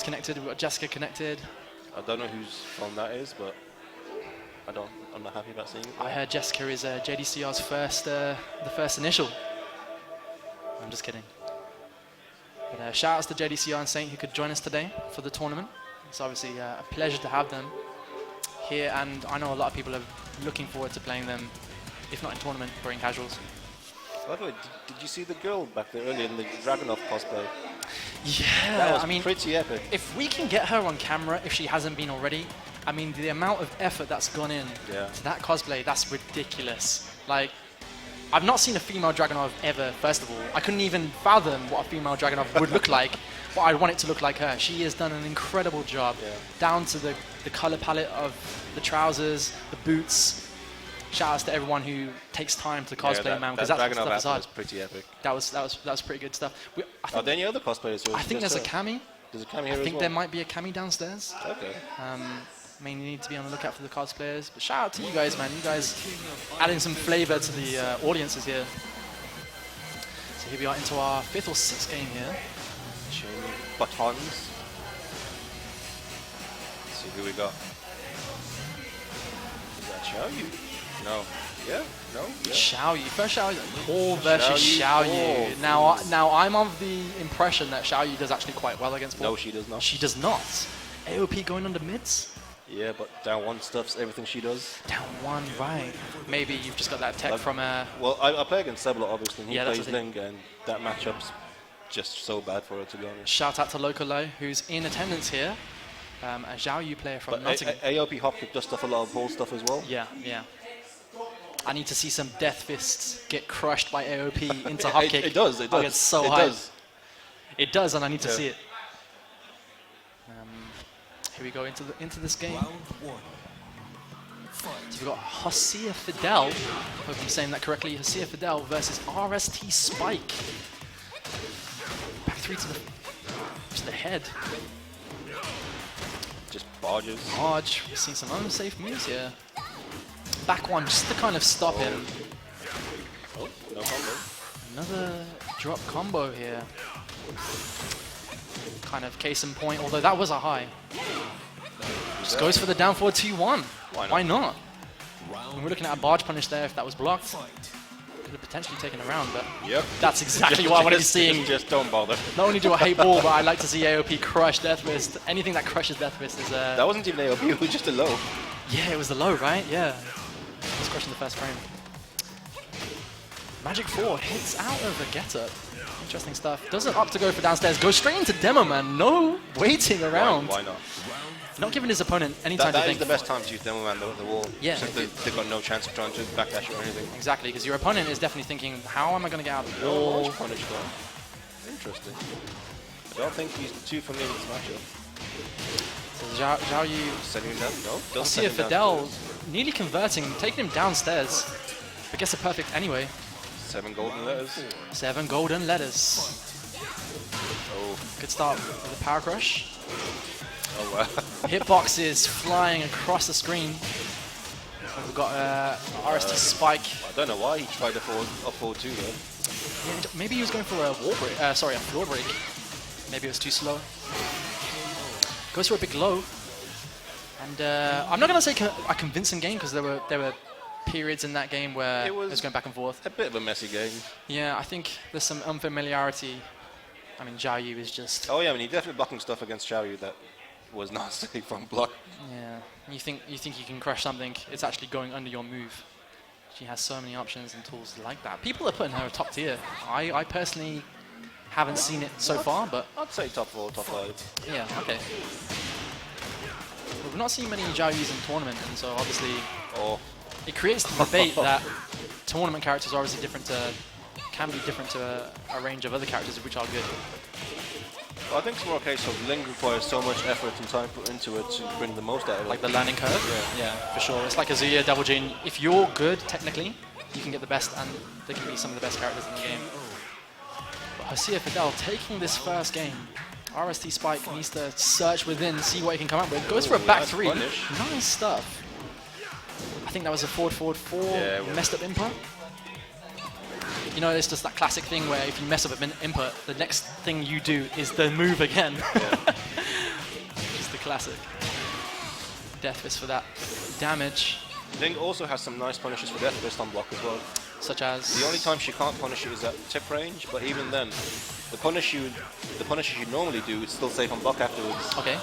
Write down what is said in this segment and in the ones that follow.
connected, we've got Jessica connected. I don't know whose phone that is, but I'm not happy about seeing it. I heard Jessica is JDCR's the first initial. I'm just kidding. But shout outs to JDCR and Saint who could join us today for the tournament. It's obviously a pleasure to have them here, and I know a lot of people are looking forward to playing them, if not in tournament, or in casuals. By the way, did you see the girl back there earlier in the Dragunov cosplay? Yeah, that was I mean, pretty epic. If we can get her on camera, if she hasn't been already, I mean, the amount of effort that's gone in to that cosplay, that's ridiculous. Like, I've not seen a female Dragunov ever, first of all. I couldn't even fathom what a female Dragunov would look like, but I want it to look like her. She has done an incredible job, down to the color palette of the trousers, the boots. Shout outs to everyone who takes time to cosplay, man, because that stuff is hard. Was pretty epic. That was pretty good stuff. Are there any other cosplayers? I think there's a cami. There's a cami here I think as well. there might be a cami downstairs. Okay. I mean, you need to be on the lookout for the cosplayers. But shout out to you guys, man. You guys adding some flavor to the audiences here. So here we are into our 5th or 6th game here. Batons. Let's see who we got. Is that Xiaoyu? No. Yeah? No? Yeah. Xiaoyu. First Xiaoyu. Paul versus Xiaoyu. Now I'm of the impression that Xiaoyu does actually quite well against Paul. No, she does not. She does not. AOP going under mids? Yeah, but down one stuffs everything she does. Down one, right. Maybe you've just got that tech from Well, I play against Sebla, obviously, and he plays Ling, and that matchup's just so bad for her, to be honest. Shout out to Luckyrell, who's in attendance here. A Xiaoyu player from Nottingham. AOP Hopkick does stuff a lot of ball stuff as well. Yeah, yeah. I need to see some Death Fists get crushed by AOP into Hopkick. It does, it does. I get so hyped. It does, and I need to see it. Here we go into this game. So we've got Hasia Fidel, hope I'm saying that correctly, Hasia Fidel versus RST Spike. Back 3 to the head. Just barges. Barge, we've seen some unsafe moves here. Back one just to kind of stop him. Oh, no combo. Another drop combo here. Kind of case in point, although that was a high. Just goes for the down forward 2-1. Why not? And we're looking at a barge punish there if that was blocked. Could have potentially taken a round, but that's exactly what I want to be seeing. Just don't bother. Not only do I hate ball, but I like to see AOP crush Death Fist. Anything that crushes Death Fist is... That wasn't even AOP, it was just a low. Yeah, it was the low, right? Yeah. Just crushing the first frame. Magic 4 hits out of a get-up. Interesting stuff. Doesn't opt to go for downstairs. Goes straight into Demo Man. No waiting around. Why not? Not giving his opponent any time to think. That is the best time to use Demo Man at the wall. Yeah. Since they've got no chance of trying to backdash or anything. Exactly, because your opponent is definitely thinking, how am I going to get out of the wall? Punish though. Interesting. I don't think he's too familiar with this matchup. So Xiaoyu... Setting him down? No. Hasia Fidel nearly converting, taking him downstairs. But gets a perfect anyway. 7 golden letters. 7 golden letters. Oh. Good start with a power crush. Oh wow. Hitboxes flying across the screen. We've got RST Spike. I don't know why he tried a forward 2 though. Yeah, maybe he was going for a wall break. Sorry, a floor break. Maybe it was too slow. Goes for a big low. And I'm not going to say a convincing game because there were periods in that game where it was going back and forth. A bit of a messy game. Yeah, I think there's some unfamiliarity. I mean, Xiaoyu is just... Oh yeah, I mean, he's definitely blocking stuff against Xiaoyu that was not safe from block. Yeah, you think you can crush something, it's actually going under your move. She has so many options and tools like that. People are putting her top tier. I personally haven't seen it so far, but... I'd say top 4, top 5. Yeah, okay. We've not seen many Xiaoyus in tournament, and so obviously it creates the debate that tournament characters are obviously different can be different to a range of other characters which are good. Well, I think it's more a case of Ling requires so much effort and time put into it to bring the most out of it. Like the learning curve? Yeah, for sure. It's like Kazuya, Double Jin. If you're good, technically, you can get the best, and they can be some of the best characters in the game. But Hasia Fidel taking this first game. RST Spike needs to search within, see what he can come up with. Goes for a back 3. Nice stuff. I think that was a forward 4, messed up input. You know, it's just that classic thing where if you mess up an input, the next thing you do is the move again. Classic. Death Fist for that damage. Ling also has some nice punishes for Death Fist on block as well. Such as? The only time she can't punish it is at tip range, but even then, the punishes you normally do, it's still safe on block afterwards. Okay.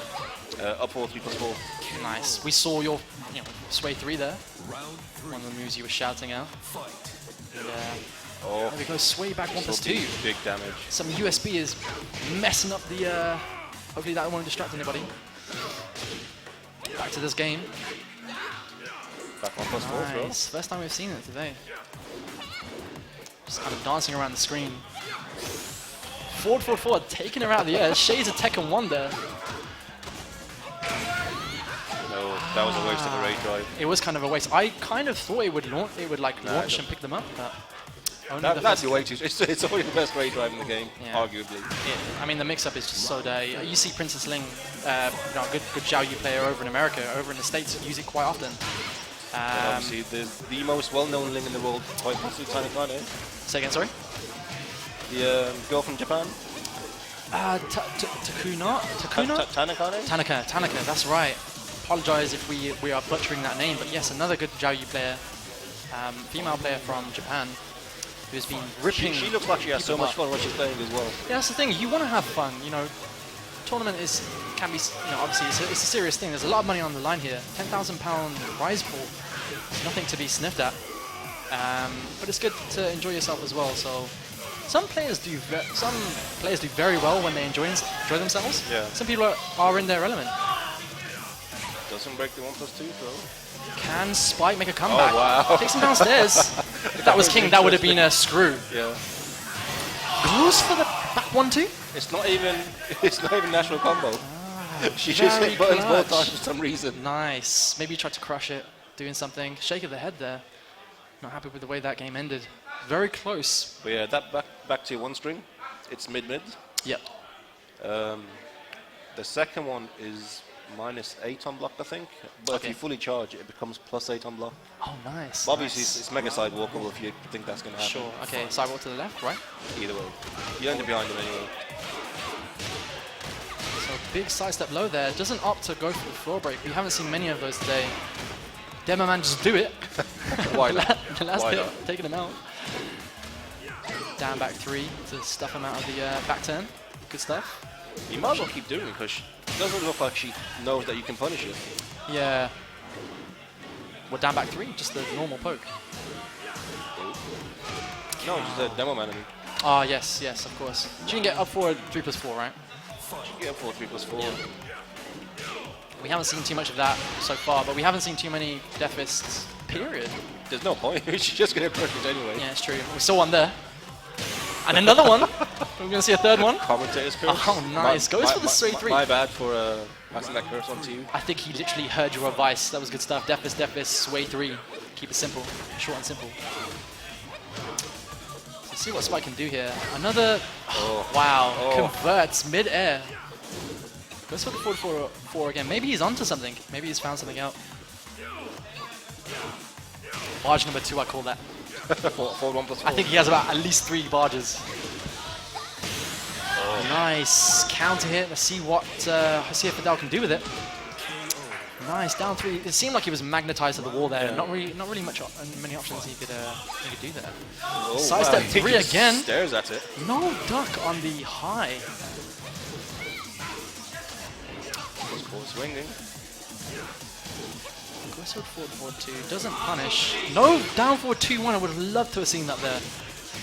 Up 4, 3+4. Nice. We saw your sway 3 there. One of the moves you were shouting out. And, there we go, sway back 1+2. Big damage. Some USB is messing up the, hopefully that won't distract anybody. Back to this game. Back 1+4 Nice. First time we've seen it today. Just kind of dancing around the screen. Forward, taking her out of the air. Shades of Tekken 1 there. No, that was a waste of a raid drive. It was kind of a waste. I kind of thought it would launch, launch and pick them up, but that's the way to. It's already the best raid drive in the game, arguably. I mean, the mix-up is just so there. You see Princess Ling, a good Xiaoyu player over in America, over in the States, use it quite often. And obviously, the most well-known Ling in the world, quite possibly Tanakane. Say again, sorry? The girl from Japan. Takuna? Tanakane? Tanaka, that's right. Apologize if we are butchering that name, but yes, another good Xiaoyu player, female player from Japan, who's been ripping. She looks like she has so much fun when she's playing as well. Yeah, that's the thing. You want to have fun, Tournament can be, obviously it's a serious thing. There's a lot of money on the line here. £10,000 prize pool. It's nothing to be sniffed at. But it's good to enjoy yourself as well. So some players do very well when they enjoy themselves. Yeah. Some people are in their element. Doesn't break the 1+2 throw. Can Spike make a comeback? Oh wow! Takes him downstairs. If that was King, that would have been a screw. Yeah. Goes for the back 1-2. It's not even national combo. She just hit buttons both times for some reason. Nice. Maybe tried to crush it, doing something. Shake of the head there. Not happy with the way that game ended. Very close. But yeah, that back to 1 string. It's mid. Yep. The second one is -8 on block, I think. But if you fully charge it, it becomes +8 on block. Oh, nice. But obviously, it's mega side walkable if you think that's going to happen. Sure. Okay. Sidewalk to the left, right? Either way. You end up behind them anyway. So big side step low there. Doesn't opt to go for the floor break. We haven't seen many of those today. Demo man just do it. Why not? The last Why hit, not? taking him out. Down back 3 to stuff him out of the back turn. Good stuff. You might as well keep doing it because it doesn't look like she knows that you can punish it. Yeah. Well, down back 3, just the normal poke. No, just a demo man. Ah, yes, of course. She can get up forward 3+4, right? She can get 4, 3+4. Yeah. We haven't seen too much of that so far, but we haven't seen too many Death Fists, period. There's no point. She's just going to push it anyway. Yeah, it's true. We saw one there. And another one. We're going to see a third one. Commentator's curse. Oh, nice. Goes for the straight 3. My bad for passing that curse on to you. I think he literally heard your advice. That was good stuff. Death Fist, sway 3. Keep it simple. Short and simple. So see what Spike can do here. Another... wow. Converts mid-air. Goes for the forward 4 again. Maybe he's onto something. Maybe he's found something out. Barge number 2, I call that. Forward 1+4. I think he has about at least 3 barges. Nice counter hit. Let's see what Fidel can do with it. Nice down 3. It seemed like he was magnetized to the wall there. Yeah. Not really many options he could do there. Side step 3 again. Stares at it. No duck on the high. Swinging. Goes forward 4-2. Doesn't punish. No down forward 2-1. I would have loved to have seen that there.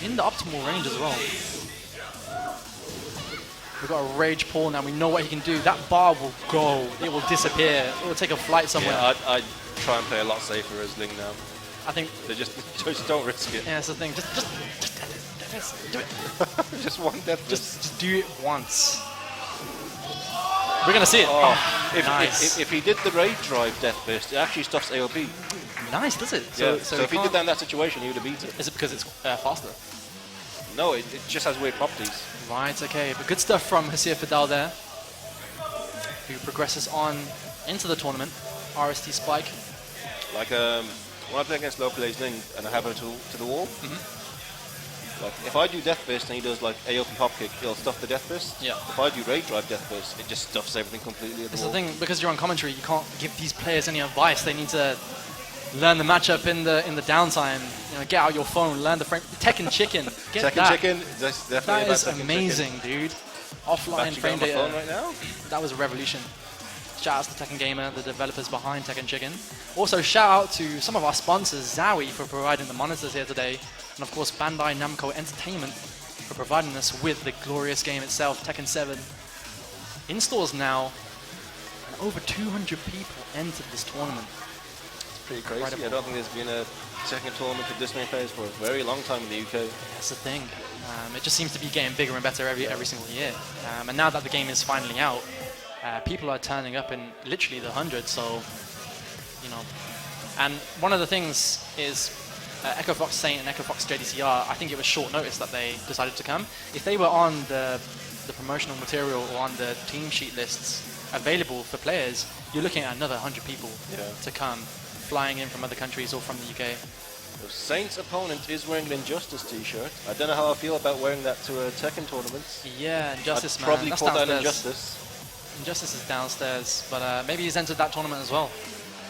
In the optimal range as well. We've got a rage pull now. We know what he can do. That bar will go. It will disappear. It will take a flight somewhere. Yeah, I'd try and play a lot safer as Ling now. I think they just don't risk it. Yeah, that's the thing. Just do it. Just one death. Just do it once. We're gonna see it. Oh, nice. If he did the raid drive death fist, it actually stops AOP. Nice, does it? So if he did that in that situation, he would have beat it. Is it because it's faster? No, it just has weird properties. Right, okay. But good stuff from Fidel there, who progresses on into the tournament. RST Spike. Like when I play against local Ace Ling and I have her to the wall, Like, if I do Death Fist and he does like AOP Hop Kick, he'll stuff the Death Fist. Yeah. If I do Rage Drive Death Fist, it just stuffs everything completely at the It's wall. the thing, because you're on commentary, you can't give these players any advice. They need to learn the matchup in the downtime. You know, get out your phone, learn the frame. Tekken Chicken. Get Tekken that. Chicken, that's definitely That is about Tekken amazing, Chicken. dude. Offline Actually frame got on my data. phone right now. That was a revolution. Shout out to Tekken Gamer, the developers behind Tekken Chicken. Also, shout out to some of our sponsors, Zowie, for providing the monitors here today. And of course, Bandai Namco Entertainment for providing us with the glorious game itself, Tekken 7. In stores now, and over 200 people entered this tournament. It's pretty crazy. Incredible. I don't think there's been a Tekken tournament of this many players for a very long time in the UK. That's the thing. It just seems to be getting bigger and better every single year. And now that the game is finally out, people are turning up in literally the hundreds. So, you know, and one of the things is Echo Fox Saint and Echo Fox JDCR. I think it was short notice that they decided to come. If they were on the promotional material or on the team sheet lists available for players, you're looking at another 100 people to come, flying in from other countries or from the UK. The Saints' opponent is wearing an Injustice t-shirt. I don't know how I feel about wearing that to a Tekken tournament. Yeah, Injustice, I'd man. probably That's call that downstairs. Injustice. Injustice is downstairs, but maybe he's entered that tournament as well.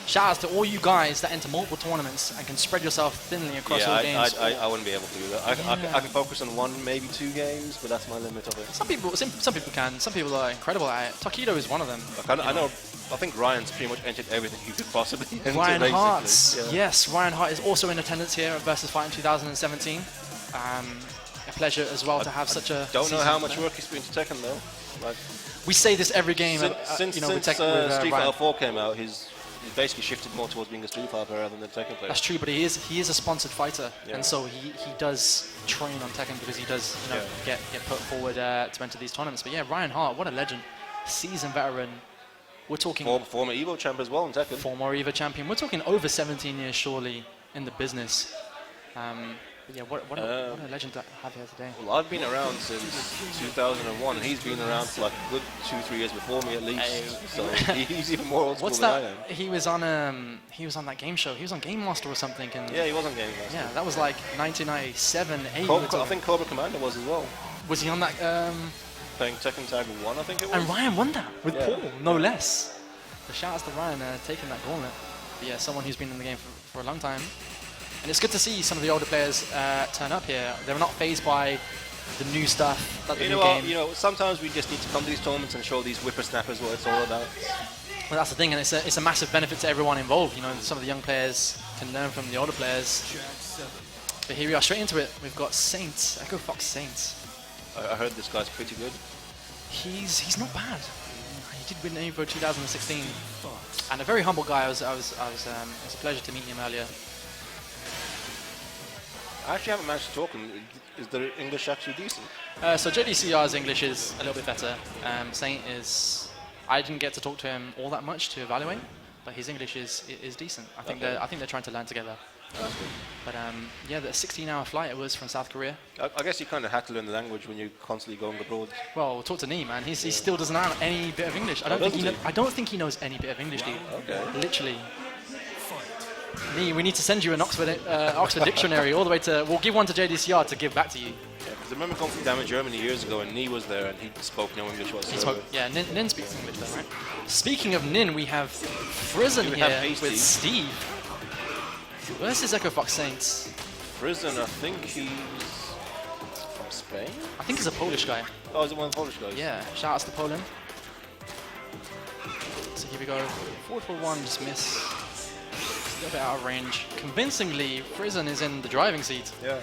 Shout out to all you guys that enter multiple tournaments and can spread yourself thinly across all games. I wouldn't be able to do that. I can focus on one, maybe two games, but that's my limit of it. Some people can. Some people are incredible at it. Takedo is one of them. Like, I know. I think Ryan's pretty much entered everything he could possibly enter. Ryan basically. Hart's, Yeah. yes, Ryan Hart is also in attendance here at Versus Fight in 2017. A pleasure as well to have such a. Don't know how seasoned much player. work he's put into Tekken though. Like, We say this every game. since you know, with Street Ryan. Fighter 4 came out, he's basically shifted more towards being a Street Fighter player than the Tekken player. That's true, but he is a sponsored fighter, Yeah. and so he does train on Tekken because he does get put forward to enter these tournaments. But yeah, Ryan Hart, what a legend, seasoned veteran. We're talking Former Evo champ as well in Tekken. former EVA champion. We're talking over 17 years surely in the business. But yeah, what a legend to have here today. Well, I've been around since 2001, and he's been around for like a good 2-3 years before me at least. So he's even more old school What's than that? I am. He was on that game show. He was on Game Master or something. And Yeah, he was on Game Master. yeah, that was like 1997, 8. I think Cobra Commander was as well. Was he on that? Playing Tekken Tag 1, I think it was. And Ryan won that with Yeah. Paul, no less. So shout outs to Ryan taking that gauntlet. But yeah, someone who's been in the game for a long time. And it's good to see some of the older players turn up here. They're not fazed by the new stuff, that the You new know what? game. You know, sometimes we just need to come to these tournaments and show these whippersnappers what it's all about. Well, that's the thing, and it's a massive benefit to everyone involved. You know, some of the young players can learn from the older players. But here we are, straight into it. We've got Saints, Echo Fox Saints. I heard this guy's pretty good. He's not bad. He did win Evo 2016, and a very humble guy. It was a pleasure to meet him earlier. I actually haven't managed to talk to him. Is the English actually decent? So JDCR's English is a little bit better. Saint is, I didn't get to talk to him all that much to evaluate, but his English is decent. I think they're trying to learn together. That's good. But yeah, the 16-hour flight it was from South Korea. I guess you kind of had to learn the language when you're constantly going abroad. Well, talk to Nee, man. He still doesn't know any bit of English. I don't think he knows any bit of English, dude. Okay. Literally. Nee, we need to send you an Oxford dictionary all the way to. We'll give one to JDCR to give back to you. Yeah, because I remember coming from down in Germany years ago, and Nee was there, and he spoke no English whatsoever. Nin speaks English though, right? Speaking of Nin, we have Frizen We have here Hasty. with Steve versus Echo Fox Saints. Frizen, I think he's from Spain? I think he's a Polish guy. Oh, is it one of the Polish guys? Yeah, shout outs to Poland. So here we go. Forward for one, just miss. A little bit out of range. Convincingly, Frizen is in the driving seat. Yeah.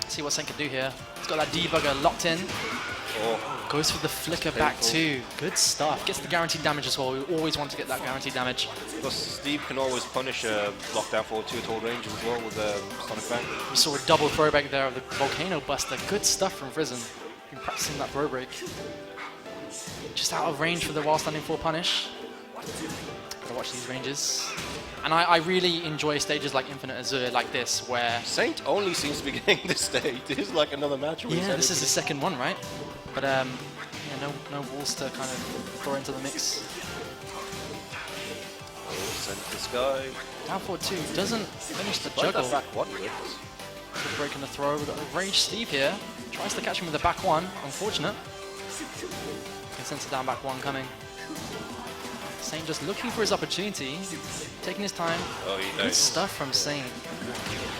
See what Saint can do here. He's got that debugger locked in. Oh, Goes for the flicker back too. Good stuff. Gets the guaranteed damage as well. We always want to get that guaranteed damage. plus Steve can always punish a lockdown forward 2 at all ranges as well with Sonic Bang. We saw a double throwback there of the Volcano Buster. Good stuff from Frizen. Been practicing that throw break. Just out of range for the while standing full punish. Gotta watch these ranges. And I really enjoy stages like Infinite Azure like this where... Saint only seems to be getting this stage. This is like another match. Where he's Yeah, this headed is the second one, right? But yeah, no walls to kind of throw into the mix. Send this guy. Down forward two, doesn't finish the Like juggle. that back one whipped. breaking the throw. We've got a Rage Steve here. Tries to catch him with the back one. Unfortunate. Can sense the down back one coming. Saint just looking for his opportunity. Taking his time. Oh, Good stuff from Saint.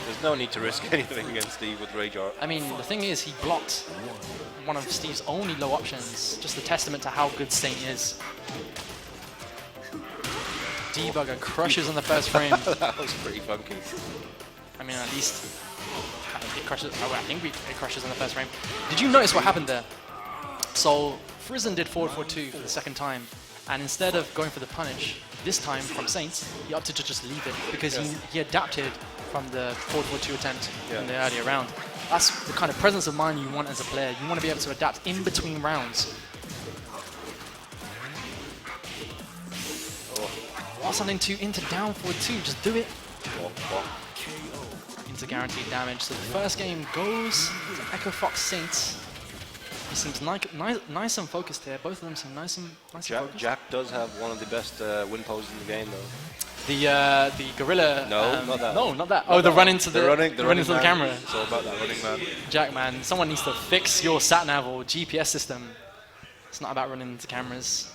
There's no need to risk anything against Steve with Rage Art. I mean, the thing is, he blocked one of Steve's only low options. Just a testament to how good Saint is. Debugger crushes on the first frame. That was pretty funky. I mean, at least it crushes. Oh, I think it crushes on the first frame. Did you notice what happened there? So Frizen did forward 4-2 for the second time, and instead of going for the punish this time from Saint, he opted to just leave it because he adapted from the forward 4-2 attempt in the earlier round. That's the kind of presence of mind you want as a player. You want to be able to adapt in between rounds. Or something into down forward 2, just do it. Into guaranteed damage. So the first game goes to Echo Fox Saint. He seems nice and focused here. Both of them seem nice and focused. Jack does have one of the best win poses in the game, though. The gorilla. No, not that. No, not that. Oh, the run into the run into the camera. It's all about that running man. Jack, man, someone needs to fix your sat nav or GPS system. It's not about running into cameras.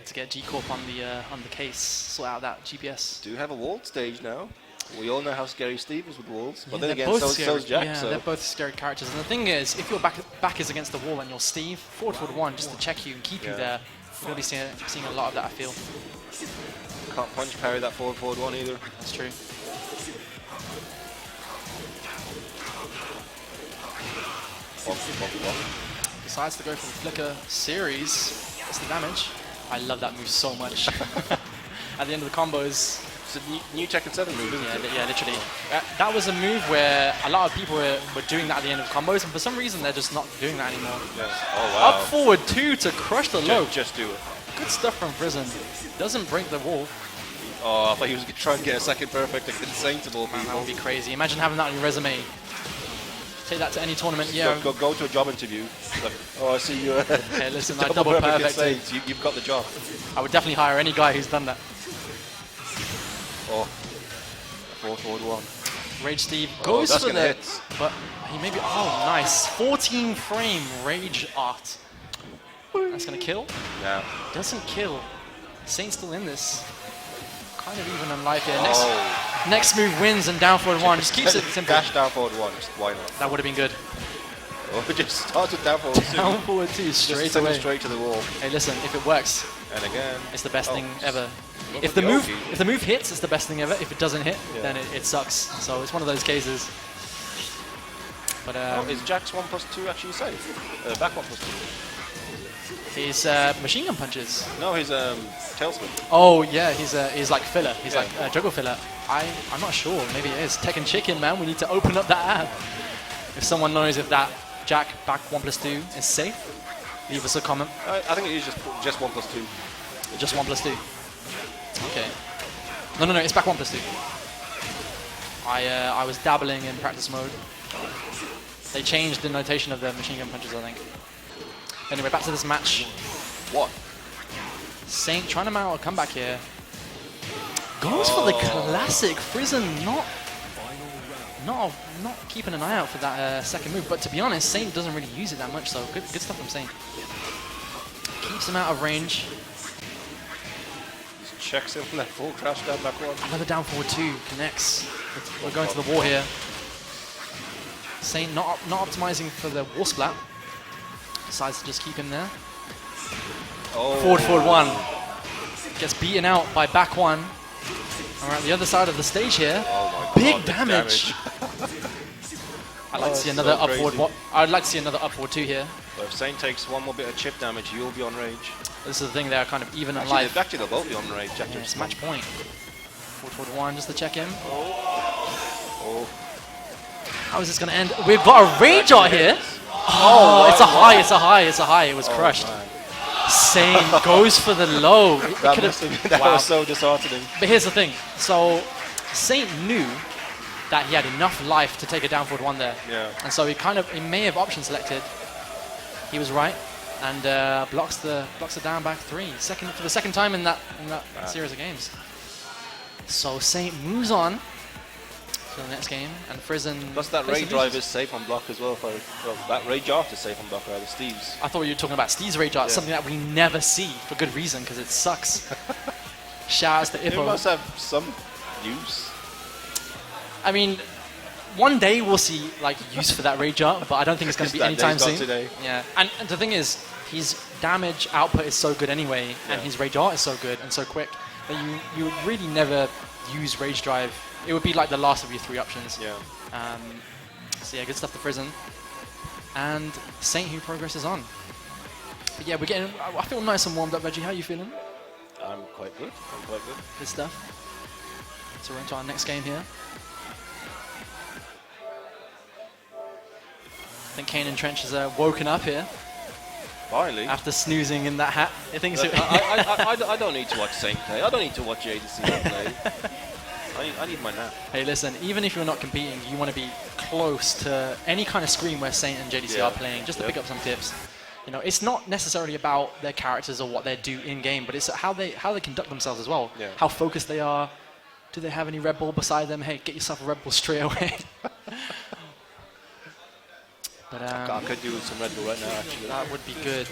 To get G Corp on the case, sort out that GPS. Do have a walled stage now. We all know how scary Steve is with walls, but Yeah, then again, so's Jack. Yeah, so. they're both scary characters. And the thing is, if your back is against the wall and you're Steve, forward 1 just to check you and keep you there, you're going to be seeing a lot of that, I feel. Can't punch parry that forward 1 either. That's true. Decides to go for the Flicker series. That's the damage. I love that move so much. At the end of the combos. It's a new Tekken 7 move, isn't it? Yeah, literally. That was a move where a lot of people were doing that at the end of combos, and for some reason they're just not doing that anymore. Yes. Oh, wow. Up forward 2 to crush the low. Just do it. Good stuff from Frizen. Doesn't break the wall. Oh, I thought he was trying to get a second perfect against Saint of all people. That would be crazy. Imagine having that on your resume. Take that to any tournament. Yeah. Go to a job interview. Like, oh, I see you. Hey, listen, I double perfect. You've got the job. I would definitely hire any guy who's done that. Oh, forward 1. Rage Steve goes for the hit. But he maybe. Oh, nice. 14 frame Rage Art. That's gonna kill. Yeah. Doesn't kill. Saint's still in this. Kind of even on life here. Next move wins and down forward 1. Just keeps it simple. Dash down forward 1. Just why not? That would have been good. Oh, just starts with down forward 2. Down forward 2 straight away. Straight to the wall. Hey, listen, if it works, and again, it's the best thing ever. If the move hits, it's the best thing ever. If it doesn't hit, then it sucks. So it's one of those cases. But is Jack's 1+2 actually safe? Back 1+2. His machine gun punches. No, his tailspin. Oh yeah, he's like filler. He's like juggle filler. I'm not sure. Maybe it is. Tekken Chicken, man. We need to open up that app. If someone knows if that Jack back 1+2 is safe, leave us a comment. I think it is just 1+2. Just 1+2. Okay. No. It's back 1+2. I was dabbling in practice mode. They changed the notation of the machine gun punches, I think. Anyway, back to this match. What? Saint trying to mount a comeback here. Goes for the classic Frizen, not keeping an eye out for that second move. But to be honest, Saint doesn't really use it that much, so good stuff from Saint. Keeps him out of range. Just checks him left full crash down back 1. Another down forward 2 connects. We're going to the wall here. Saint not optimizing for the wall splat. Decides to just keep him there. Forward 1. Gets beaten out by back 1. We're at the other side of the stage here. Oh my Big God, damage. I'd like to see another upward. I'd like to see another upward 2 here. But if Saint takes one more bit of chip damage, you'll be on rage. This is the thing. They're kind of even in life. Actually, they'll both be on rage. Yeah, it's match point. Forward 1 just to check him. Oh. How is this going to end? We've got a rage art here. Oh, it's a high. It was crushed. Man. Saint goes for the low. That was so disheartening. But here's the thing. So Saint knew that he had enough life to take a down forward 1 there. Yeah. And so he may have option selected. He was right, and blocks the down back 3. For the second time in that series of games. So Saint moves on. to the next game. And Frizen... Plus that Ray Drive is safe on block as well. Well, that Rage Art is safe on block, rather, Steve's. I thought you were talking about Steve's Rage Art, something that we never see, for good reason, because it sucks. Shoutouts to Ippo. It must have some use. I mean, one day we'll see like use for that Rage Art, but I don't think it's going to be anytime soon. Today. Yeah, and the thing is, his damage output is so good anyway, and his Rage Art is so good and so quick that you would really never use Rage Drive. It would be like the last of your 3 options. Yeah. So yeah, good stuff to Frizen. And Saint who progresses on. But yeah, we're getting. I feel nice and warmed up, Reggie. How are you feeling? I'm quite good. Good stuff. So we're into our next game here. I think Kane and Trench has woken up here. Finally. After snoozing in that hat. I think so. I don't need to watch Saint play. I don't need to watch JDCR play. I need my nap. Hey, listen, even if you're not competing, you want to be close to any kind of screen where Saint and JDCR are playing, just to pick up some tips. You know, it's not necessarily about their characters or what they do in game, but it's how they conduct themselves as well. Yeah. How focused they are. Do they have any Red Bull beside them? Hey, get yourself a Red Bull straight away. But, I could do with some Red Bull right now, actually. That would be good.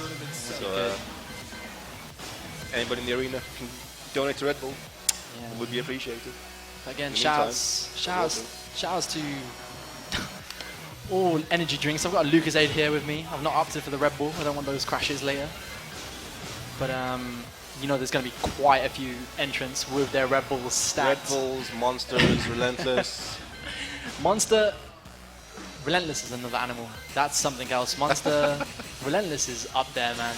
Anybody in the arena can donate to Red Bull. It would be appreciated. Again, shouts to all energy drinks. I've got a Lucozade here with me. I've not opted for the Red Bull. I don't want those crashes later. But you know, there's going to be quite a few entrants with their Red Bull stats. Red Bulls, Monsters, Relentless. Monster, Relentless is another animal. That's something else. Monster, Relentless is up there, man.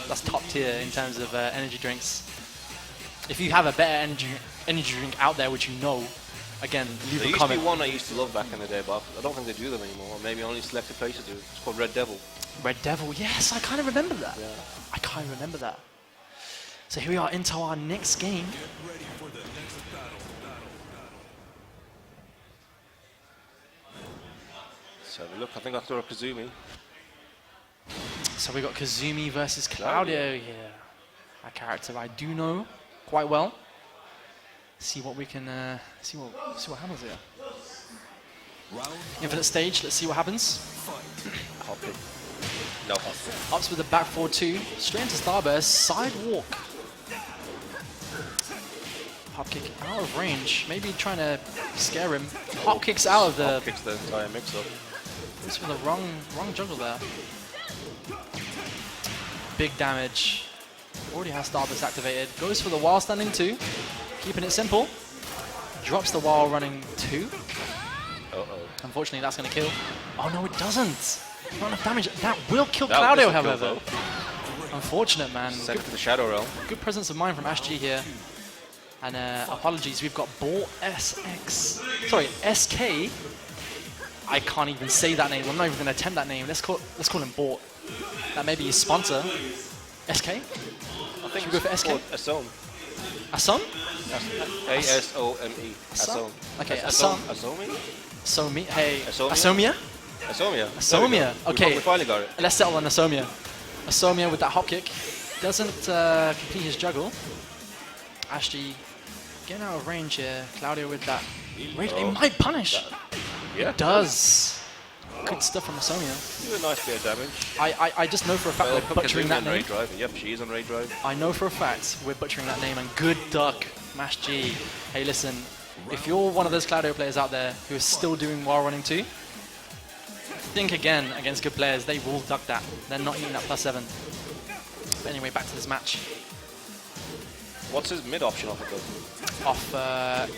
That's top tier in terms of energy drinks. If you have a better energy drink out there, which you know, again, leave a comment. There used to be one I used to love back in the day, but I don't think they do them anymore. Or maybe only selected places do. It's called Red Devil. Red Devil, yes, I kind of remember that. Yeah. I kind of remember that. So here we are into our next game. So look, I think I throw a Kazumi. So we got Kazumi versus Claudio here. A character I do know quite well. See what we can see what happens here. Infinite stage. Let's see what happens. Hop it. No hop. Ups with the back 4-2. Straight into Starburst. Side walk. Hop kick out of range. Maybe trying to scare him. Hop kicks out of the. Hop kicks the entire mix-up. This for the wrong juggle there. Big damage. Already has Starburst activated. Goes for the while standing 2. Keeping it simple. Drops the while running 2. Unfortunately, that's going to kill. Oh no, it doesn't. Not enough damage. That will kill Claudio, however. Unfortunate, man. Sent to the Shadow Realm. Good presence of mind from Ash G here. And apologies, we've got Ball SX. Sorry, SK. I can't even say that name. I'm not even going to attempt that name. Let's call him Bort. That may be his sponsor. SK? I think we go for SK? Asome. Asome? A-S-O-M-E. Asome. Okay, Asome. Asome? Hey, Asomia? Asomia. Asomia. Okay. We finally got it. Let's settle on Asomia. Asomia with that hop kick. Doesn't complete his juggle. Ash G getting out of range here. Claudio with that range. It might punish. Yeah. It does. Good stuff from Asomia. Do a nice bit of damage. I just know for a fact we're butchering that name. Yep, she is on Raid Drive. I know for a fact we're butchering that name, and good duck, Mash G. Hey, listen, if you're one of those Claudio players out there who is still doing while running 2, think again against good players. They will duck that. They're not eating that +7. But anyway, back to this match. What's his mid option off of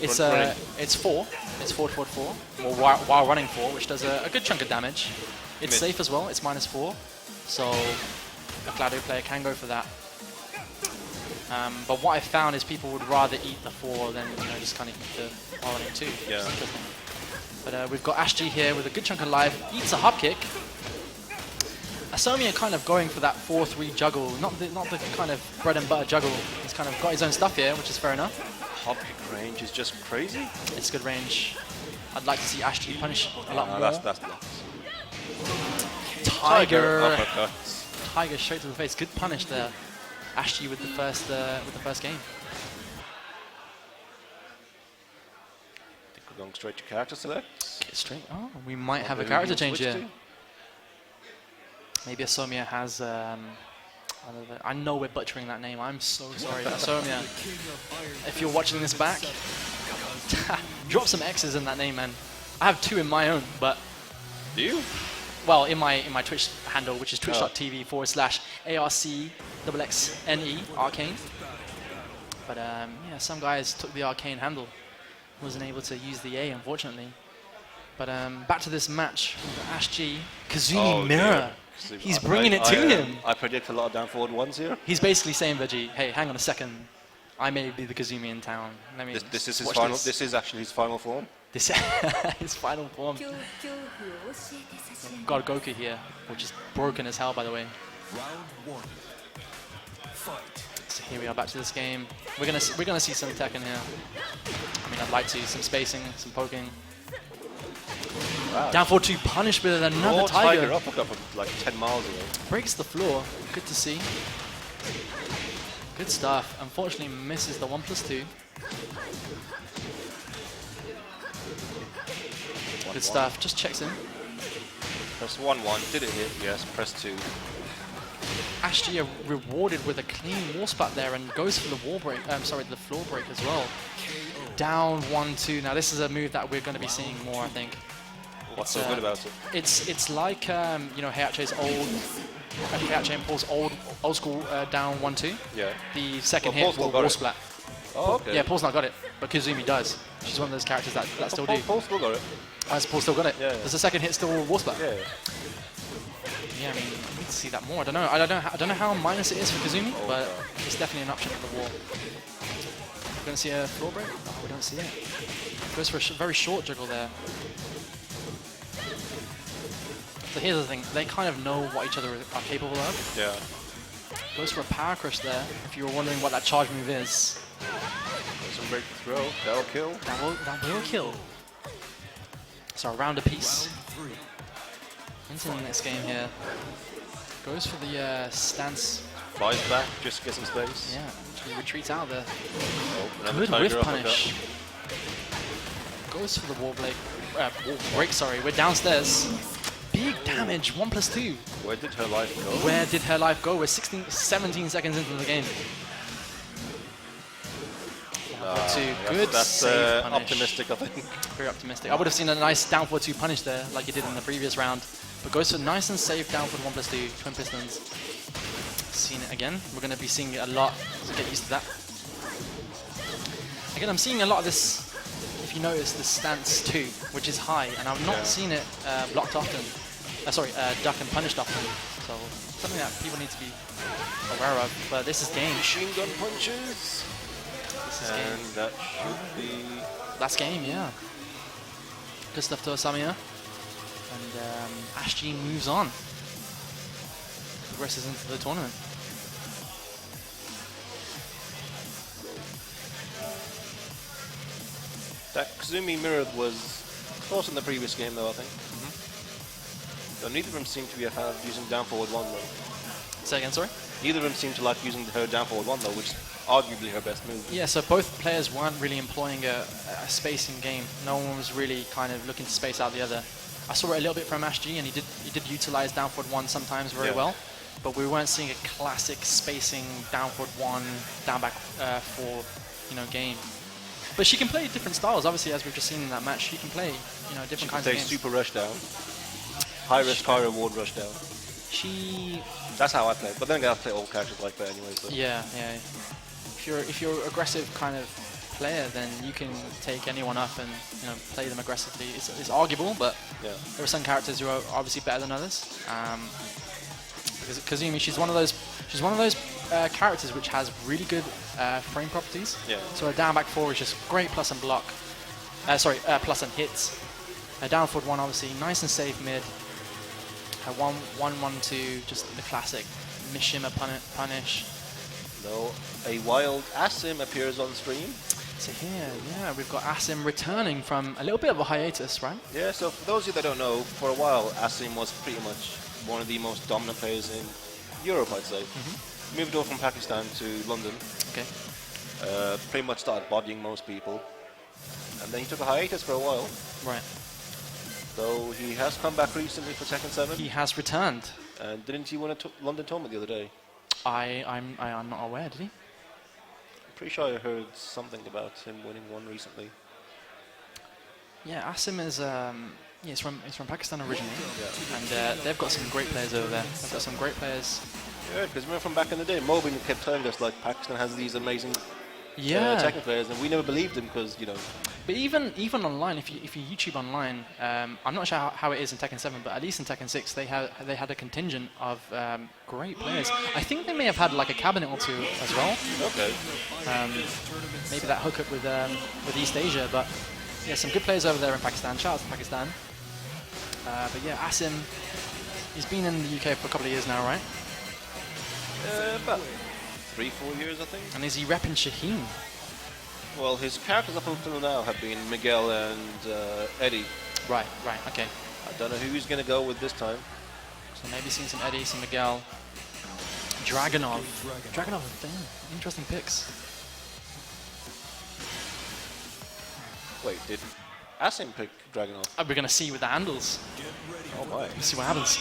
It's 4. It's 4 to 4, or while running 4, which does a good chunk of damage. It's safe as well. It's -4, so a Claudio player can go for that. But what I found is people would rather eat the 4 than just kind of eat the while running 2. Yeah. But we've got Ash G here with a good chunk of life. Eats a hop kick. Asomia kind of going for that 4-3 juggle, not the kind of bread and butter juggle. He's kind of got his own stuff here, which is fair enough. Hop kick range is just crazy. It's good range. I'd like to see Ash G punish a lot more. That's blocks. Tiger uppercuts. Tiger straight to the face. Good punish there. Ash G with the first game. going straight to character select. Get straight. Oh, we might have a character change here. Maybe Asomia has. I know we're butchering that name. I'm so sorry, Asomia. If you're watching this back, drop some X's in that name, man. I have 2 in my own, but. Do you? Well, in my Twitch handle, which is twitch.tv/ARCXXNE Arcane. But yeah, some guys took the Arcane handle. Wasn't able to use the A, unfortunately. But back to this match with Ash G. Kazumi Mirror. He's bringing it to him. I predict a lot of down forward ones here. He's basically saying, Veggie, hey, hang on a second. I may be the Kazumi in town. Let me this is his final. This is actually his final form. This his final form. God Goku here, which is broken as hell, by the way. So here we are, back to this game. We're gonna see some Tekken here. I mean, I'd like to some spacing, some poking. Wow. Down 4-2 punish with another tiger. Up from like 10 miles away. Breaks the floor. Good to see. Good stuff. Unfortunately, misses the 1+2. Good stuff. Just checks in. Press 1-1. Did it hit? Yes. Press 2. Ash G are rewarded with a clean wall spot there and goes for the wall break. Sorry, the floor break as well. Down 1-2. Now this is a move that we're going to be seeing more, I think. What's so good about it? It's like you know, Heihachi's Heihachi and Paul's old school down 1-2. Yeah. The second hit will wall splat. Oh, okay. Yeah, Paul's not got it, but Kazumi does. She's one of those characters that still do. Paul still got it. Paul still got it. Yeah. Does the second hit still wall splat? Yeah. Yeah, I mean, we need to see that more. I don't know how minus it is for Kazumi, but it's definitely an option for the wall. We're going to see a floor break? Oh, we don't see it. Goes for a very short juggle there. So here's the thing, they kind of know what each other are capable of. Yeah. Goes for a power crush there, if you were wondering what that charge move is. Some break the throw, that'll kill. That will kill. So a round apiece. Into the next game here. Goes for the stance. Flies back, just get some space. Yeah, he retreats out there. Oh, good whiff punish. Goes for the wall break, sorry. We're downstairs. Big damage, 1+2. Where did her life go? Where did her life go? We're 17 seconds into the game. Good that's save punish. optimistic, I think. Very optimistic. I would have seen a nice down 4-2 punish there, like he did in the previous round. But goes for nice and safe down for 1+2, twin pistons. Seen it again. We're going to be seeing it a lot, so get used to that. Again, I'm seeing a lot of this, if you notice, the stance 2, which is high, and I've not seen it blocked often. Duck and punished often. So something that people need to be aware of. But this is game. Machine gun punches. This is and game. that should be... That's game, yeah. Good stuff to Asamiya. And Ash G moves on. Progresses into the tournament. That Kazumi mirrored was close in the previous game, though, I think. So neither of them seem to be a fan of using down forward 1, though. Say again, sorry? Neither of them seem to like using her down forward 1, though, which is arguably her best move. Yeah, so both players weren't really employing a spacing game. No one was really kind of looking to space out the other. I saw it a little bit from Ash G, and he did utilize down forward 1 sometimes very well, but we weren't seeing a classic spacing down forward 1, down back 4, game. But she can play different styles, obviously, as we've just seen in that match. She can play, different kinds of games. Super rush down, high risk, high reward rush down. That's how I play. But then I play all characters like that anyway. So. Yeah. If you're an aggressive kind of player, then you can take anyone up and play them aggressively. It's arguable, but there are some characters who are obviously better than others. Because Kazumi, she's one of those characters which has really good frame properties. Yeah. So her down back 4 is just great plus and block. Plus and hits. Her down forward 1 obviously nice and safe mid. Her 1-1-2, just the classic Mishima punish. No, a wild Asim appears on stream. So here, we've got Asim returning from a little bit of a hiatus, right? Yeah, so for those of you that don't know, for a while Asim was pretty much one of the most dominant players in Europe, I'd say. Moved over from Pakistan to London. Okay. Pretty much started bodying most people. and then he took a hiatus for a while. Right. Though he has come back recently for Tekken 7. He has returned. And didn't he win a London tournament the other day? I'm not aware, did he? I'm pretty sure I heard something about him winning one recently. Yeah, Asim is he's from Pakistan originally, and they've got some great players over there. They've got some great players. Yeah, because remember from back in the day, Mobin kept telling us like Pakistan has these amazing Tekken players, and we never believed him because But even online, if you YouTube online, I'm not sure how it is in Tekken 7, but at least in Tekken 6 they had a contingent of great players. I think they may have had like a cabinet or two as well. Okay. Maybe that hookup with East Asia, but yeah, some good players over there in Pakistan. Shout out to Pakistan. But yeah, Asim, he's been in the UK for a couple of years now, right? About 3-4 years, I think. And is he repping Shaheen? Well, his characters up until now have been Miguel and Eddie. Right, okay. I don't know who he's going to go with this time. So maybe seeing some Eddie, some Miguel. Dragunov. Dragunov and Feng. Interesting picks. Wait, did Asim pick Dragunov? We're going to see with the handles. Oh my. Let's see what happens.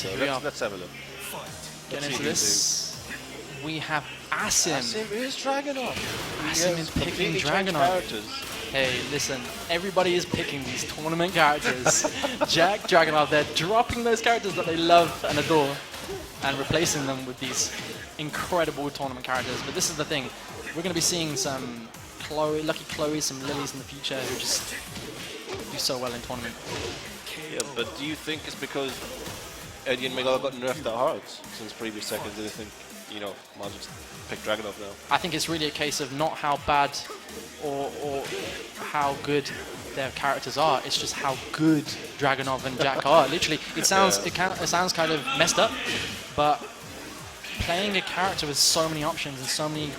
Here we go. Let's have a look. Get into this. We have Asim. Asim is Dragunov. Asim is picking Dragunov. Hey, listen, everybody is picking these tournament characters. Jack, Dragunov, they're dropping those characters that they love and adore and replacing them with these incredible tournament characters. But this is the thing, we're going to be seeing some Lucky Chloe, some Lilies in the future who just do so well in tournament. Yeah, but do you think it's because Eddie and Miguel got nerfed that hard since previous seconds? Do you think, might just pick Dragunov now? I think it's really a case of not how bad or how good their characters are. It's just how good Dragunov and Jack are. Literally, it sounds kind of messed up, but playing a character with so many options and so many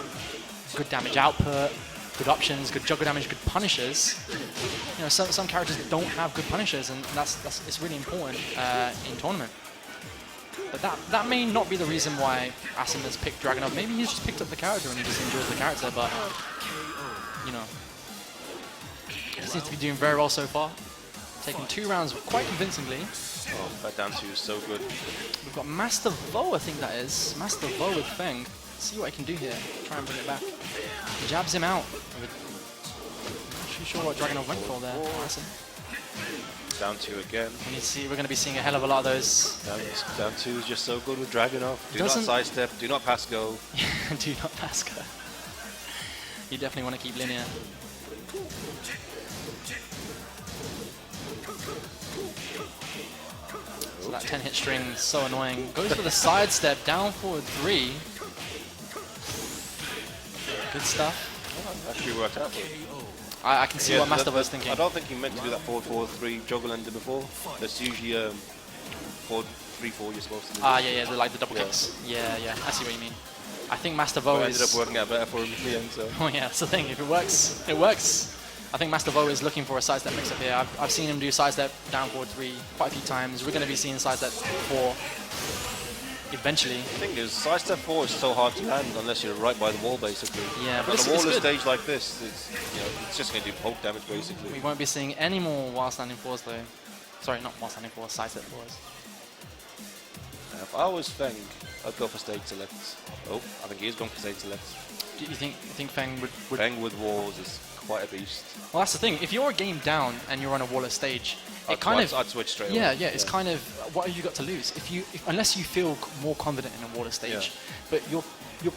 good damage output, good options, good juggle damage, good punishers. Some characters don't have good punishers, and it's really important in tournament. But that may not be the reason why Asim has picked Dragunov. Maybe he's just picked up the character and he just enjoys the character, but he seems to be doing very well so far. Taking 2 rounds quite convincingly. Oh, that down 2 is so good. We've got Master Vo, I think that is. Master Vo with Feng. See what I can do here. Try and bring it back. Jabs him out. Not too sure what Dragunov went for there. Asim. Down 2 again. We're going to be seeing a hell of a lot of those. Down 2 is just so good with Dragunov. Do not sidestep, do not pass go. Do not pass go. You definitely want to keep linear. So that 10-hit string is so annoying. Goes for the sidestep, down forward 3. Good stuff. Actually worked out. I can see what Master was thinking. I don't think he meant to do that 4-4-3 juggle ender before. That's usually 4-3-4 you're supposed to do. Yeah, like the double kicks. Yeah, I see what you mean. I think Master Vo ended up working out better for him in the end. So. Oh yeah, that's the thing. If it works, it works. I think Master Vo is looking for a sidestep mix-up here. I've seen him do sidestep down forward 3 quite a few times. We're going to be seeing sidestep 4 eventually. The thing is, sidestep 4 is so hard to land unless you're right by the wall, basically. Yeah, but on a wall stage like this, it's just going to do poke damage, basically. We won't be seeing any more while standing 4s though. Sorry, not while standing 4s, sidestep 4s. If I was Feng, I'd go for stage selects. Oh, I think he is going for stage selects. Do you think Feng would... Feng with walls is quite a beast. Well, that's the thing. If you're a game down and you're on a wallless stage, I'd switch straight away. Yeah, it's kind of, what have you got to lose? Unless you feel more confident in a wallless stage, but you're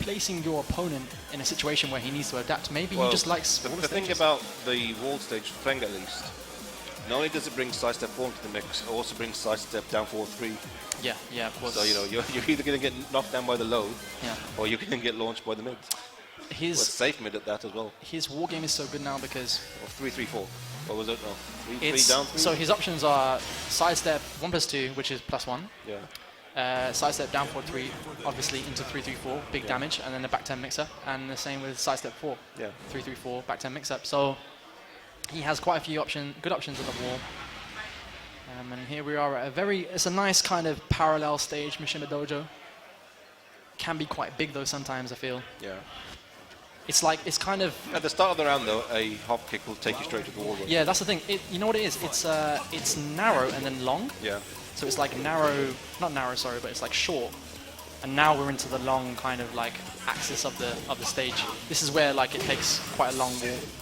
placing your opponent in a situation where he needs to adapt. Maybe he just likes the stages. thing about the wall stage for Feng, at least, not only does it bring sidestep 4 into the mix, it also brings sidestep down 4-3. Yeah, of course. So you're either going to get knocked down by the low, or you're going to get launched by the mid. Safe mid at that as well. His war game is so good now because... Or 3-3-4. What was it? No, 3 down 3. So his options are sidestep 1+2, which is +1. Yeah. sidestep down forward 3, obviously into 3-3-4, big damage, and then the back 10 mix-up, and the same with sidestep 4, 3-3-4, back 10 mix-up. So he has quite a few good options on the wall. And here we are at it's a nice kind of parallel stage, Mishima Dojo. Can be quite big though sometimes, I feel. Yeah. It's kind of... At the start of the round though, a hop kick will take you straight to the wall. Yeah, that's the thing. You know what it is? It's narrow and then long. Yeah. So it's like narrow, not narrow, sorry, but it's like short. And now we're into the long kind of like axis of the stage. This is where like it takes quite a long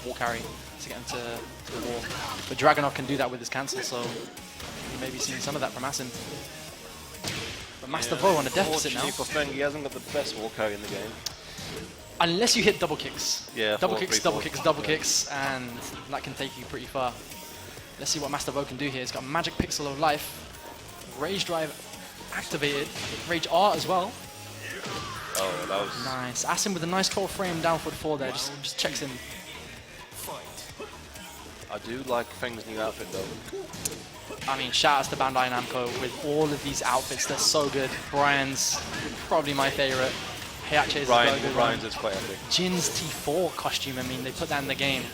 wall carry to get into the wall. But Dragunov can do that with his cancel, so you may be seeing some of that from Asim. But Master Vo on a deficit now. For Feng, he hasn't got the best wall carry in the game. Unless you hit double kicks. Yeah, double kicks, and that can take you pretty far. Let's see what Master Vo can do here. He's got Magic Pixel of Life. Rage Drive activated. Rage R as well. Oh, that was... Nice. Asim with a nice core frame down forward 4 there. Just checks in. I do like Feng's new outfit though. I mean, shout outs to Bandai Namco with all of these outfits. They're so good. Bryan's probably my favorite. Heihachi is Bryan's is quite epic. Jin's T4 costume. I mean, they put that in the game.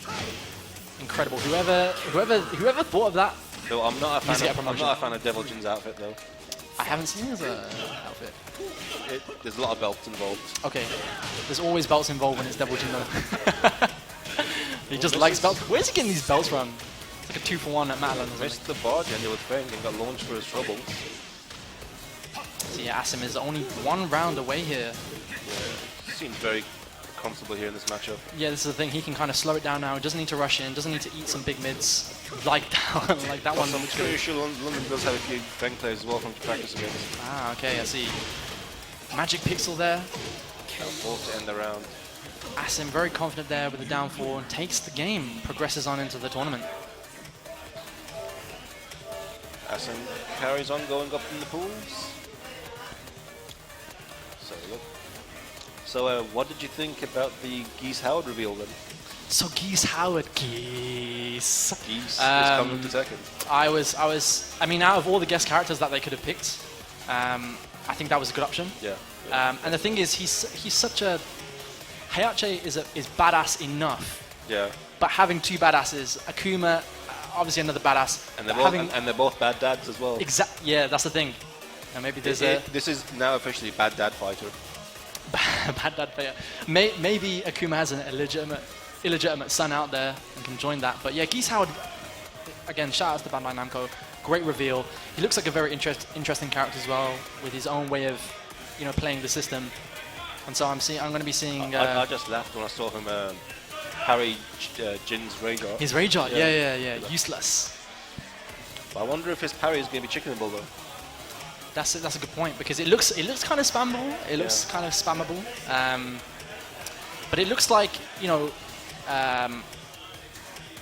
Incredible. Whoever thought of that? No, I'm not a fan of Devil Jin's outfit though. I haven't seen his outfit. There's a lot of belts involved. Okay. There's always belts involved when it's Devil Jin though. He just likes belts. Where's he getting these belts from? It's like a 2-for-1 at Matalan. Missed the barge ended with Feng and got launched for his trouble. So yeah, Asim is only 1 round away here. Yeah, seems very comfortable here in this matchup. Yeah, this is the thing. He can kind of slow it down now. Doesn't need to rush in. Doesn't need to eat some big mids like that one. I'm pretty sure London does have a few Feng players as well from practice against. Ah, okay, I see. Magic Pixel there. Fourth to end the round. Asim very confident there with the down 4 and takes the game. Progresses on into the tournament. Asim carries on going up in the pools. So what did you think about the Geese Howard reveal then? So Geese Howard, Geese is coming to Tekken. I mean, out of all the guest characters that they could have picked, I think that was a good option. Yeah. And the thing is, he's such a... Heihachi is badass enough. Yeah. But having 2 badasses, Akuma, obviously another badass. And they're both bad dads as well. Yeah, that's the thing. And maybe there's this is now officially Bad Dad Fighter. Bad dad player. Maybe Akuma has an illegitimate son out there and can join that. But yeah, Geese Howard, again, shout out to Bandai Namco. Great reveal. He looks like a very interesting character as well, with his own way of, playing the system. And so I'm going to be seeing. I just laughed when I saw him parry Jin's Rage Art. His Rage Art, yeah. Useless. But I wonder if his parry is going to be chickenable though. That's a good point, because it looks kind of spammable. It looks kind of spammable. But it looks like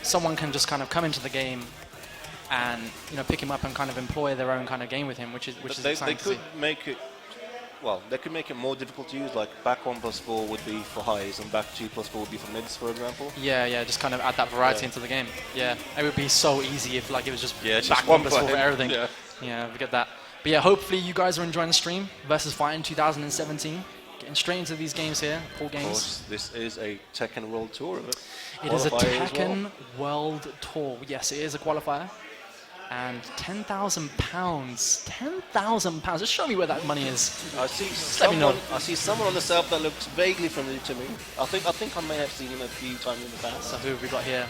someone can just kind of come into the game and pick him up and kind of employ their own kind of game with him, which is exciting. They could make it. Well, they could make it more difficult to use. Like back 1+4 would be for highs, and back 2+4 would be for mids, for example. Yeah. Just kind of add that variety into the game. Yeah, it would be so easy if it was just back one 1+4 for everything. Yeah, we get that. But yeah, hopefully you guys are enjoying the stream. Versus Fighting 2017. Getting straight into these games here, pool games. Of course, this is a Tekken World Tour. It is a Tekken World Tour. Yes, it is a qualifier. And £10,000. £10,000. Just show me where that money is. I see someone on the sub that looks vaguely familiar to me. I think I may have seen him a few times in the past. So who have we got here?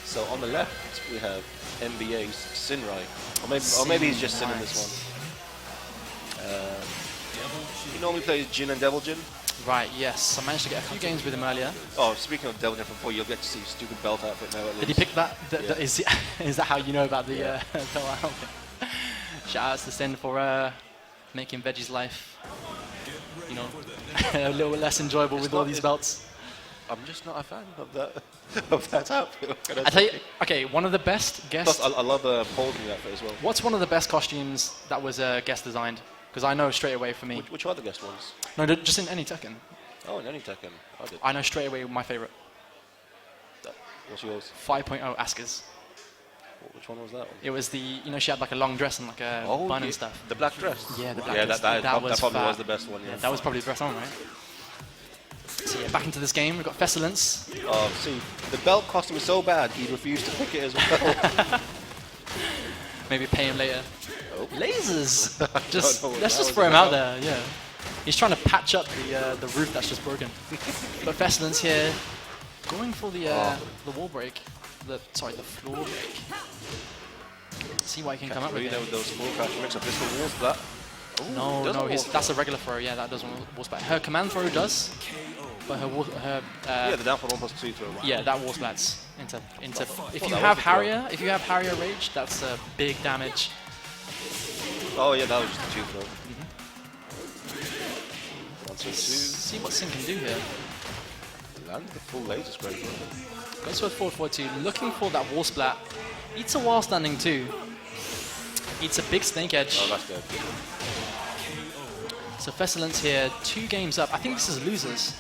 So on the left we have NBA's Sinrai. Or maybe he's just Sin in this one. He normally plays Jin and Devil Jin. Right, yes. I managed to get a few games with him earlier. Oh, speaking of Devil Jin from 4, you'll get to see stupid belt outfit now at least. Did he pick that? Is that how you know about the belt outfit? Shout outs to Sin for making Veggie's life, a little less enjoyable with all these belts. I'm just not a fan of that outfit. I tell you, okay, one of the best guest... Plus, I love the Paul's new outfit as well. What's one of the best costumes that was guest designed? Because I know straight away for me. Which are the guest ones? No, just in any Tekken. Oh, in any Tekken. I know straight away my favorite. What's yours? 5.0 Asuka's. Which one was that one? It was the, you know, she had like a long dress and like a bun and stuff. The black dress? Yeah, the black yeah, dress. that probably fat. was the best one, yeah. That was probably the best one, right? So yeah, back into this game, we've got Festilence. Oh, see, the belt costume is so bad, he refused to pick it as well. Maybe pay him later. Oh. Lasers! Let's just throw him out there, yeah. He's trying to patch up the roof that's just broken. But Festilence here, going for the wall break. The floor break. See what he can come up with. With those full crash mix up. This the wall splat. Ooh, no, that's a regular throw. Yeah, that doesn't wall splat. Her command throw does, but her yeah, the down for 1+2 throw. Yeah, that wall splats into. If you have Harrier, rage, that's a big damage. Oh yeah, that was just a 2 throw. See what Sin can do here. Lands the full laser spray. Goes for a 4-4-2, looking for that wall splat. Eats a while standing too. Eats a big snake edge. Oh, that's dead. So Festilence here, 2 games up. I think this is losers.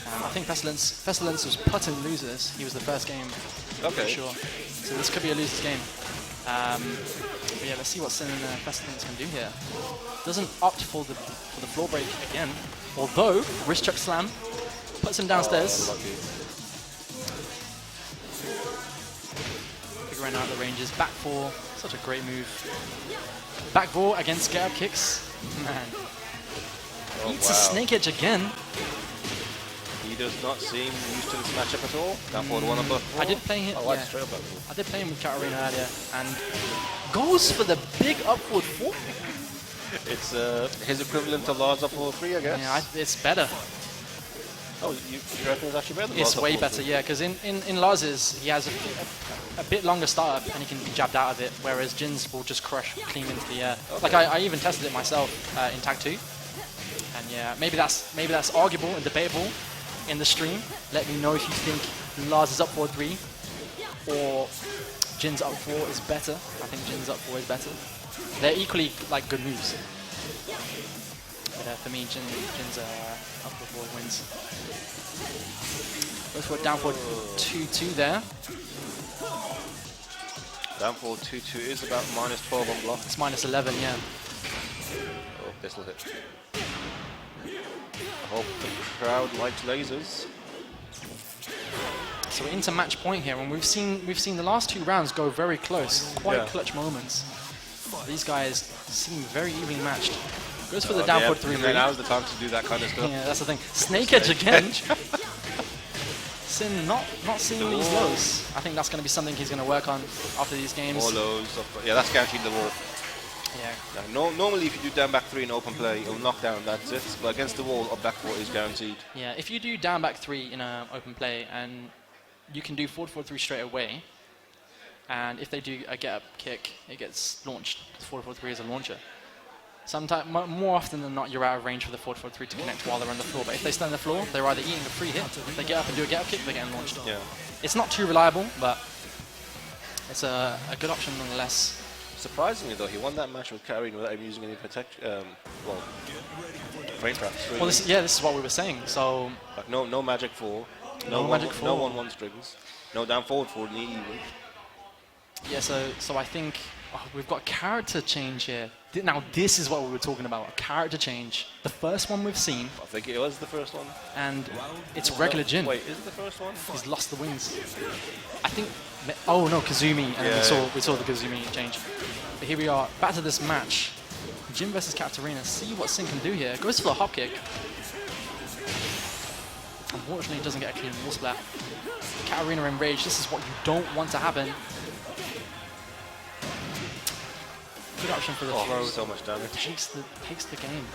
I think Festilence was putting losers. He was the first game, for sure. So this could be a losers game. But yeah, let's see what Sin and Festilence can do here. Doesn't opt for the floor break again, although wrist chuck slam puts him downstairs. Figuring out the ranges. Back 4, such a great move. Back 4 against get up kicks. Man. Eats a snake edge again. He does not seem used to this matchup at all. Down forward 1 above 4. I did play him. I did play him with Katarina earlier, and goes for the big upward 4. It's his equivalent to Lars up forward 3, I guess. Yeah, it's better. Oh, you reckon it's actually better? It's way better, yeah, because in Lars's, he has a bit longer startup and he can be jabbed out of it, whereas Jin's will just crush clean into the air. Okay. Like I even tested it myself in Tag 2, and yeah, maybe that's arguable and debatable in the stream. Let me know if you think Lars is up 4-3 or Jin's up 4 is better. I think Jin's up 4 is better. They're equally like good moves. But for me, Jin's up 4 wins. Goes for a down forward 2-2 there. Down forward 2-2 is about -12 on block. It's -11, yeah. Oh, this will hit. I hope the crowd likes lasers. So we're into match point here, and we've seen the last 2 rounds go very close, quite clutch moments. These guys seem very evenly matched. Goes for the down forward 3-3. Now's the time to do that kind of stuff. Yeah, that's the thing. Snake edge again. Sin not seeing these lows. I think that's going to be something he's going to work on after these games. More lows. Yeah, that's guaranteed the wall. Yeah. Normally, if you do down back 3 in open play, it'll knock down, that's it. But against the wall, up back 4 is guaranteed. Yeah, if you do down back 3 in an open play and you can do forward 4-3 straight away, and if they do a get up kick, it gets launched. Forward 4-3 is a launcher. Sometimes, more often than not, you're out of range for the forward 4-3 to connect while they're on the floor. But if they stay on the floor, they're either eating a free hit. If they get up and do a get up kick, they're getting launched. Yeah. It's not too reliable, but it's a good option nonetheless. Surprisingly, though, he won that match with Katarina without even using any protection. Frame traps. Really. Well, this is what we were saying. So, like no magic 4, no 1-1 strings, no down forward 4 knee even. Yeah, so I think we've got character change here. Now this is what we were talking about, a character change. The first one we've seen. I think it was the first one. And it's regular Jin. Wait, is it the first one? He's lost the wings. I think, oh no, Kazumi, and we saw the Kazumi change. But here we are, back to this match. Jin versus Katarina, see what Sin can do here. Goes for the hop kick. Unfortunately, he doesn't get a clean wall splat. Katarina enraged, this is what you don't want to happen. Good option for the throw. So much damage. Takes the game.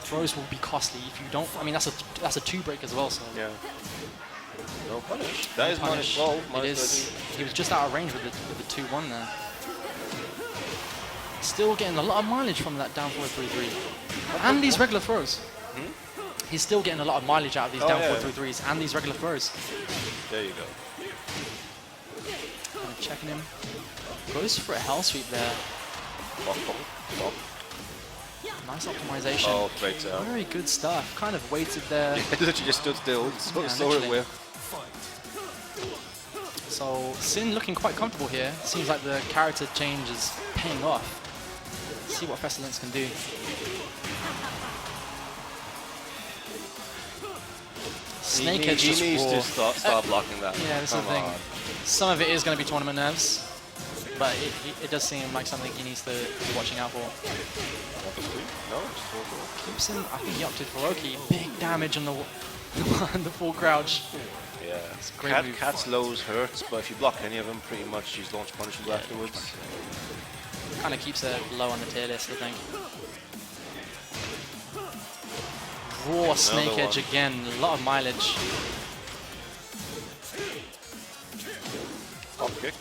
Throws will be costly if you don't. I mean, that's a 2 break as well. So yeah. No punish. That is -12. It is. He was just out of range with the 2-1 there. Still getting a lot of mileage from that down forward 3-3, and these regular throws. He's still getting a lot of mileage out of these down forward 3-3s and these regular throws. There you go. Kind of checking him. Goes for a hell sweep there. Nice optimization. Oh, great sound. Very good stuff. Kind of waited there. It literally just stood still. Saw it with. So Sin looking quite comfortable here. Seems like the character change is paying off. Let's see what Festilence can do. Snake Edge he needs to start blocking that. Yeah, this is the thing. Some of it is going to be tournament nerves, but it does seem like something he needs to be watching out for. No, just Keeps him, I think he opted for Loki. Big damage on the the full crouch. Yeah, great move. Cat's lows hurts, but if you block any of them, pretty much she's launch punishable afterwards. Kind of keeps her low on the tier list, I think. Raw Snake Edge again, a lot of mileage. Hop kick.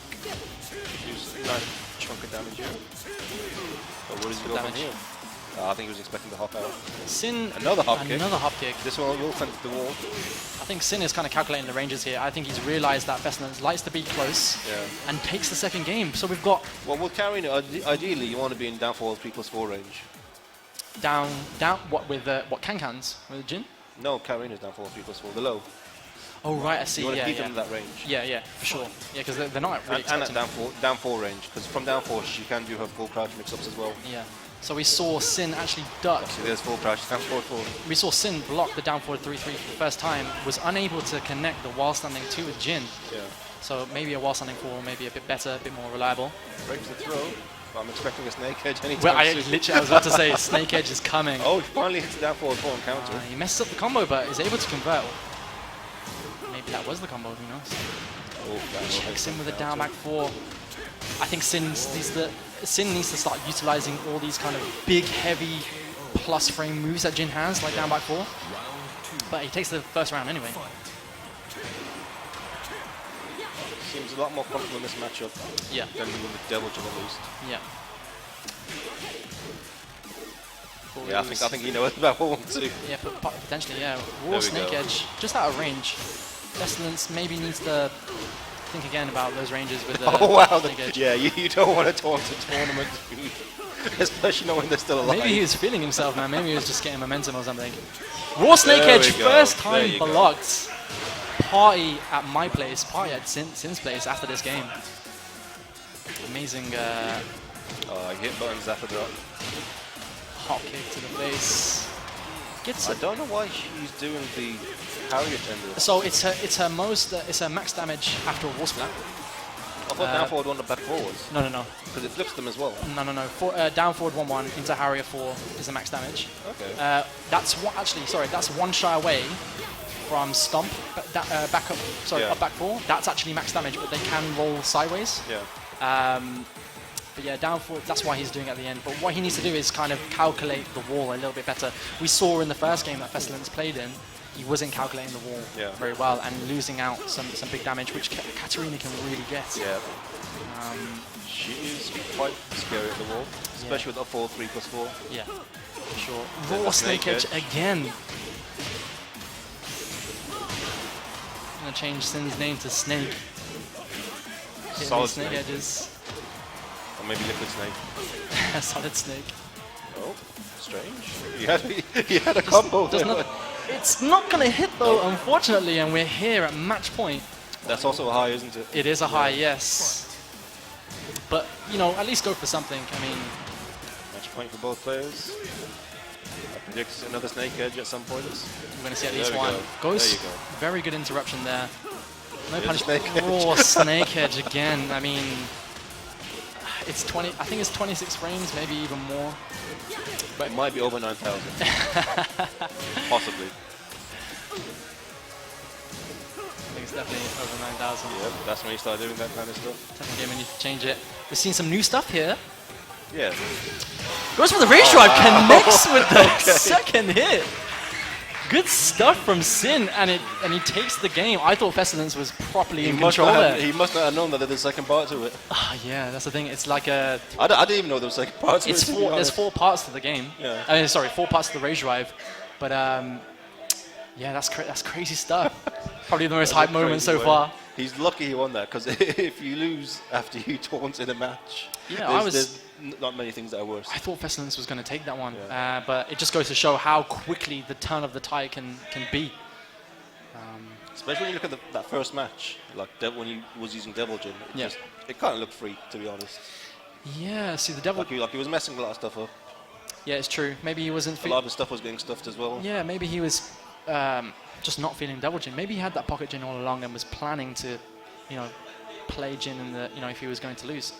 Use a nice chunk of damage here. But where does he go from here? I think he was expecting the hop out. Sin, another hop kick. This one will fence the wall. I think Sin is kind of calculating the ranges here. I think he's realized that Festilence likes to be close and takes the second game. So we've got... Well, with Katarina, ideally you want to be in downfall 3+4 range. Down, what with what Kankans? With Jin? No, Katarina's downfall 3+4, the low. Oh right, I see. You want to keep them in that range. Yeah, for sure. Yeah, because they're not really and at down 4 range, because from down 4 she can do her full crouch mix-ups as well. Yeah. So we saw Sin actually duck. See, there's full crouch, down 4. We saw Sin block the down forward 3-3 for the first time, was unable to connect the while standing 2 with Jin. Yeah. So maybe a while standing 4, maybe a bit better, a bit more reliable. Breaks the throw. I'm expecting a Snake Edge anytime well, soon. I was about to say, Snake Edge is coming. Oh, he finally hits the down forward 4 on counter. He messes up the combo, but is able to convert. Maybe that was the combo, who knows? Oh, checks in with a down back 4. I think Sin needs to start utilizing all these kind of big, heavy plus frame moves that Jin has, like down back 4. But he takes the first round anyway. Seems a lot more comfortable in this matchup than with Devil Jin at least. Yeah. Yeah, I think he knows about 1-2. Yeah, potentially, yeah. Raw Snake Edge, just out of range. Festilence maybe needs to think again about those ranges with the Snake Edge. Yeah, you don't want to taunt a tournament, especially knowing they're still alive. Maybe he was feeling himself, man. Maybe he was just getting momentum or something. Raw Snake Edge, first time blocked. Party at my place, party at Sin's place after this game. Amazing. I hit buttons after that. Hop kick to the face. I don't know why she's doing the Harriet end. So it's her max damage after a wall splat. I thought down forward 1 to back forwards. No. Because it flips them as well. No. Down forward 1-1 into Harrier 4 is the max damage. Okay. That's one shy away from stomp back up. Sorry, up back 4. That's actually max damage, but they can roll sideways. Yeah. But yeah, down forward, that's why he's doing it at the end. But what he needs to do is kind of calculate the wall a little bit better. We saw in the first game that Festilence played in, he wasn't calculating the wall very well and losing out some big damage, which Katarina can really get. Yeah. She is quite scary at the wall, especially with up 4, 3+4. Yeah, for sure. Raw Snake Edge again. I'm going to change Sin's name to Snake. Solid Snake Edges. Or maybe Liquid Snake. Solid Snake. Oh, strange. He had a combo there. It's not going to hit though, unfortunately, and we're here at match point. That's also a high, isn't it? It is a high, yes. But, you know, at least go for something. I mean... Match point for both players. I predict another Snake Edge at some point. We're going to see at least one. Ghost, very good interruption there. No punishment. Raw Snake Edge again. I mean... It's 20. I think it's 26 frames, maybe even more. But it might be over 9,000. Possibly. I think it's definitely over 9,000. Yep, that's when you start doing that kind of stuff. Second game, we need to change it. We've seen some new stuff here. Yeah. Goes for the rage drive, connects with the second hit. Good stuff from Sin, and he takes the game. I thought Festilence was properly in control there. He must not have known that there's a second part to it. Yeah, that's the thing. It's like a... I didn't even know there was a second part to it. There's 4 parts to the game. Yeah. I mean, sorry, 4 parts to the rage drive. But yeah, that's crazy stuff. Probably the most hype moment so far. He's lucky he won that, because if you lose after you taunt in a match, there's not many things that are worse. I thought Festilence was going to take that one, but it just goes to show how quickly the turn of the tide can be. Especially when you look at that first match, like when he was using Devil Jin, it kind of looked free, to be honest. Yeah, see the Devil... Like he was messing a lot of stuff up. Yeah, it's true. Maybe he wasn't... A lot of his stuff was getting stuffed as well. Yeah, maybe he was just not feeling Devil Jin. Maybe he had that Pocket Jin all along and was planning to, you know, play Jin in the, you know, if he was going to lose.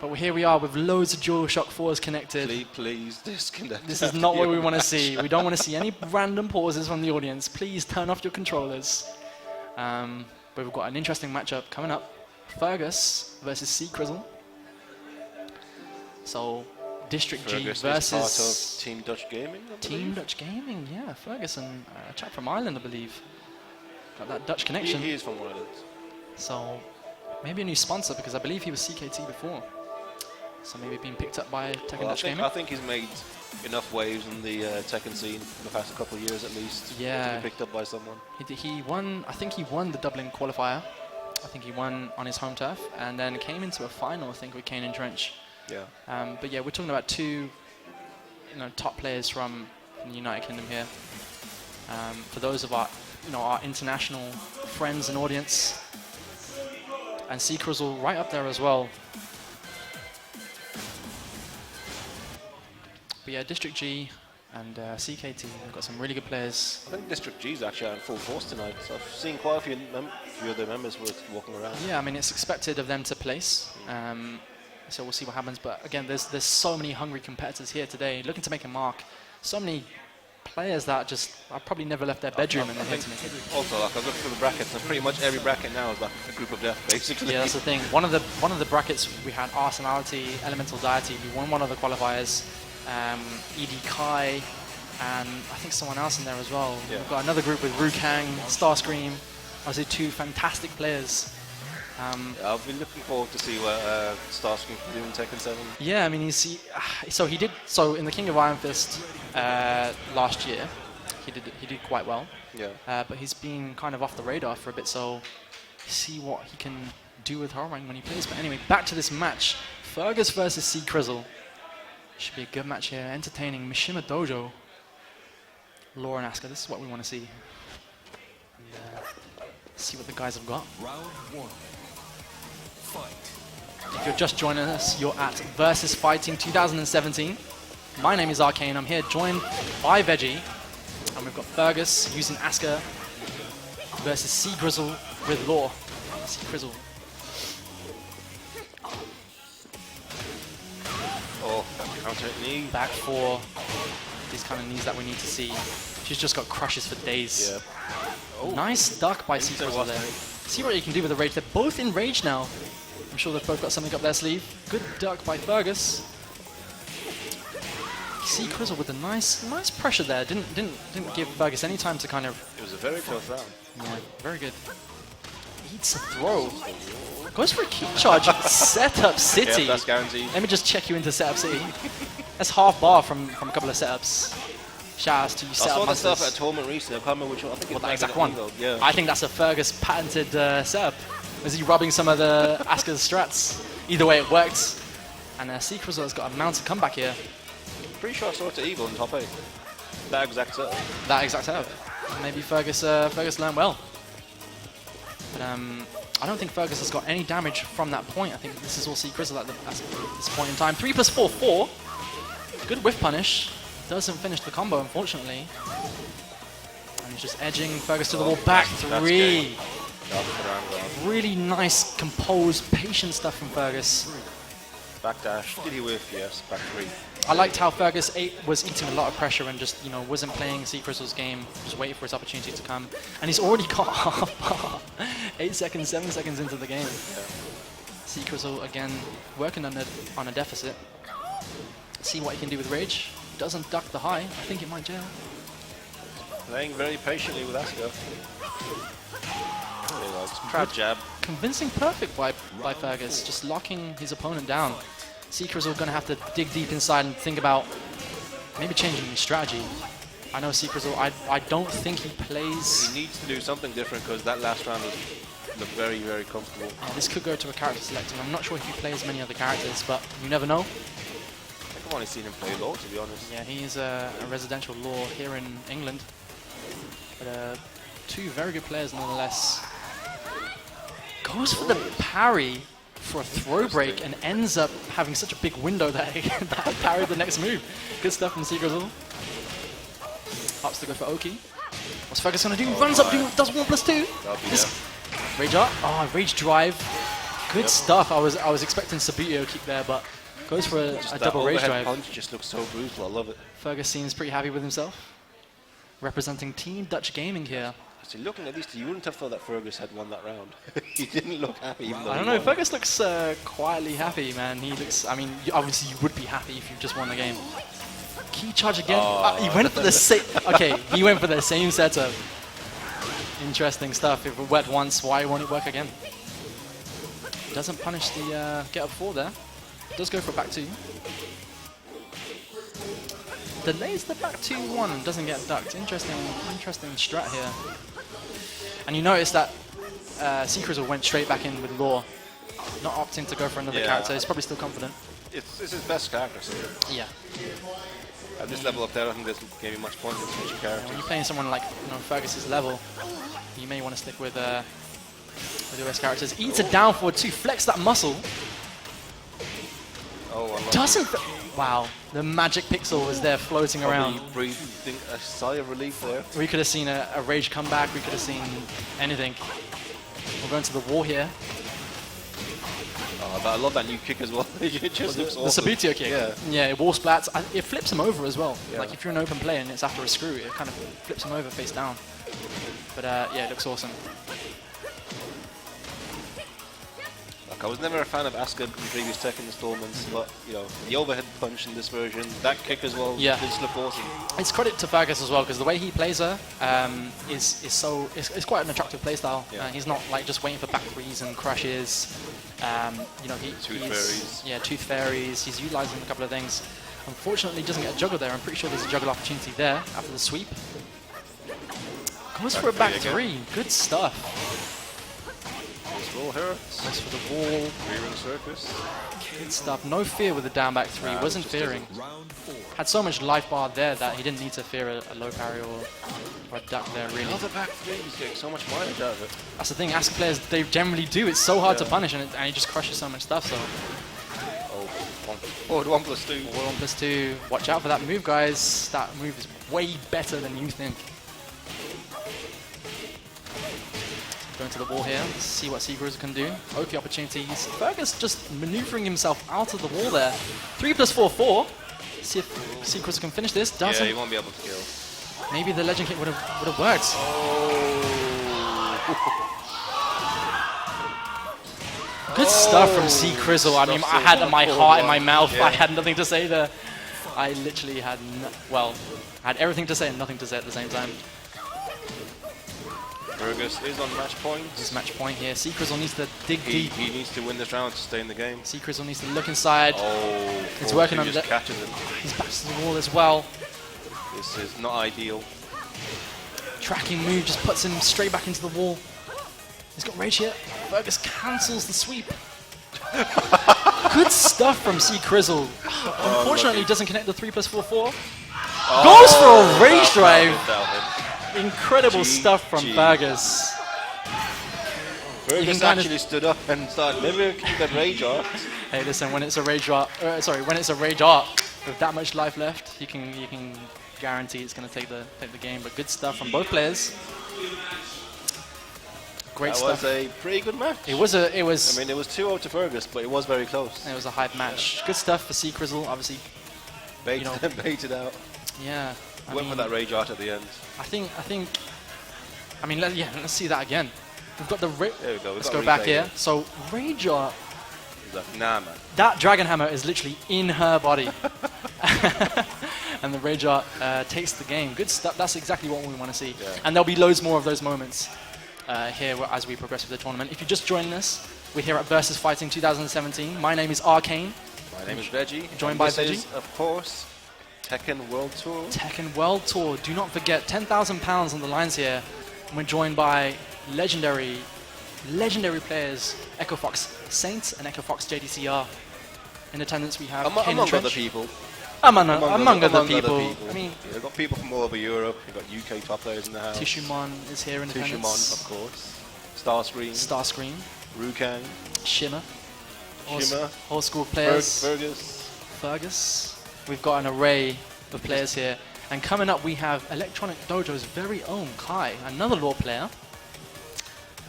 But here we are with loads of DualShock 4s connected. Please disconnect. This is not what we want to see. We don't want to see any random pauses from the audience. Please turn off your controllers. But we've got an interesting matchup coming up. Fergus versus C-Krizzle. So, District Fergus G versus... is part of Team Dutch Gaming, I believe. Team Dutch Gaming, yeah. Fergus and a chap from Ireland, I believe. Got that Dutch connection. He is from Ireland. So, maybe a new sponsor, because I believe he was CKT before. So maybe being picked up by Tekken Dutch Gaming. I think he's made enough waves in the Tekken scene in the past couple of years at least. Yeah. To be picked up by someone. He won, I think he won the Dublin qualifier. I think he won on his home turf and then came into a final, I think, with Kane and Trench. Yeah. But yeah, we're talking about two, you know, top players from the United Kingdom here. For those of our, you know, our international friends and audience, and C-Krizzle right up there as well. But yeah, District G and CKT, they've got some really good players. I think District G is actually out in full force tonight. So I've seen quite a few of their members walking around. Yeah, I mean, it's expected of them to place. So we'll see what happens. But again, there's so many hungry competitors here today looking to make a mark. So many players that just I've probably never left their bedroom and they're here to make it. Also, like I was looking for the brackets, and pretty much every bracket now is like a group of death, basically. Yeah, that's the thing. One of the brackets we had Arsenality, Elemental Deity. We won one of the qualifiers. Ed Xai, and I think someone else in there as well. Yeah. We've got another group with Hwoarang, Starscream. Those are two fantastic players. I'll be looking forward to see what Starscream can do in Tekken 7. Yeah, I mean, so in the King of Iron Fist last year, he did quite well. Yeah. But he's been kind of off the radar for a bit, so see what he can do with Hwoarang when he plays. But anyway, back to this match. Fergus versus C-Krizzle. Should be a good match here. Entertaining. Mishima Dojo. Laura and Asuka. This is what we want to see. And, see what the guys have got. Round one. Fight. If you're just joining us, you're at Versus Fighting 2017. My name is Arcane. I'm here joined by Veggie. And we've got Fergus using Asuka versus C-Krizzle with Law. C-Krizzle. Oh, counter knee. Back four. These kind of knees that we need to see. She's just got crushes for days. Yeah. Oh. Nice duck by C-Krizzle there. See what you can do with the rage. They're both in rage now. I'm sure they've both got something up their sleeve. Good duck by Fergus. C-Krizzle with a nice pressure there. Didn't give Fergus any time to kind of... It was a very close round. Yeah, very good. Eats a throw. Goes for a kick charge. Setup City. Yeah, that's guaranteed. Let me just check you into Setup City. That's half bar from a couple of setups. Shout outs to you, I Setup saw the Masters. stuff at a tournament recently. I can't remember which one. I think it's That exact one. Yeah. I think that's a Fergus patented setup. Is he rubbing some of the Asuka's strats? Either way, it worked. And C-Krizzle has got a mounted comeback here. Pretty sure I saw it to Eagle in top 8. That exact setup. That exact setup. Maybe Fergus learned well. But I don't think Fergus has got any damage from that point. I think this is all C-Krizzle at this point in time. 3 + 4, 4. Good whiff punish. Doesn't finish the combo, unfortunately. And he's just edging Fergus to the wall. Back 3. Really nice, composed, patient stuff from Fergus. Backdash. Did he whiff? Yes. Back 3. I liked how Fergus was eating a lot of pressure and just, you know, wasn't playing C-Krizzle's game, just waiting for his opportunity to come. And he's already got half bar. 8 seconds, 7 seconds into the game. Yeah. C-Krizzle again working on a deficit. See what he can do with rage. Doesn't duck the high. I think it might jail. Playing very patiently with Asuka. There you go. Crab jab. Convincing perfect by Fergus, just locking his opponent down. C-Krizzle going to have to dig deep inside and think about maybe changing his strategy. I know C-Krizzle, I don't think he plays... He needs to do something different because that last round looked very, very comfortable. This could go to a character selecting. I'm not sure if he plays many other characters, but you never know. I've only seen him play Law, to be honest. Yeah, he's a residential Law here in England. But Two very good players nonetheless. Goes for the parry for a throw break and ends up having such a big window that he parried the next move. Good stuff from C-Krizzle. Ups to go for Oki. What's Fergus gonna do? Runs up, does 1+2. Rage art. Oh, rage drive. Good stuff. I was expecting Sabutio kick there, but goes for a double rage drive. Punch just looks so brutal. I love it. Fergus seems pretty happy with himself. Representing Team Dutch Gaming here. So looking at these two, you wouldn't have thought that Fergus had won that round. He didn't look happy. Even though I don't know. Fergus looks quietly happy, man. He looks. I mean, obviously you would be happy if you just won the game. Key charge again. He went for the same. Okay, he went for the same setup. Interesting stuff. If it worked once, why won't it work again? Doesn't punish the get up 4 there. Does go for a back 2. Delays the back 2-1. Doesn't get ducked. Interesting strat here. And you notice that C-Krizzle went straight back in with Law, not opting to go for another character. He's probably still confident. It's his best character, so yeah. At this level up there, I think this gave me much point to switch character. When you're playing someone like Fergus's level, you may want to stick with the best characters. Eats a down forward 2, flex that muscle. Oh, Doesn't. Wow, the magic pixel was there floating around. Breathing a sigh of relief there. We could have seen a rage comeback. We could have seen anything. We're going to the wall here. Oh, but I love that new kick as well. It just looks awesome. The Sabutio kick. Yeah, wall splats. It flips him over as well. Yeah. Like if you're an open player and it's after a screw, it kind of flips him over face down. But yeah, it looks awesome. Look, I was never a fan of Asuka in previous Tekken installments, but you know, the overhead punch in this version, that kick as well, just look awesome. It's credit to Fergus as well, because the way he plays her is quite an attractive playstyle. Yeah. He's not like just waiting for back threes and crushes. You know, Tooth fairies. Yeah, tooth fairies. He's utilizing a couple of things. Unfortunately, he doesn't get a juggle there. I'm pretty sure there's a juggle opportunity there after the sweep. Goes for a back 3. Good stuff. Roll hurts. Goes for the wall. Reaven circus. Good stuff. No fear with the down back 3. Wasn't fearing. Had so much life bar there that he didn't need to fear a low parry or a duck there, really. Another back 3. He's getting so much mileage out of it. That's the thing. Asuka players, they generally do. It's so hard to punish, and he just crushes so much stuff. So. Forward 1+2. Forward 1+2. Watch out for that move, guys. That move is way better than you think. Going to the wall here, see what C-Krizzle can do. OP opportunities. Fergus just maneuvering himself out of the wall there. 3+4, 4. See if C-Krizzle can finish this. Doesn't. Yeah, he won't be able to kill. Maybe the legend kick would have worked. Good stuff from C-Krizzle. I mean, I had my heart in my mouth. I had nothing to say there. I literally had, had everything to say and nothing to say at the same time. Fergus is on match point. This is match point here. C-Krizzle needs to dig deep. He needs to win this round to stay in the game. C-Krizzle needs to look inside. Oh, it's working on just catches him. He's back to the wall as well. This is not ideal. Tracking move just puts him straight back into the wall. He's got rage here. Fergus cancels the sweep. Good stuff from C-Krizzle. Unfortunately, he doesn't connect the 3+4, 4. Goes for a rage drive. Incredible stuff from Fergus. Fergus actually stood up and started mimicking that rage art. Hey, listen, when it's a rage art, when it's a rage art with that much life left, you can guarantee it's going to take the game. But good stuff from both players. Great stuff. That was a pretty good match. It was. I mean, it was 2-0 to Fergus, but it was very close. It was a hype match. Good stuff for C-Krizzle, obviously. Baited out. Yeah. Went for that rage art at the end. I think. I mean, let's see that again. We've got the. There we go. Let's go back here. So rage art. Nah, man. That dragon hammer is literally in her body, and the rage art takes the game. Good stuff. That's exactly what we want to see. Yeah. And there'll be loads more of those moments here as we progress with the tournament. If you just joined us, we're here at Versus Fighting 2017. My name is Arcane. My name is Reggie. Joined by Veggie. Is, of course, Tekken World Tour. Tekken World Tour. Do not forget, £10,000 on the lines here. And we're joined by legendary players, Echo Fox Saints and Echo Fox JDCR. In attendance we have among other people. among other people. I mean, you've got people from all over Europe. You've got UK top players in the house. Tissuemon is here in attendance. Tissuemon, of course. Starscream. Rukang. Shimmer. Shimmer. Old school players. Fergus. We've got an array of players here. And coming up, we have Electronic Dojo's very own Kai, another lore player.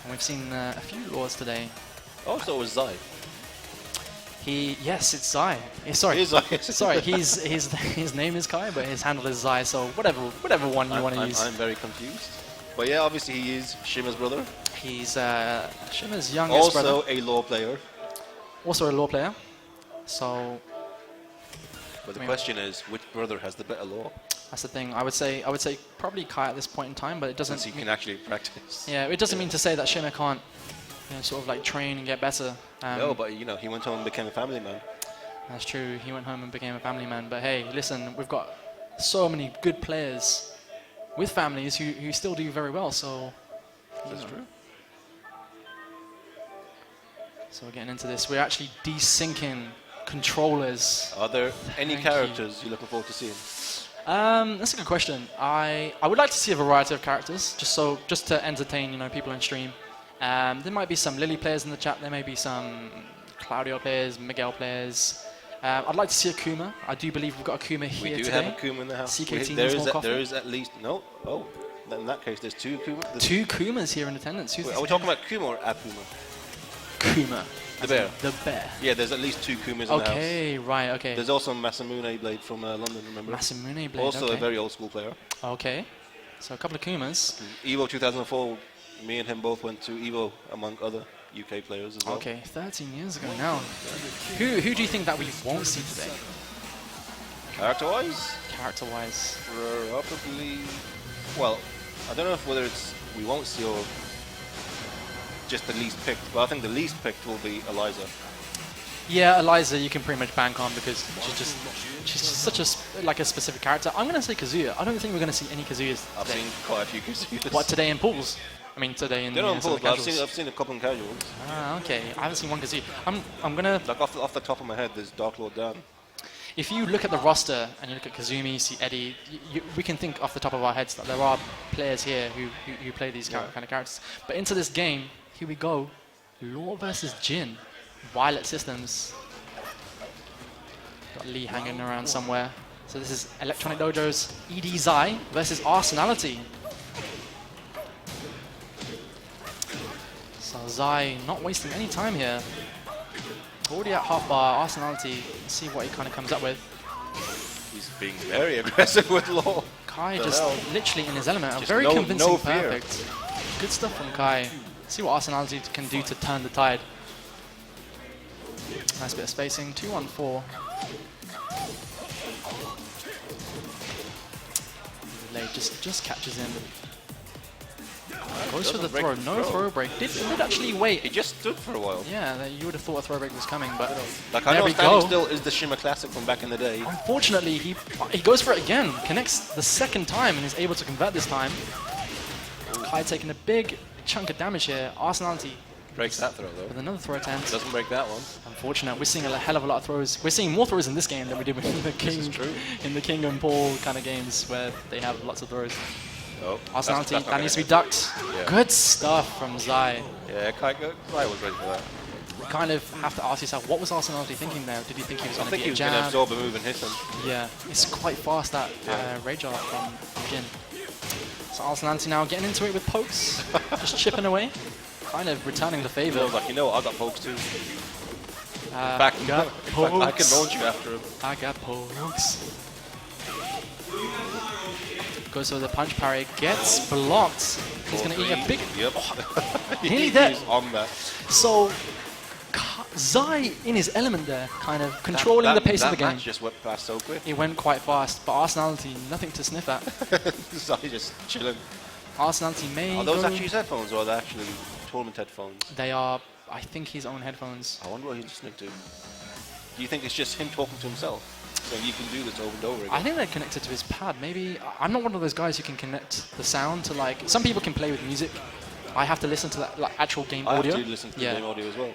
And we've seen a few lores today. Also, it was Xai. Yes, it's Xai. Sorry, sorry. His name is Kai, but his handle is Xai. So whatever one you want to use. I'm very confused. But yeah, obviously he is Shimmer's brother. He's Shimmer's youngest brother. Also a lore player. Also a lore player. So. But the question is, which brother has the better lore? That's the thing. I would say probably Kai at this point in time, but it doesn't. Since he can actually practice. Yeah, it doesn't mean to say that Shimmer can't, sort of like train and get better. No, but he went home and became a family man. That's true. He went home and became a family man. But hey, listen, we've got so many good players with families who still do very well. So that's true. So we're getting into this. We're actually desyncing controllers. Are there any characters you're looking forward to seeing? That's a good question. I would like to see a variety of characters, just to entertain people in stream. There might be some Lili players in the chat. There may be some Claudio players, Miguel players. I'd like to see a Kuma. I do believe we've got a Kuma here today. We do have a Kuma in the house. There is at least in that case, there's two Kuma. Two Kumas here in attendance. Wait, are we talking about Kuma or Akuma? Kuma. The bear. The bear. Yeah, there's at least two Kumas in the house. Okay, right, okay. There's also Masamune Blade from London, remember? Masamune Blade, also a very old school player. Okay. So a couple of Kumas. Evo 2004, me and him both went to Evo, among other UK players as well. Okay, 13 years ago now. Who do you think that we won't see today? Character-wise? Character-wise. Probably... Well, I don't know whether it's we won't see or just the least picked, but I think the least picked will be Eliza. Yeah, Eliza you can pretty much bank on because she's such a specific character. I'm going to say Kazuya. I don't think we're going to see any Kazuyas today. I've seen quite a few Kazuyas. What, today in pools? I mean, today in They're not in pools, but casuals. I've seen a couple in casuals. Ah, okay. I haven't seen one Kazuya. I'm going to... Like off the top of my head, there's Dark Lord Dan. If you look at the roster and you look at Kazumi, see Eddie, we can think off the top of our heads that there are players here who play these kind of characters. But into this game, here we go. Lore versus Jin. Violet Systems. Got Lee hanging around somewhere. So this is Electronic Dojo's Ed Xai versus Arsenality. So Xai not wasting any time here. Already at half bar, Arsenality, let's see what he kind of comes up with. He's being very aggressive with Lore. Kai just literally in his element, a very convincing perfect. Good stuff from Kai. See what Arsenality can do to turn the tide. Nice bit of spacing, 2-1-4. Lei just catches him. Goes for the throw, no throw break. Did actually wait. He just stood for a while. Yeah, you would have thought a throw break was coming, but like I know standing still is the Shimmer classic from back in the day. Unfortunately, he goes for it again. Connects the second time and is able to convert this time. Kai taking a big chunk of damage here. Arsenality breaks that throw though. With another throw attempt. Doesn't break that one. Unfortunate. We're seeing a hell of a lot of throws. We're seeing more throws in this game than we did in the King and Paul kind of games where they have lots of throws. Oh, Arsenality, that needs to be ducked. Yeah. Good stuff from Xai. Yeah, Kai was ready for that. You kind of have to ask yourself, what was Arsenality thinking there? Did he think he was going to get a jab? I think he was going to absorb a move and hit him. Yeah, it's quite fast, that rage art from Jin. So Arsenality now getting into it with pokes, just chipping away, kind of returning the favor. Feels like, I got pokes too. I got pokes. I can launch you after him. I got pokes. Goes for the punch parry, gets blocked. He's going to eat a big... Yep. Nearly there. On that. So, Xai in his element there, kind of controlling the pace of the game. That just went past so quick. It went quite fast, but Arsenality, nothing to sniff at. Xai just chilling. Arsenality may Are those actually his headphones or are they actually tournament headphones? They are, I think, his own headphones. I wonder what he's listening to. Do you think it's just him talking to himself? So you can do this over and over again. I think they're connected to his pad. Maybe I'm not one of those guys who can connect the sound to some people can play with music. I have to listen to that actual game audio. I have to listen to the game audio as well.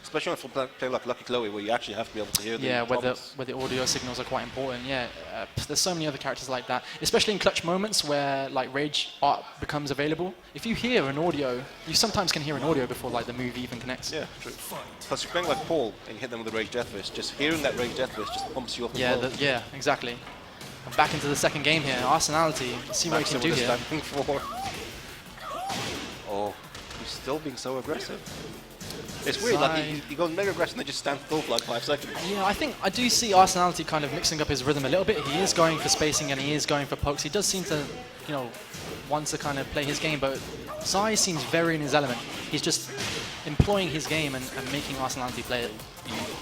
Especially for play like Lucky Chloe, where you actually have to be able to hear the where the audio signals are quite important. Yeah, there's so many other characters like that, especially in clutch moments where like rage art becomes available. If you hear an audio, you sometimes can hear an audio before like the move even connects. Yeah, true. Plus, you're playing like Paul and you hit them with a rage death fist. Just hearing that rage death fist just pumps you up. Yeah, yeah, exactly. And back into the second game here. Arsenality. See what he can do here. Oh, he's still being so aggressive. It's weird, like he goes mega aggressive and they just stand still for like 5 seconds. Yeah, I do see Arsenality kind of mixing up his rhythm a little bit. He is going for spacing and he is going for pokes. He does seem to, you know, want to kind of play his game, but Xai seems very in his element. He's just employing his game and making Arsenality play it.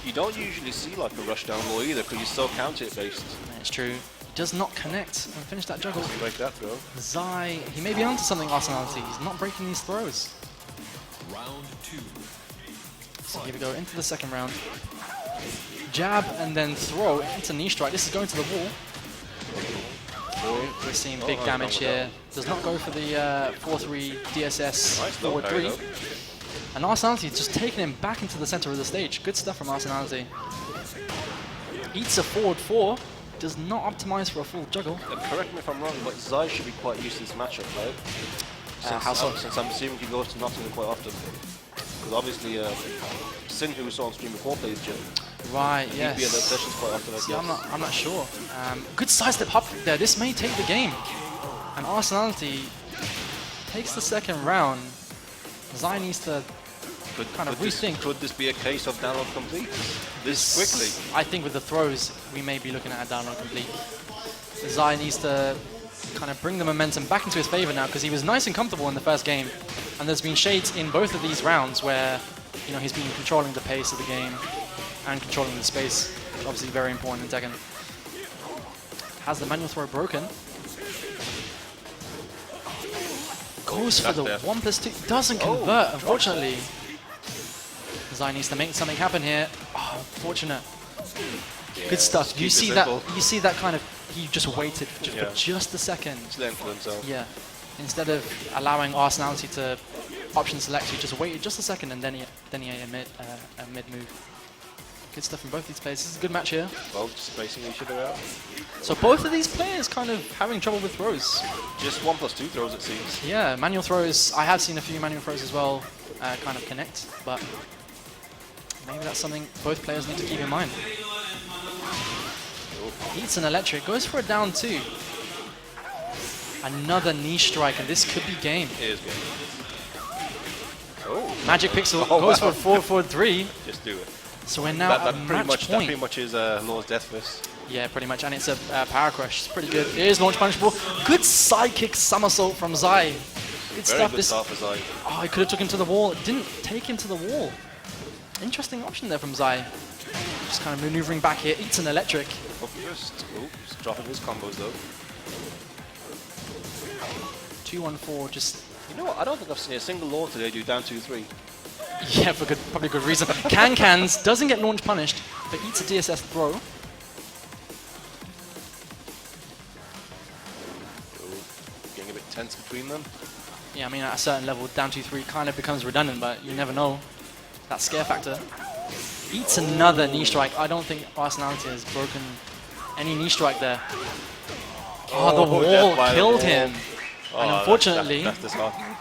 You don't usually see like a rush down low either, because he's so counter based. It's true. He does not connect and finish that juggle. Break that throw. Xai, he may be onto something, Arsenality. He's not breaking these throws. Round 2. So here we go into the second round. Jab and then throw into knee strike. This is going to the wall. We're seeing big damage here. Does not go for the 4-3 DSS forward 3. And Arsenality just taking him back into the center of the stage. Good stuff from Arsenality. Eats a forward 4. Does not optimize for a full juggle. Correct me if I'm wrong, but Xai should be quite used to this matchup, right? How so? Since I'm assuming he goes to Nottingham quite often. Because obviously, Sin, who we saw on stream before, plays Jim. Right, yes. He'd be at those sessions quite often, I See, guess. I'm not sure. Good sidestep hop there. This may take the game. And Arsenality takes the second round. Xai needs to kind of rethink. Could this be a case of download complete this quickly? I think with the throws, we may be looking at a download complete. Xai needs to kind of bring the momentum back into his favor now, because he was nice and comfortable in the first game. And there's been shades in both of these rounds where, you know, he's been controlling the pace of the game and controlling the space. Obviously very important in Tekken. Has the manual throw broken. Goes for the 1+2. Doesn't convert, unfortunately. Xai needs to make something happen here. Oh, unfortunate. Yeah, good stuff. You see simple. that? You see that kind of? He just waited for just a second. Yeah. Instead of allowing Arsenality to option select, he just waited just a second and then he ate a mid move. Good stuff from both these players. This is a good match here. Both spacing each other out. So both of these players kind of having trouble with throws. Just 1+2 throws, it seems. Yeah, manual throws. I have seen a few manual throws as well kind of connect, but maybe that's something both players need to keep in mind. Eats an electric, goes for a down 2. Another knee strike, and this could be game. It is game. Oh. Magic Pixel goes for a 4-4-3. Just do it. So we're now at match point. That pretty much is Law's Death Fist. Yeah, pretty much, and it's a power crush. It's pretty good. It is launch punishable. Good sidekick somersault from Xai. Good stuff. Good start for Xai. Oh, he could have took him to the wall. It didn't take him to the wall. Interesting option there from Xai. Just kind of maneuvering back here. Eats an electric. Just dropping his combos though. 2-1-4. Just. You know what? I don't think I've seen a single Law today do down 2-3. Yeah, for probably good reason. Cans doesn't get launch punished, but eats a DSS throw. Getting a bit tense between them. Yeah, I mean, at a certain level, down 2-3 kind of becomes redundant, but you never know. That scare factor. Eats another knee strike. I don't think Arsenality has broken any knee strike there. Oh, the wall killed him. And unfortunately, that's disheartening.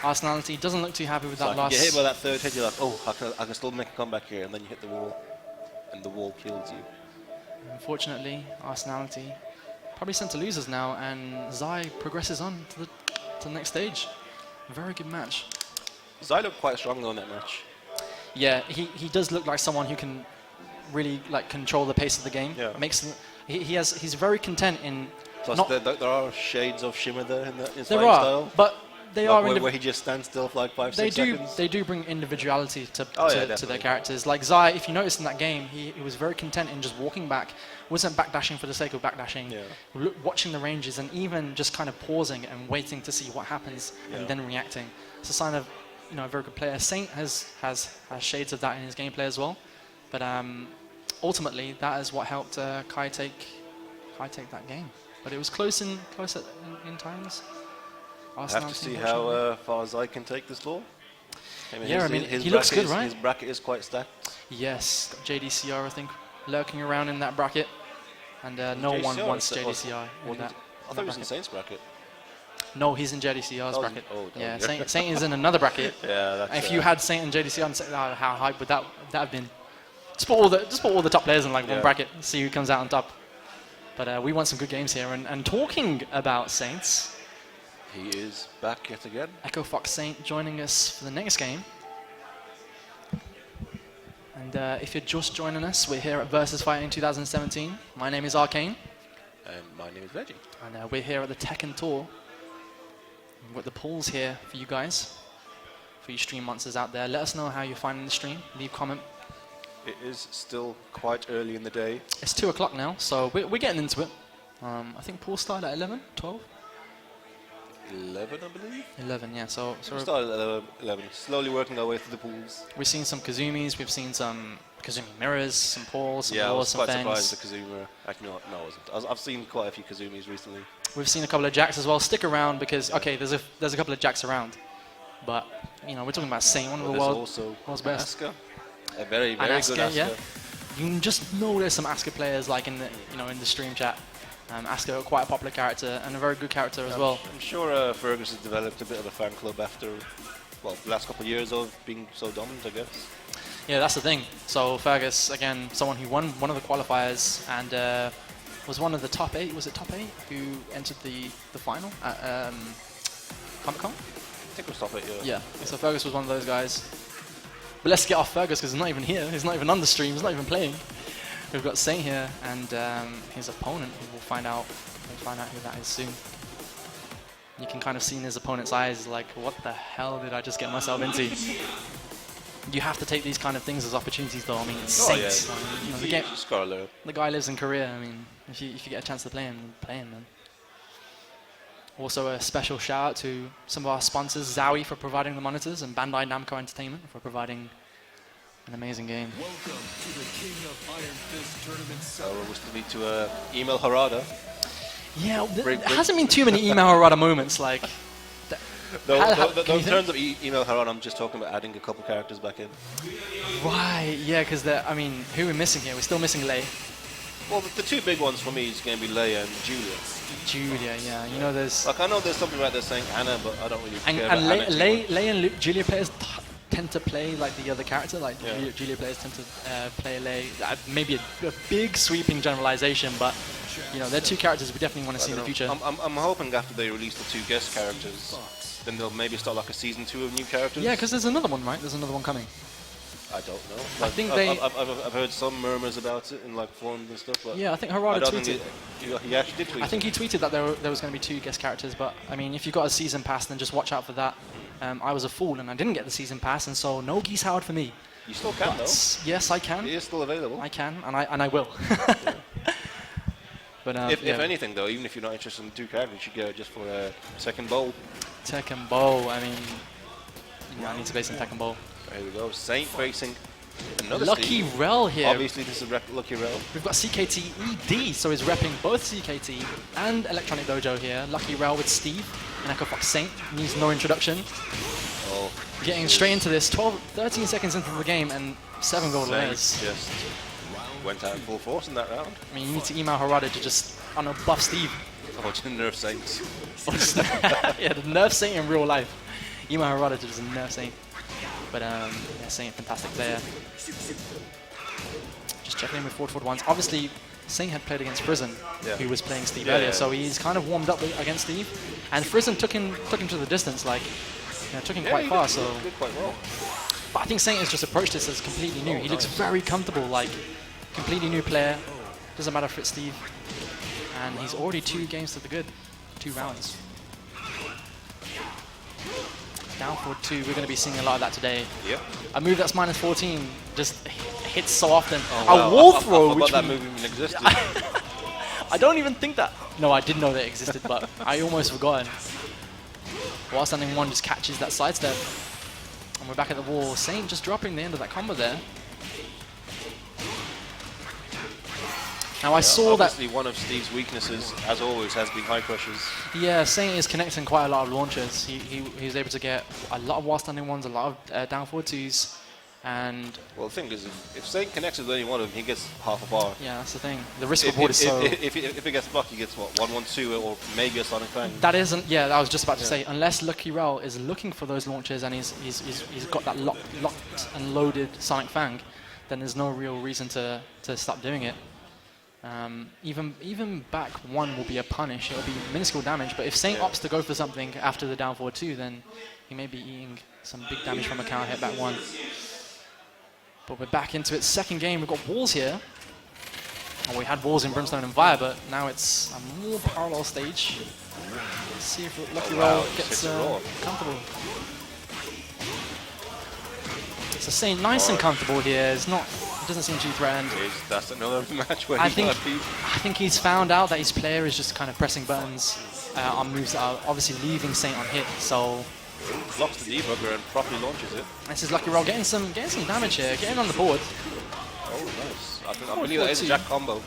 Arsenality doesn't look too happy with that last. You get hit by that third hit, you're like, oh, I can still make a comeback here, and then you hit the wall, and the wall kills you. Unfortunately, Arsenality probably sent to losers now, and Xai progresses on to the next stage. Very good match. Xai looked quite strong though in that match. Yeah, he does look like someone who can really like control the pace of the game. Yeah. He's very content in. Plus, there are shades of shimmer there in his there fighting are, style. but they are where he just stands still for like 5-6 seconds. They do bring individuality to their characters. Like Xai, if you notice in that game, he was very content in just walking back, wasn't backdashing for the sake of backdashing, watching the ranges and even just kind of pausing and waiting to see what happens and then reacting. It's a sign of a very good player. Saint has shades of that in his gameplay as well, but ultimately that is what helped Kai take that game. But it was close in times. I have to see how far Xai can take this ball. Yeah, his he looks bracket good, right? His bracket is quite stacked. Yes, got JDCR, I think, lurking around in that bracket. And no one JDCR wants is- JDCR in that. I thought he was in Saints bracket. No, he's in JDCR's Oh, bracket. oh, Yeah, yeah. Saint is in another bracket. Yeah, that's, If you had Saint and JDCR, how hype would that have been? Just put all the top players in like one bracket, see who comes out on top. But we want some good games here. And talking about Saints, he is back yet again. Echo Fox Saint joining us for the next game. And if you're just joining us, we're here at Versus Fighting 2017. My name is Arcane. And my name is Reggie. And we're here at the Tekken Tour. We've got the polls here for you guys, for you stream monsters out there. Let us know how you're finding the stream. Leave comment. It is still quite early in the day. It's 2 o'clock now, so we're getting into it. I think pool started at 11, 12? 11, I believe. 11, yeah. So We started at 11, slowly working our way through the pools. we've seen some Kazumis, we've seen some Kazumi mirrors, some Pauls, some Yeah, I was Wars, some quite surprised Fengs. the Kazuma. Actually, no, I wasn't. I've seen quite a few Kazumis recently. We've seen a couple of Jacks as well. Stick around because, okay, there's a couple of Jacks around. But, you know, we're talking about Saint, one of the There's world's also best. Asuka. A very, very And good Asuka, Asuka. yeah. You can just know there's some Asuka players like in the in the stream chat. Asuka, quite a popular character and a very good character as well. I'm sure Fergus has developed a bit of a fan club after, well, the last couple of years of being so dominant, I guess. Yeah, that's the thing. So Fergus, again, someone who won one of the qualifiers and was one of the top 8. Was it top 8 who entered the final at Comic-Con? I think we'll stop it, yeah. Yeah. So Fergus was one of those guys. But let's get off Fergus because he's not even here. He's not even on the stream. He's not even playing. We've got Saint here and his opponent. We'll find out. We'll find out who that is soon. You can kind of see in his opponent's eyes, like, what the hell did I just get myself into? You have to take these kind of things as opportunities, though. I mean, it's Saints. Yeah. You know, the game. Just gotta learn. The guy lives in Korea. I mean, if you get a chance to play him, man. Also, a special shout out to some of our sponsors, Zowie for providing the monitors, and Bandai Namco Entertainment for providing an amazing game. Welcome to the King of Iron Fist Tournament So we still need to email Harada. Yeah, Break. there hasn't been too many email Harada moments. Like, No, can you in terms of email Harada, I'm just talking about adding a couple characters back in. right? Yeah, because I mean, who we're missing here? We're still missing Lei. Well, the two big ones for me is going to be Leia and Julia. Julia, yeah. You know, there's Like, I know there's something right there saying Anna, but I don't really and care about Anna too much. Lei and Julia players tend to play like the other character. Like Yeah. Julia players tend to play Lei. Maybe a big sweeping generalization, but you know, they're two characters we definitely want to see in the future. I'm hoping after they release the 2 guest characters, then they'll maybe start like a season 2 of new characters. Yeah, because there's another one, right? There's another one coming. I don't know. I Like, think I've heard some murmurs about it in like forums and stuff. But Yeah, I think I Harada don't tweeted. think he actually did tweet. I think he tweeted that there was going to be 2 guest characters, but I mean, if you got a season pass, then just watch out for that. I was a fool and I didn't get the season pass, and so no Geese Howard for me. You still can though. But yes, I can. It is still available. I can, and I will. But If yeah. anything though, even if you're not interested in the 2 characters, you should go just for a second bowl. Tekken Bow, I mean, yeah, I need to play some Tekken Bow. There we go. Saint facing another Steve. Luckyrell here. Obviously, this is Luckyrell. We've got CKT ED, so he's repping both CKT and Electronic Dojo here. Luckyrell with Steve and Echo Fox Saint. Needs no introduction. Oh, Getting straight into this, 13 seconds into the game and 7 gold Saint layers. just went out in full force in that round. I mean, you need to email Harada to just, I don't know, buff Steve. Oh, just nerf Saints. Yeah, the nerf Saint in real life. Email Harada to just nerf Saint. But yeah, Saint, fantastic player. Just checking in with forward ones. Obviously, Saint had played against Frizen, who was playing Steve earlier, so he's kind of warmed up against Steve. And Frizen took him to the distance, like, you know, took him quite far. So, did quite well. but I think Saint has just approached this as completely new. He looks very comfortable, like completely new player. Doesn't matter if it's Steve. And he's already 2 games to the good, 2 rounds. Down forward 2, we're going to be seeing a lot of that today. Yep. A move that's minus 14 just hits so often. Oh, a wow. wall I throw, forgot which that move even existed. I don't even think that. No, I did know that it existed, but I almost forgot. While standing 1 just catches that sidestep. And we're back at the wall. Saint just dropping the end of that combo there. Now I saw that. Obviously, one of Steve's weaknesses, as always, has been high crushes. Yeah, Saint is connecting quite a lot of launches. He was able to get a lot of while standing ones, a lot of down forward twos, and well, the thing is, if Saint connects with any one of them, he gets half a bar. yeah, that's the thing. The risk reward is so. If it gets blocked, he gets what 1-1-2 or maybe a Sonic Fang. That isn't. Yeah, I was just about to say. Unless Luckyrell is looking for those launches and he's got that locked and loaded Sonic Fang, then there's no real reason to stop doing it. Even back one will be a punish. It'll be minuscule damage. But if Saint opts to go for something after the down forward two, then he may be eating some big damage from a counter hit back one. But we're back into it. Second game, we've got walls here. Oh, we had walls in Brimstone and Fire, but now it's a more parallel stage. Let's see if Luckyrell gets comfortable. So Saint nice and comfortable here. It's not. It doesn't seem too threatened. That's another match where I think he's found out that his player is just kind of pressing buttons on moves that are obviously leaving Saint on hit. So blocks the debugger and properly launches it. this is Luckyrell getting some damage here, getting on the board. Oh, nice. I believe that is a Jack combo.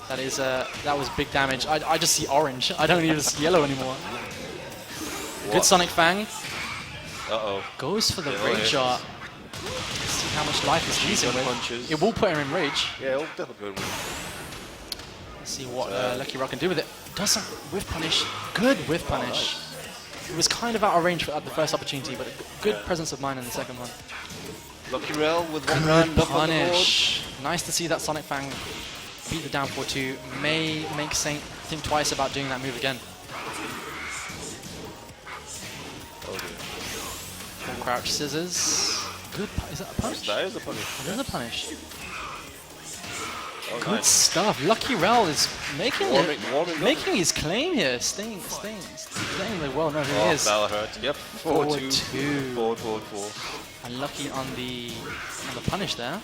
That is that was big damage. I just see orange. I don't even see yellow anymore. What? Good Sonic Fang. Uh-oh. Goes for the rage shot. Let's see how much life he's losing with. Punches. It will put him in rage. Yeah, it'll definitely put him in. Let's see what Luckyrell can do with it. Does some whiff punish. Good whiff punish. Nice. It was kind of out of range at the first opportunity, but a good presence of mind in the second one. Luckyrell with one round up on the board. Nice to see that Sonic Fang beat the down 4-2. May make Saint think twice about doing that move again. Oh dear. Full crouch scissors. Good. Is that a punish? That is a punish. It is a punish. Oh, Good nice. stuff. Luckyrell is making his claim here. Staying really well. No, he is. That'll hurt. Yep. 4-2. 4-4-4. Unlucky on the punish there.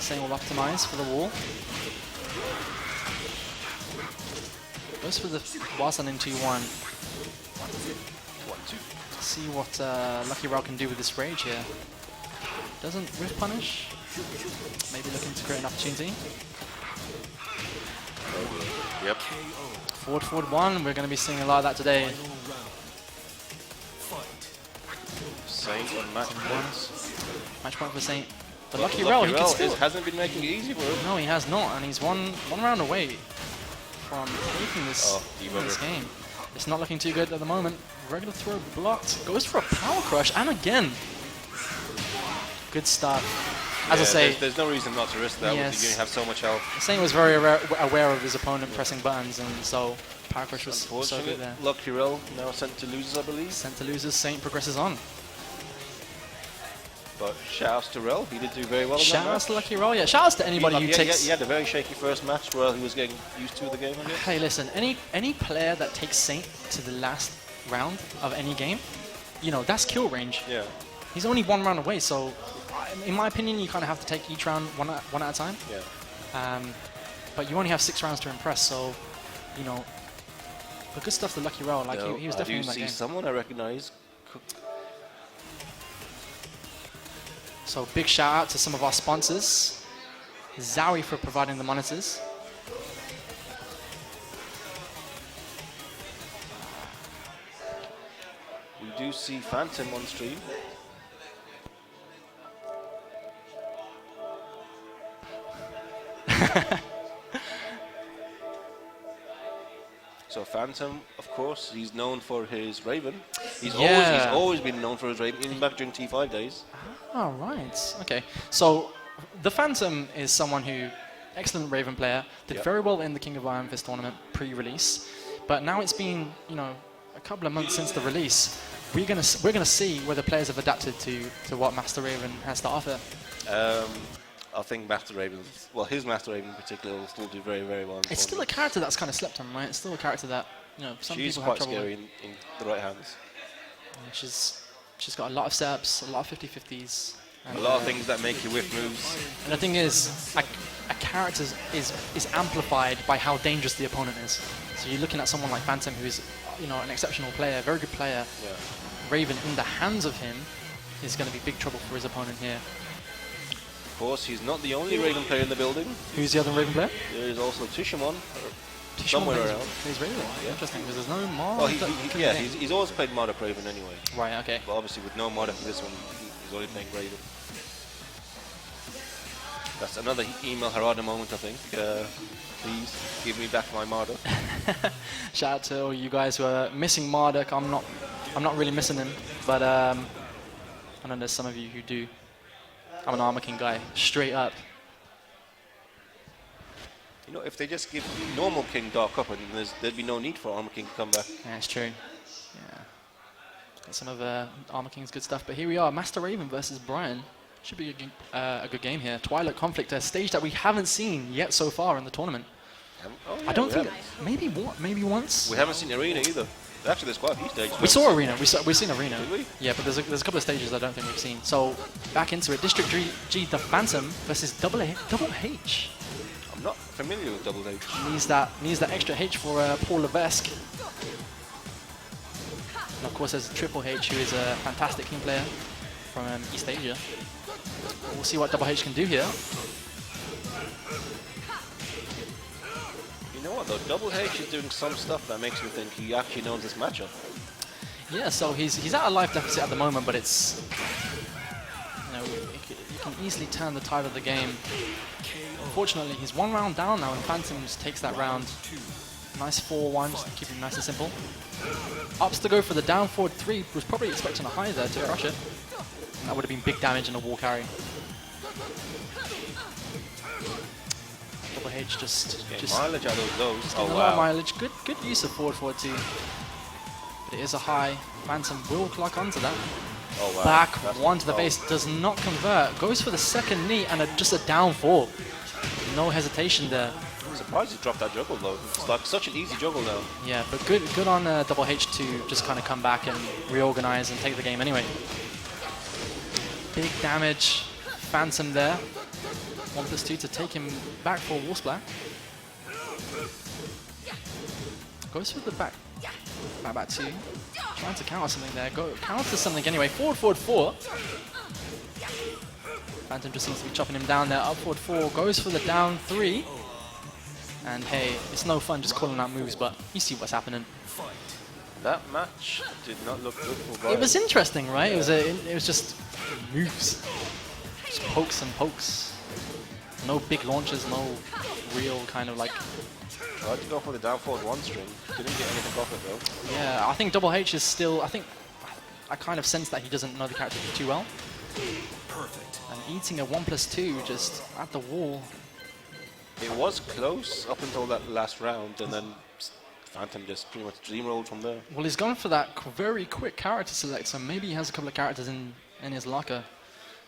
Saint will optimize for the wall. Goes for the Wasan in 2-1. See what Luckyrell can do with this rage here. Doesn't whiff punish. Maybe looking to create an opportunity. Yep. Forward 1. We're going to be seeing a lot of that today. Saint on match points. Match point for Saint. But Luckyrell, he can still... hasn't been making it easy for him. No, he has not, and he's one round away from taking this game. It's not looking too good at the moment. Regular throw blocked. Goes for a power crush, and again. Good stuff. As I say, there's no reason not to risk that. Yes. You have so much health. Saint was very aware of his opponent pressing buttons, and so power crush was so good there. Luckyrell now sent to losers, I believe. Sent to losers. Saint progresses on. But shoutouts to Rell, he did do very well in that match. Shoutouts to Luckyrell, yeah. Shoutouts to anybody who takes... He had a very shaky first match where he was getting used to the game, I guess. Hey, listen, any player that takes Saint to the last round of any game, you know, that's kill range. Yeah. He's only one round away, so in my opinion, you kind of have to take each round one at a time. Yeah. But you only have 6 rounds to impress, so, you know, but good stuff to Luckyrell. Like, he was definitely in that game. I do see someone I recognize. So big shout out to some of our sponsors. Zowie for providing the monitors. We do see Phantom on stream. So Phantom, of course, he's known for his Reaven. He's always been known for his Reaven, even back during T5 days. Oh, right. Okay. So the Phantom is someone who, excellent Reaven player, did very well in the King of Iron Fist tournament pre-release. But now it's been, you know, a couple of months since the release. We're gonna see whether players have adapted to what Master Reaven has to offer. I think Master Reaven, well, his Master Raven in particular will still do very, very well. It's still a character that's kind of slept on, right? It's still a character that, you know, some people have trouble with. She's quite scary in the right hands. Yeah, she's got a lot of setups, a lot of 50-50s. A lot of things that make you whiff moves. And the thing is, a character is amplified by how dangerous the opponent is. So you're looking at someone like Phantom, who's, you know, an exceptional player, very good player. Yeah. Reaven in the hands of him is going to be big trouble for his opponent here. Of course, he's not the only Reaven player in the building. Who's the other Reaven player? There is also Tissuemon, somewhere around. He's Reaven. Yeah. Interesting, because there's no mod. Well, he's always played Marduk Reaven anyway. Right, okay. But obviously with no Marduk for this one, he's only playing Reaven. That's another email Harada moment, I think. Please give me back my Marduk. Shout out to all you guys who are missing Marduk. I'm not really missing him, but I know there's some of you who do. I'm an Armor King guy, straight up. You know, if they just give normal King Dark Upper, then there'd be no need for Armor King to come back. Yeah, it's true. Yeah. Got some of Armor King's good stuff, but here we are, Master Reaven versus Bryan. Should be a good game here. Twilight Conflict, a stage that we haven't seen yet so far in the tournament. Oh, yeah, I don't think, maybe once. We haven't seen Arena either. Actually, there's quite a few stages. We saw Arena. We've seen Arena. Did we? Yeah, but there's a couple of stages I don't think we've seen. So back into it. District G, the Phantom versus Double H. I'm not familiar with Double H. Needs that extra H for Paul Levesque. And of course, there's Triple H, who is a fantastic team player from East Asia. We'll see what Double H can do here. You know what though, Double H is doing some stuff that makes me think he actually knows this matchup. Yeah, so he's at a life deficit at the moment, but it's, you know, you can easily turn the tide of the game. Unfortunately, he's one round down now, and Phantom just takes that round. Nice 4-1, just keep him nice and simple. Ups to go for the down forward 3, was probably expecting a high there to crush it. And that would have been big damage in a wall carry. Double H just mileage out of those. Just getting a lot of mileage. Good use of forward 2. But it is a high. Phantom will clock onto that. Oh, wow. Back one to the base, does not convert. Goes for the second knee and just a down 4. No hesitation there. I'm surprised he dropped that juggle though. It's like such an easy juggle now. Yeah, but good on Double H to just kind of come back and reorganize and take the game anyway. Big damage. Phantom there. 1+2 to take him back for Wall Splat. Goes for the back 2. Trying to counter something there. Counter something anyway. Forward 4. Phantom just seems to be chopping him down there. Up forward 4. Goes for the down 3. And hey, it's no fun just calling out moves, but you see what's happening. That match did not look good for Bryan. It was interesting, right? Yeah. It was just moves. Just pokes and pokes. No big launches, no real kind of like... Tried to go for the down forward 1 string. Didn't get anything off it though. Yeah, I think Double H is still... I kind of sense that he doesn't know the character too well. Perfect. And eating a 1+2 just at the wall. It was close up until that last round, and then Phantom just pretty much dreamrolled from there. Well, he's gone for that very quick character select, so maybe he has a couple of characters in his locker.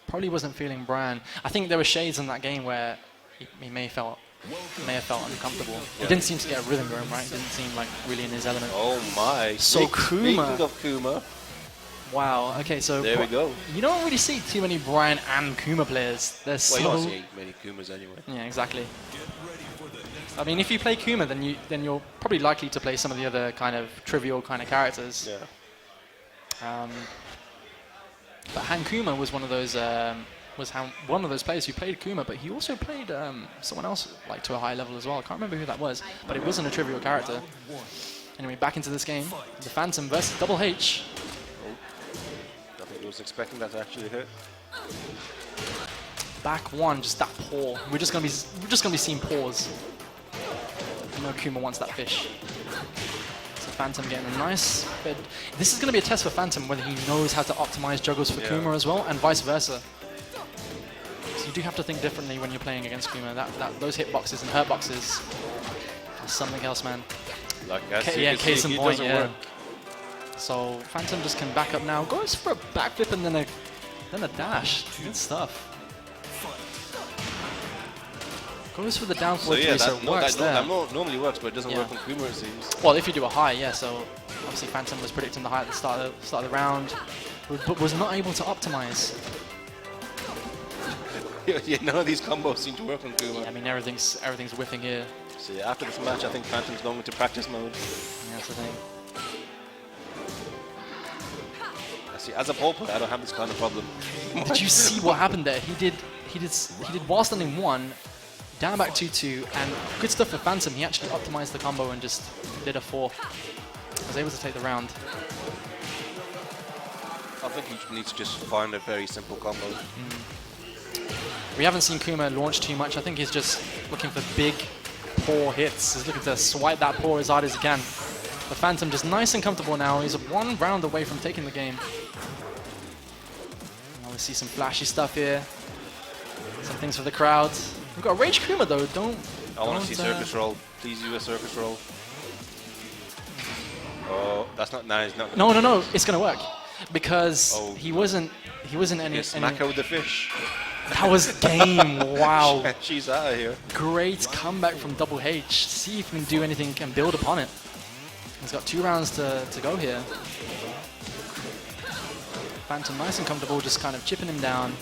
Probably wasn't feeling Bryan. I think there were shades in that game where he may have felt uncomfortable. Yeah. He didn't seem to get a rhythm going, right? He didn't seem like really in his element. Oh my! So Kuma. Speaking of Kuma. Wow. Okay, so there we go. You don't really see too many Bryan and Kuma players. There's well, you don't see many Kumas anyway. Yeah, exactly. I mean, if you play Kuma, then you're probably likely to play some of the other kind of trivial kind of characters. Yeah. But Han Kuma was one of those one of those players who played Kuma, but he also played someone else like to a high level as well. I can't remember who that was, but it wasn't a trivial character. Anyway, back into this game, the Phantom versus Double H. I think he was expecting that to actually hit. Back 1, just that paw. We're just gonna be seeing paws. I know Kuma wants that fish. So Phantom getting a nice bit. This is gonna be a test for Phantom whether he knows how to optimize juggles for Kuma as well, and vice versa. So you do have to think differently when you're playing against Kuma. Those hitboxes and hurtboxes are something else, man. Like case in point, work. So Phantom just can back up now. Goes for a backflip and then a dash. Good stuff. Goes for the down forward 3, so it works there. That normally works, but it doesn't work on Kuma, it seems. Well, if you do a high, yeah. So obviously Phantom was predicting the high at the start of the round, but was not able to optimize. Yeah, none of these combos seem to work on Kuma. Yeah, I mean everything's whiffing here. So yeah, after this match, I think Phantom's going into practice mode. Yeah, that's the thing. See, as a ball player, I don't have this kind of problem. Did you see what happened there? he did while standing 1, down back 2-2, and good stuff for Phantom. He actually optimized the combo and just did a 4. Was able to take the round. I think he needs to just find a very simple combo. We haven't seen Kuma launch too much. I think he's just looking for big, poor hits. He's looking to swipe that poor as hard as he can. The Phantom just nice and comfortable now. He's 1 round away from taking the game. Now we see some flashy stuff here. Some things for the crowd. We've got Rage Kuma though. I want to see circus roll. Please do a circus roll. Oh, that's not nice. No. It's gonna work because he wasn't any. Smack her with the fish. That was game. Wow. She's out of here. Great comeback from Double H. See if he can do anything and build upon it. He's got 2 rounds to go here. Phantom nice and comfortable, just kind of chipping him down.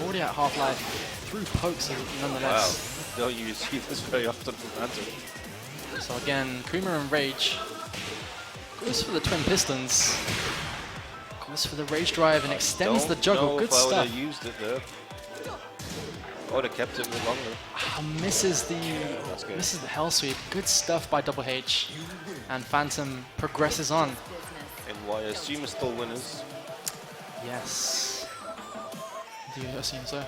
Already at half-life, through pokes nonetheless. Wow, don't you see this very often from Phantom. So again, Kuma and Rage goes for the twin pistons. Goes for the Rage drive and extends the juggle. Good stuff. I would have used it there. I would have kept it a bit longer. Misses the Hell Sweep. Good stuff by Double H. And Phantom progresses on. And why I assume it's still winners. Yes. Do you assume so?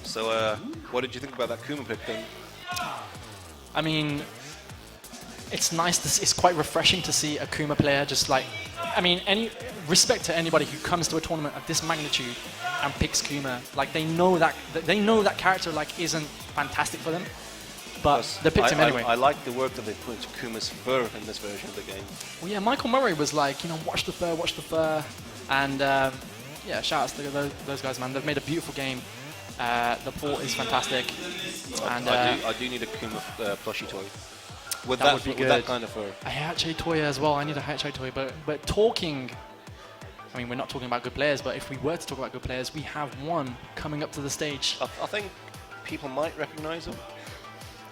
So, what did you think about that Kuma pick then? I mean, it's nice to see, it's quite refreshing to see a Kuma player just like, I mean, any respect to anybody who comes to a tournament of this magnitude and picks Kuma. Like they know that character like isn't fantastic for them, but they picked him anyway. I like the work that they put into Kuma's fur in this version of the game. Well, yeah, Michael Murray was like, you know, watch the fur, and yeah, shout outs to those guys, man. They've made a beautiful game. The port is fantastic, and I do need a Kuma plushie toy. With that would be good. With that kind of fur. A Heihachi toy as well. I need a Heihachi toy, but talking. I mean, we're not talking about good players, but if we were to talk about good players, we have one coming up to the stage. I think people might recognize him.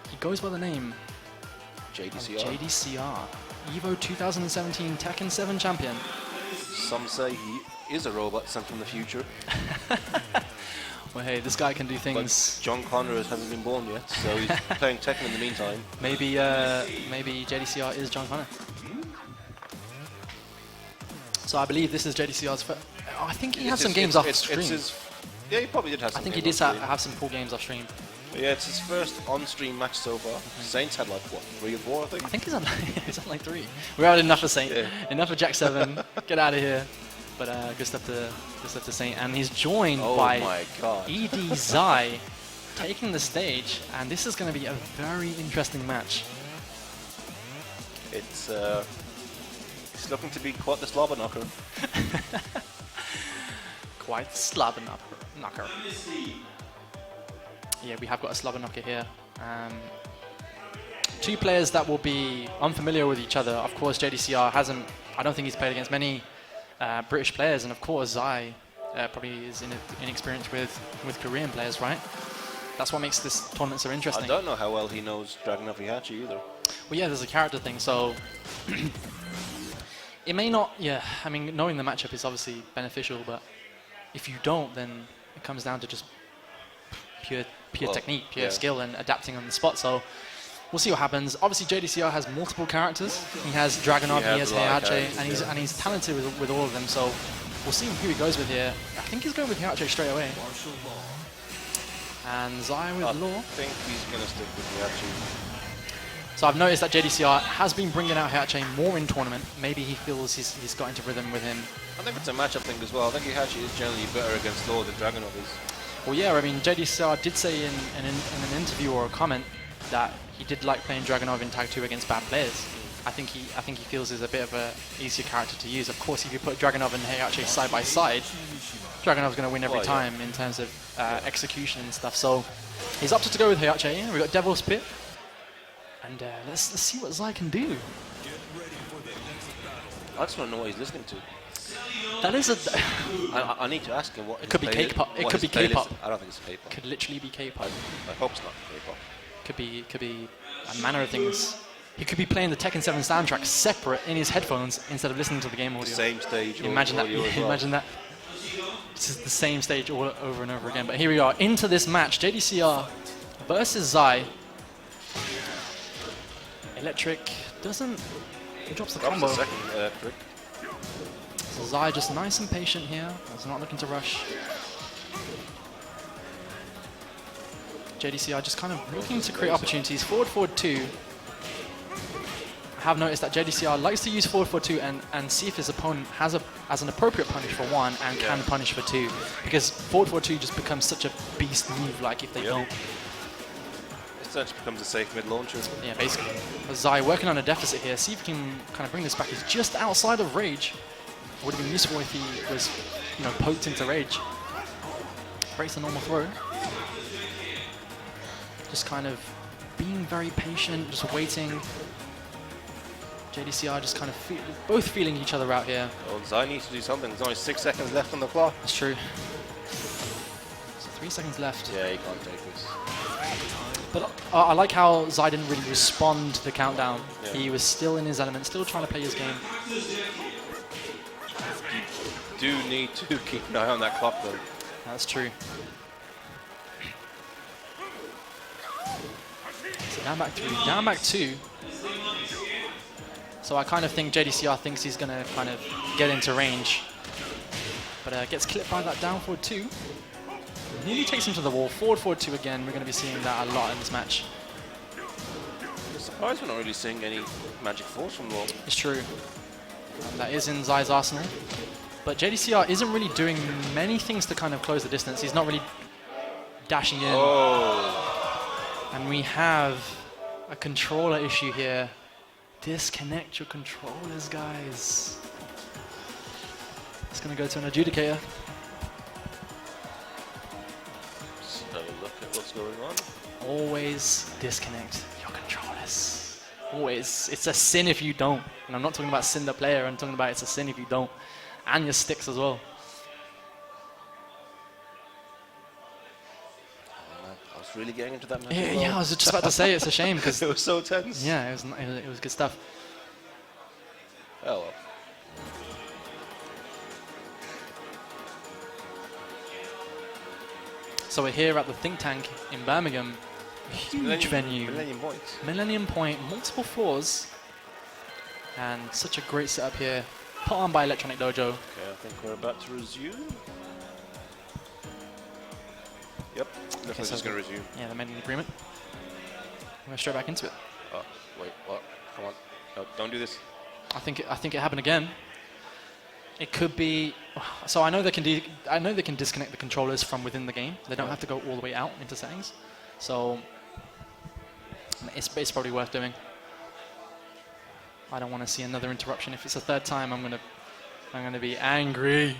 He goes by the name JDCR. JDCR. Evo 2017 Tekken 7 champion. Some say he is a robot sent from the future. Well, hey, this guy can do things. But John Connor hasn't been born yet, so he's playing Tekken in the meantime. Maybe JDCR is John Connor. So I believe this is JDCR's first. Oh, I think he had some games off stream. Yeah, he probably did have some. I think he did have some cool games off stream. But yeah, it's his first on-stream match so far. Saints had like what, 3 or 4, I think. I think he's on like 3. We're out enough of Saint, enough of Jack 7. Get out of here. But good stuff to Saint, and he's joined by Ed Xai taking the stage, and this is going to be a very interesting match. It's looking to be quite the slobber knocker. Quite slobber knocker. Yeah, we have got a slobber knocker here. 2 players that will be unfamiliar with each other. Of course, JDCR hasn't. I don't think he's played against many British players, and of course Xai probably is inexperienced with Korean players, right? That's what makes this tournament so interesting. I don't know how well he knows Dragunov Heihachi either. Well, yeah, there's a character thing, so it may not. Yeah, I mean, knowing the matchup is obviously beneficial, but if you don't, then it comes down to just pure technique, pure skill, and adapting on the spot. So we'll see what happens. Obviously, JDCR has multiple characters. He has Dragunov, he has Heihachi, and he's talented with all of them. So we'll see who he goes with here. I think he's going with Heihachi straight away. And Xai with Law. I think he's going to stick with Heihachi. So I've noticed that JDCR has been bringing out Heihachi more in tournament. Maybe he feels he's got into rhythm with him. I think it's a matchup thing as well. I think Heihachi is generally better against Law than Dragunov is. Well, yeah, I mean, JDCR did say in an interview or a comment that he did like playing Dragunov in Tag 2 against bad players. I think he feels is a bit of a easier character to use. Of course, if you put Dragunov and Heihachi side by side, Dragunov's going to win every time in terms of execution and stuff. So he's opted to go with Heihachi. We've got Devil's Pit. And let's see what Xai can do. I just want to know what he's listening to. That is a... I need to ask him what it could be K-pop. It could be K-pop. I don't think it's K-pop. Could literally be K-pop. I hope it's not K-pop. Could be a manner of things. He could be playing the Tekken 7 soundtrack separate in his headphones instead of listening to the game audio. Same stage. Imagine that. Audio as well. Imagine that. This is the same stage all over and over again. But here we are into this match: JDCR versus Xai. Electric doesn't. He drops the combo. The second electric. So Xai just nice and patient here. He's not looking to rush. JDCR just kind of looking to create opportunities. Forward 2. I have noticed that JDCR likes to use forward 2 and see if his opponent has an appropriate punish for 1 and can punish for 2. Because forward 2 just becomes such a beast move, like if they don't. It actually becomes a safe mid launcher. Yeah, basically. Xai working on a deficit here. See if he can kind of bring this back. He's just outside of rage. Would have been useful if he was, poked into rage. Breaks the normal throw. Just kind of being very patient, just waiting. JDCR just kind of both feeling each other out here. Well, Xai needs to do something. There's only 6 seconds left on the clock. That's true. So 3 seconds left. Yeah, he can't take this. But I like how Xai didn't really respond to the countdown. Yeah. He was still in his element, still trying to play his game. You do need to keep an eye on that clock, though. That's true. So down back 3, down back 2. So I kind of think JDCR thinks he's going to kind of get into range. But gets clipped by that down forward 2. Nearly takes him to the wall. Forward 2 again. We're going to be seeing that a lot in this match. I'm surprised we're not really seeing any magic force from the wall. It's true. That is in Xai's arsenal. But JDCR isn't really doing many things to kind of close the distance. He's not really dashing in. Oh. And we have a controller issue here. Disconnect your controllers, guys. It's going to go to an adjudicator. Let's have a look at what's going on. Always disconnect your controllers. Always. It's a sin if you don't. And I'm not talking about sin the player, I'm talking about it's a sin if you don't. And your sticks as well. I was really getting into that match. Yeah, I was just about to say it's a shame because it was so tense. Yeah, it was good stuff. Oh well. So we're here at the Think Tank in Birmingham. Huge venue. Millennium Points. Millennium Point, multiple floors. And such a great setup here. Put on by Electronic Dojo. Okay, I think we're about to resume. Yep, definitely so just going to resume. Yeah, they made an agreement. We're straight back into it. Oh, wait, what? Come on. No, don't do this. I think it happened again. It could be. So I know they can disconnect the controllers from within the game. They don't have to go all the way out into settings. So it's probably worth doing. I don't want to see another interruption. If it's a third time, I'm gonna be angry.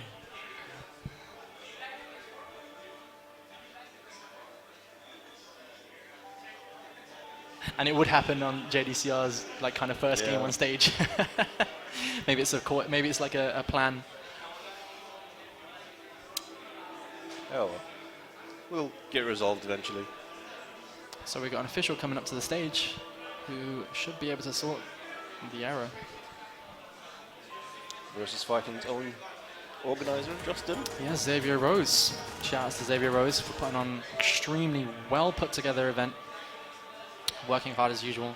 And it would happen on JDCR's like kind of first game on stage. Maybe it's like a plan. Oh well. We'll get resolved eventually. So we've got an official coming up to the stage who should be able to sort the error. Versus fighting its own organizer, Justin. Yeah, Xavier Rose. Shout outs to Xavier Rose for putting on an extremely well put together event. Working hard as usual.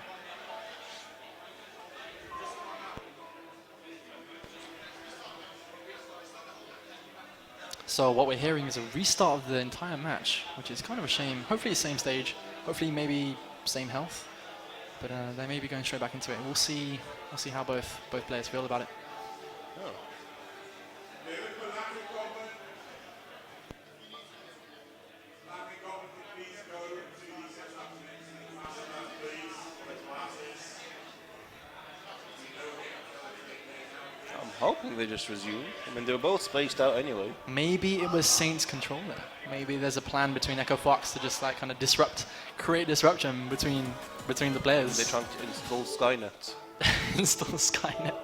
So what we're hearing is a restart of the entire match, which is kind of a shame. Hopefully same stage, hopefully maybe same health, but they may be going straight back into it. We'll see how both players feel about it. Oh. Hoping they just resume. I mean, they were both spaced out anyway. Maybe it was Saint's controller. Maybe there's a plan between Echo Fox to just like kind of create disruption between the players. They're trying to install Skynet. Install Skynet.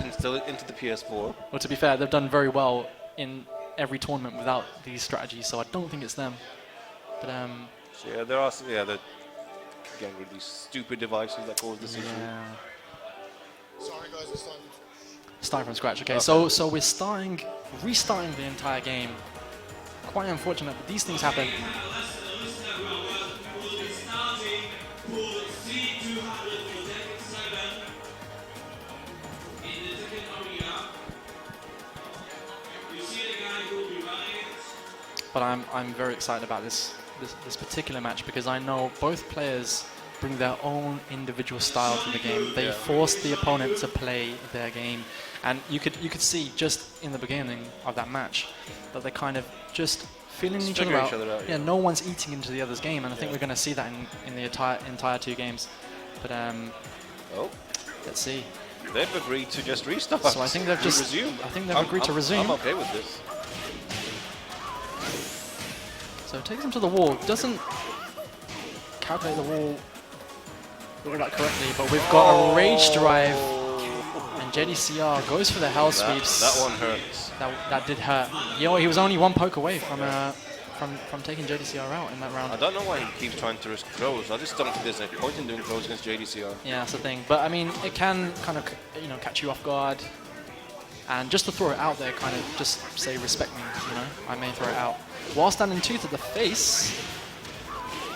Install it into the PS4. Well, to be fair, they've done very well in every tournament without these strategies, so I don't think it's them. But So yeah, there are the getting rid of these stupid devices that cause this issue. Yeah. Sorry guys, it's time. Starting from scratch. Okay, so we're restarting the entire game. Quite unfortunate, but these things happen. But I'm very excited about this particular match because I know both players bring their own individual style to the game. They force the opponent to play their game, and you could see just in the beginning of that match that they kind of just feeling each other out. Yeah, no one's eating into the other's game, and I think we're going to see that in the entire 2 games. But let's see. They've agreed to just restart. So I think they've just resumed. I think they've agreed to resume. I'm okay with this. So takes him to the wall. Doesn't calculate the wall all that correctly, but we've got a rage drive, and JDCR goes for the hell sweeps. That one hurts. That did hurt. You know, he was only 1 poke away from taking JDCR out in that round. I don't know why he keeps trying to risk throws. I just don't think there's any point in doing throws against JDCR. Yeah, that's the thing. But I mean, it can kind of catch you off guard, and just to throw it out there, kind of just say respect me. I may throw it out. While standing 2 to the face.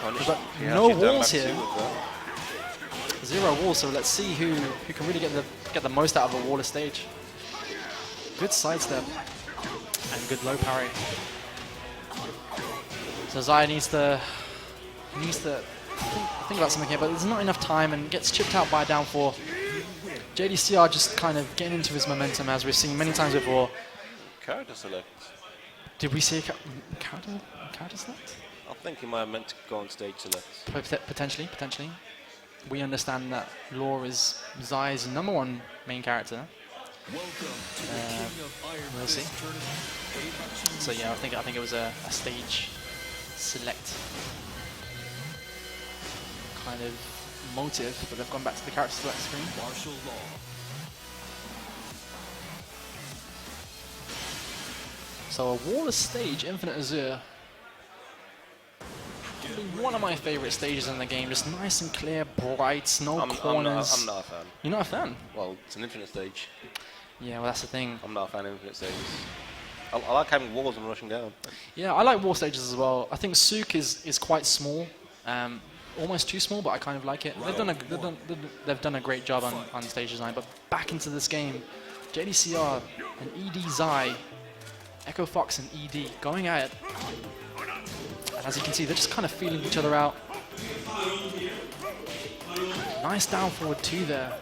We've got no walls here. 0 walls, so let's see who can really get the most out of a waller stage. Good sidestep and good low parry. So Xai needs to think about something here, but there's not enough time and gets chipped out by a down 4. JDCR just kind of getting into his momentum as we've seen many times before. Character select. Did we see a character select? I think he might have meant to go on stage select. Potentially. We understand that Law is Xai's #1 main character. We'll see. So yeah, I think it was a stage select kind of motive, but they've gone back to the character select screen. So a Waller stage, Infinite Azure. One of my favorite stages in the game, just nice and clear, bright, no corners. I'm not a fan. You're not a fan? Well, it's an infinite stage. Yeah, well that's the thing. I'm not a fan of infinite stages. I like having walls and rushing down. Yeah, I like wall stages as well. I think Sook is quite small, almost too small, but I kind of like it. They've done a great job on stage design. But back into this game, JDCR and ED Xai, Echo Fox and ED going at it. And as you can see, they're just kind of feeling each other out. Nice down forward 2 there.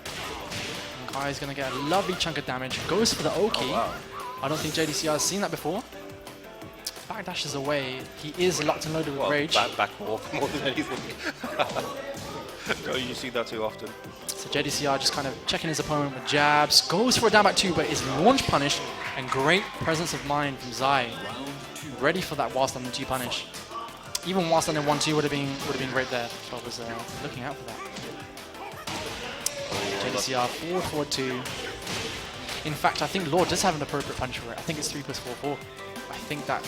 And Kai's going to get a lovely chunk of damage. Goes for the Oki. Oh, wow. I don't think JDCR has seen that before. Backdashes away. He is locked and loaded with rage. Back walk more than anything. You see that too often. So JDCR just kind of checking his opponent with jabs. Goes for a down back 2, but is launch punished. And great presence of mind from Xai. Ready for that while standing 2 punish. Even while standing 1-2 would have been great there. So I was looking out for that. JDCR forward 2. In fact, I think Lord does have an appropriate punch for it. I think it's 3 + 4 4. I think that.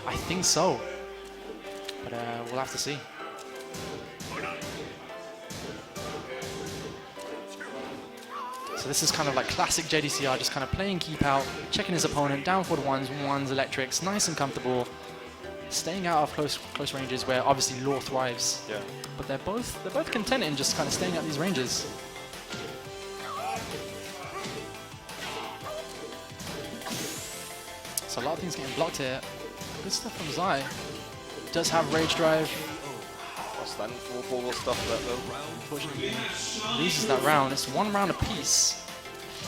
I think so. But we'll have to see. So this is kind of like classic JDCR, just kind of playing keep out, checking his opponent, down forward ones, electrics, nice and comfortable, staying out of close ranges where obviously Law thrives. Yeah. But they're both content in just kind of staying at these ranges. So a lot of things getting blocked here. Good stuff from Xai. Does have rage drive. Standing 4-4 will stuff that though. Unfortunately, loses that round. It's 1 round apiece.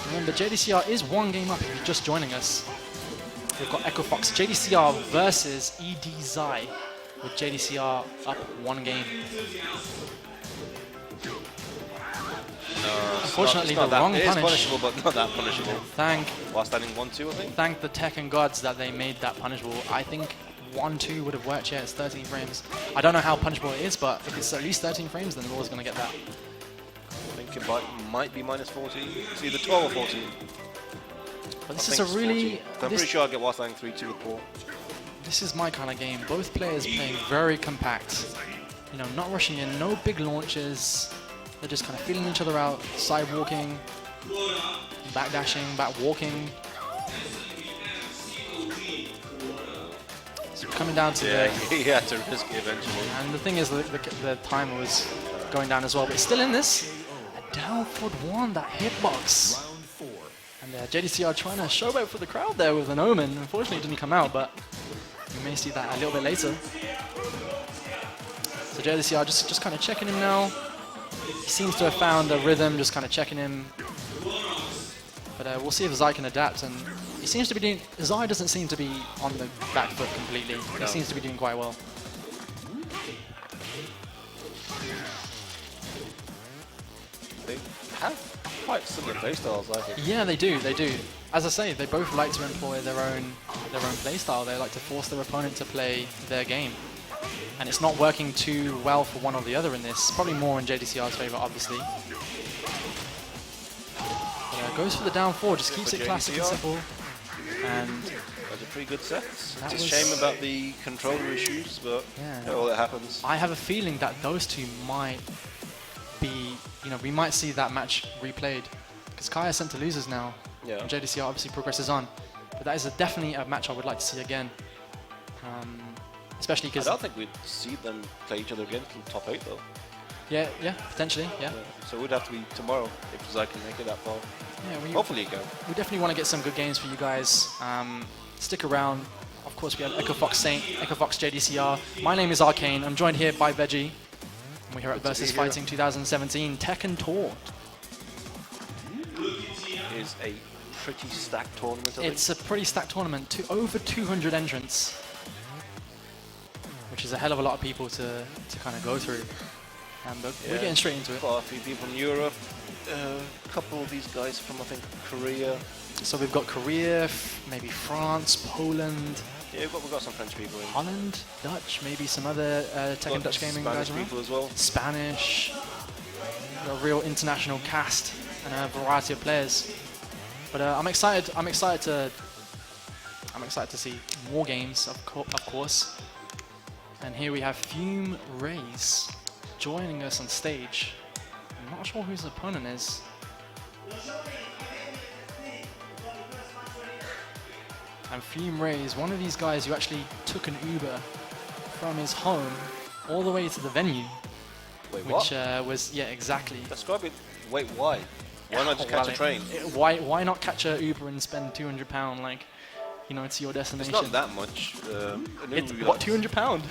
Remember, JDCR is 1 game up if you're just joining us. We've got Echo Fox JDCR versus ED Xai, with JDCR up 1 game. Unfortunately, the wrong punish. It is punishable, but not that punishable. While standing 1-2, I think. Thank the Tekken gods that they made that punishable. I think 1-2 would have worked. Yeah, it's 13 frames. I don't know how punishable it is, but if it's at least 13 frames, then we're always going to get that. I think it might be -14. It's either 12 or 14. But this is a really... I'm pretty sure I'll get while standing 3-2 with Paul. This is my kind of game. Both players playing very compact. You know, not rushing in, no big launches. They're just kind of feeling each other out, side walking, back dashing, back walking. So coming down to yeah, he had to risk it eventually. and the thing is, the timer was going down as well, but still in this. A down forward one, that hitbox. Round 4. And JDCR trying to show out for the crowd there with an Omen. Unfortunately, it didn't come out, but we may see that a little bit later. So JDCR just kind of checking him now. He seems to have found a rhythm, just kind of checking him. But we'll see if Xai can adapt. And he seems to be doing. Xai doesn't seem to be on the back foot completely. He seems to be doing quite well. They have quite similar playstyles, I think. Yeah, they do. They do. As I say, they both like to employ their own playstyle. They like to force their opponent to play their game. And it's not working too well for one or the other in this. Probably more in JDCR's favor, obviously. Goes for the down four, just keeps it classic and simple. And That's a pretty good set. It's That a was- shame about the controller issues, but Yeah. well, that happens. I have a feeling that those two might be, you know, we might see that match replayed. Because Kai is sent to losers now. Yeah. And JDCR obviously progresses on. But that is definitely a match I would like to see again. Especially I because, don't think we'd see them play each other again till top 8 though. yeah, potentially, yeah. So it would have to be tomorrow if Xai can make it that far. Yeah, Hopefully he can. we definitely want to get some good games for you guys. Stick around. Of course, we have Echo Fox Saint, Echo Fox JDCR. My name is Arcane. I'm joined here by Veggie. And we're here at Good to Versus be here. Fighting 2017 Tekken Tour. It is a pretty stacked tournament, I It's a pretty stacked tournament. Over 200 entrants. Which is a hell of a lot of people to kind of go through. But we're Yeah. getting straight into it. Quite a few people from Europe. A couple of these guys from, I think, Korea. So we've got Korea, maybe France, Poland, Yeah, we've got some French people in. Holland, Dutch, maybe some other Tekken Got Dutch gaming Spanish guys around. people as well. Spanish, a real international cast and a variety of players. But I'm excited. I'm excited to see more games, of course. And here we have Fumerayz joining us on stage. I'm not sure who his opponent is. And Fumerayz, one of these guys who actually took an Uber from his home all the way to the venue. Wait, Which what? was, yeah, exactly. Describe it. Wait, why? Why not just catch a train? Why not catch a Uber and spend £200, like, you know, to your It's destination? not that much. An It's Uber, what, £200?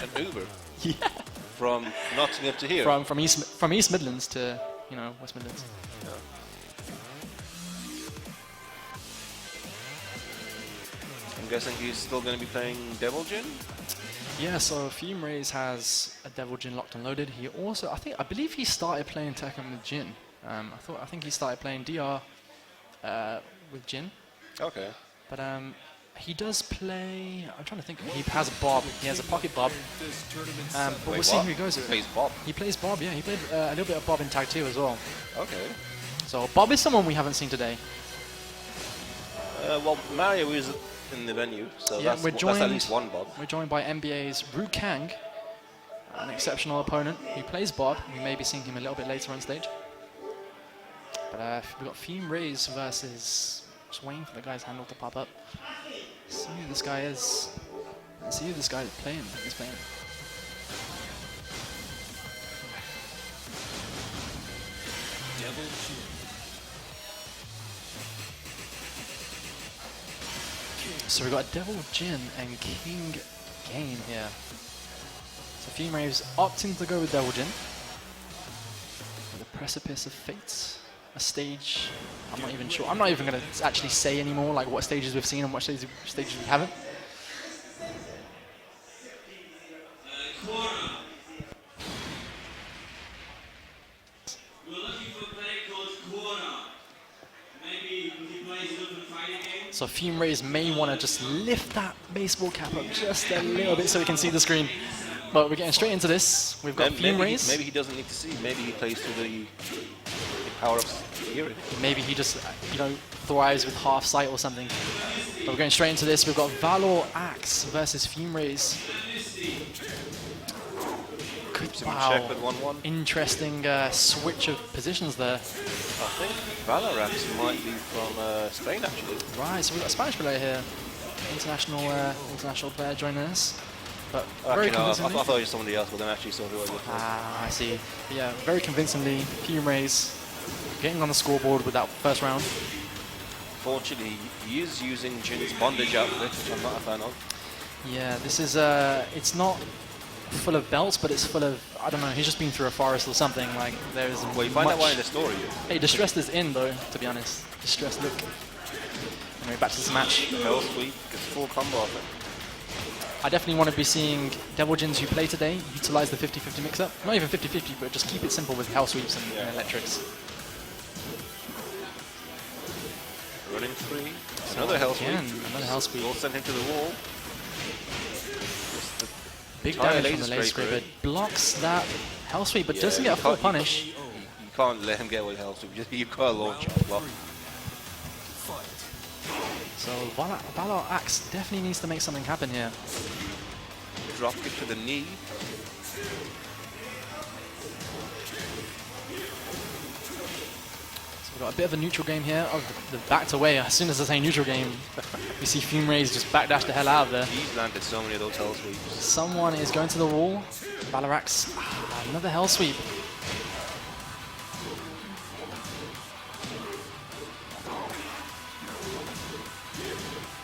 An Uber Yeah. from Nottingham to here. From East Midlands to, you know, West Midlands. Yeah. I'm guessing he's still going to be playing Devil Jin. Yeah, so Fumerayz has a Devil Jin locked and loaded. He also, I believe he started playing Tekken with Jin. I think he started playing DR with Jin. Okay. But he does play. I'm trying to think. He has a Bob. He has a pocket Bob. But we'll see who he goes with. Plays Bob. He plays Bob. Yeah, he played a little bit of Bob in Tag 2 as well. Okay. So Bob is someone we haven't seen today. Well, Mario is in the venue, so Yeah, that's at least one Bob. We're joined by NBA's Ru Kang, an exceptional opponent who plays Bob. We may be seeing him a little bit later on stage. But we've got Fumerayz versus. Just waiting for the guy's handle to pop up. See who this guy is. Let's see who this guy is playing. Devil Jin. So we've got Devil Jin and King Game here. So Fumerayz opting to go with Devil Jin. The Precipice of Fate. A stage, I'm not even sure. I'm not even going to actually say anymore like what stages we've seen and what stages we haven't. So Fumerayz may want to just lift that baseball cap up just a little bit so we can see the screen. But we're getting straight into this. We've got Fumerayz. Maybe he doesn't need to see. Maybe he plays through the power-ups hearing. Maybe he just, you know, thrives with half sight or something. But we're going straight into this. We've got Valdraxe versus Fumerayz. keeps him in check with 1-1. Interesting switch of positions there. I think Valdraxe might be from Spain, actually. Right, so we've got a Spanish player here. International player joining us. But very Actually, no, I convincingly. thought it was somebody else, but then I actually saw who it was. I see. Yeah, very convincingly, Fumerayz getting on the scoreboard with that first round. Fortunately, he is using Jin's bondage outfit, which I'm not a fan of. Yeah, this is, it's not full of belts, but it's full of, I don't know, he's just been through a forest or something. Like, there's Well, you find out why in the story. Hey, Distressed is in, though, to be honest. Distressed, look. Anyway, back to this match. Hell Sweep gets full combo of it. I definitely want to be seeing Devil Jins who play today utilize the 50-50 mix-up. Not even 50-50, but just keep it simple with Hell Sweeps and electrics. Running free. Another Hell Sweep. Again, another Hell Sweep. Will send him to the wall. Big entire damage from the laser laser scraper. scraper. Blocks that Hell Sweep, but Yeah, doesn't you get a full can't- punish. You can't let him get with Hell Sweep. You've got to launch a block. Fight. So Valdraxe definitely needs to make something happen here. Drop kick to the knee. So we've got a bit of a neutral game here. Oh, the backed away. As soon as I say neutral game, we see Fumerayz just backdash the hell out of there. He's landed so many of those Hell Sweeps. Someone is going to the wall. Valdraxe, another Hell Sweep.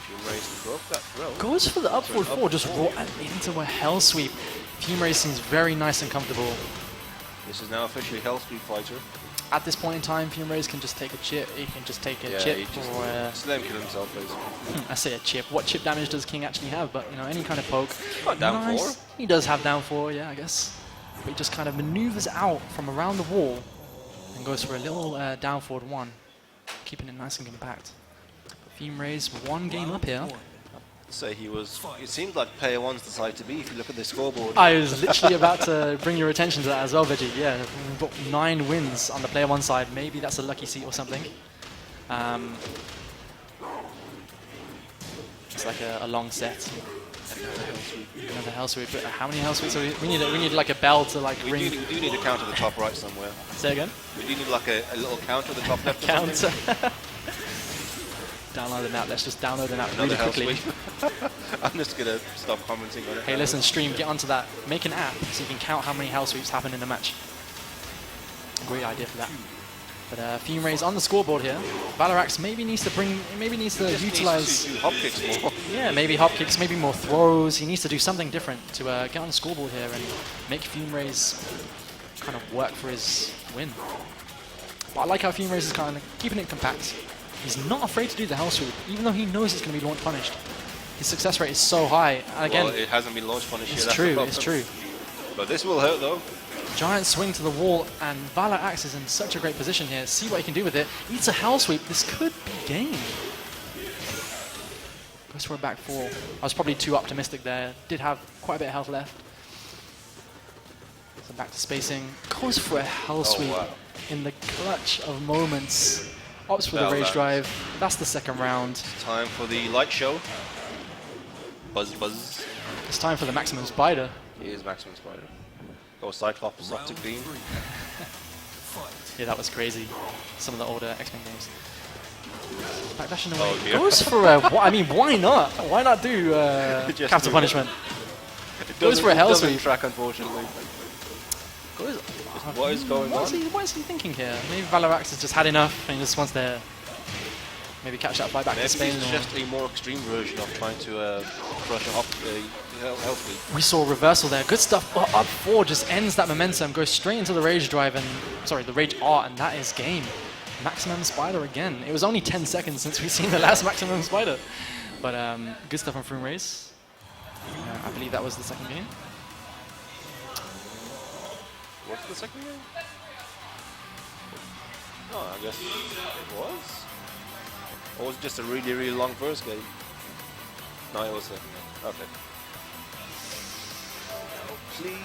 Fumerayz broke that throw. Goes for the up forward four, just raw into a Hell Sweep. Fumerayz seems very nice and comfortable. This is now officially Hell Sweep fighter. At this point in time, Fumerayz can just take a chip. He can just take a chip he just, or just let him kill himself, basically. I say a chip. What chip damage does King actually have? But you know, any kind of poke. Got down Nice. four. He does have down four, yeah, I guess. But he just kind of maneuvers out from around the wall and goes for a little down forward one, keeping it nice and compact. Fumerayz one game up here. Say he was. It seems like player one's the side to be if you look at the scoreboard. I was literally about to bring your attention to that as well, Veggie. Yeah, we've got 9 wins on the player one side. Maybe that's a lucky seat or something. It's like a long set. Another Hell Sweep. But how many Hell Sweeps? We need like a bell to like we ring. do need a counter at the top right somewhere. Say again. We do need like a little counter at the top left. or something. Counter. Download the map. Let's just download the map really Another Hell quickly. Sweep. I'm just gonna stop commenting on it. Hey, now. listen, stream, get onto that. Make an app so you can count how many Hell Sweeps happen in a match. Great idea for that. But Fumerayz on the scoreboard here. Valdraxe maybe needs to Just utilize. needs to do hop kicks more. Yeah, maybe hop kicks, maybe more throws. He needs to do something different to get on the scoreboard here and make Fumerayz kind of work for his win. But I like how Fumerayz is kind of keeping it compact. He's not afraid to do the Hell Sweep, even though he knows it's going to be launch punished. His success rate is so high. And again, Well, it hasn't been launch punished yet. it's that's the true, problem. it's true. But this will hurt though. Giant swing to the wall, and Valdraxe is in such a great position here. See what he can do with it. Eats a Hell Sweep. This could be game. Goes for a back four. I was probably too optimistic there. Did have quite a bit of health left. So back to spacing. Goes for a Hell Sweep wow. in the clutch of moments. Opts for the Well Rage done. Drive. That's the second round. Time for the light show. Buzz buzz. It's time for the Maximum Spider. He is Maximum Spider. Go Cyclops Optic Beam. Fight. Yeah, that was crazy. Some of the older X-Men games. Backdashing Oh, away. dear. Goes for a. I mean, why not? Why not do Just capital do punishment? It Goes for a Hell doesn't Sweep. track, unfortunately. Goes, What is going on? What is he thinking here? Maybe Valdraxe has just had enough and he just wants to maybe catch that fly back Maybe to Spain. it's or- just a more extreme version of trying to crush a Hell Sweep. We saw a reversal there. Good stuff. Up four just ends that momentum, goes straight into the Rage Drive and, sorry, the Rage Art, and that is game. Maximum Spider again. It was only 10 seconds since we've seen the last Maximum Spider. But good stuff from Fumerayz. I believe that was the second game. What's the second game? Oh, I guess it was. Or was it just a really, really long first game? No, it was a... Okay. Please.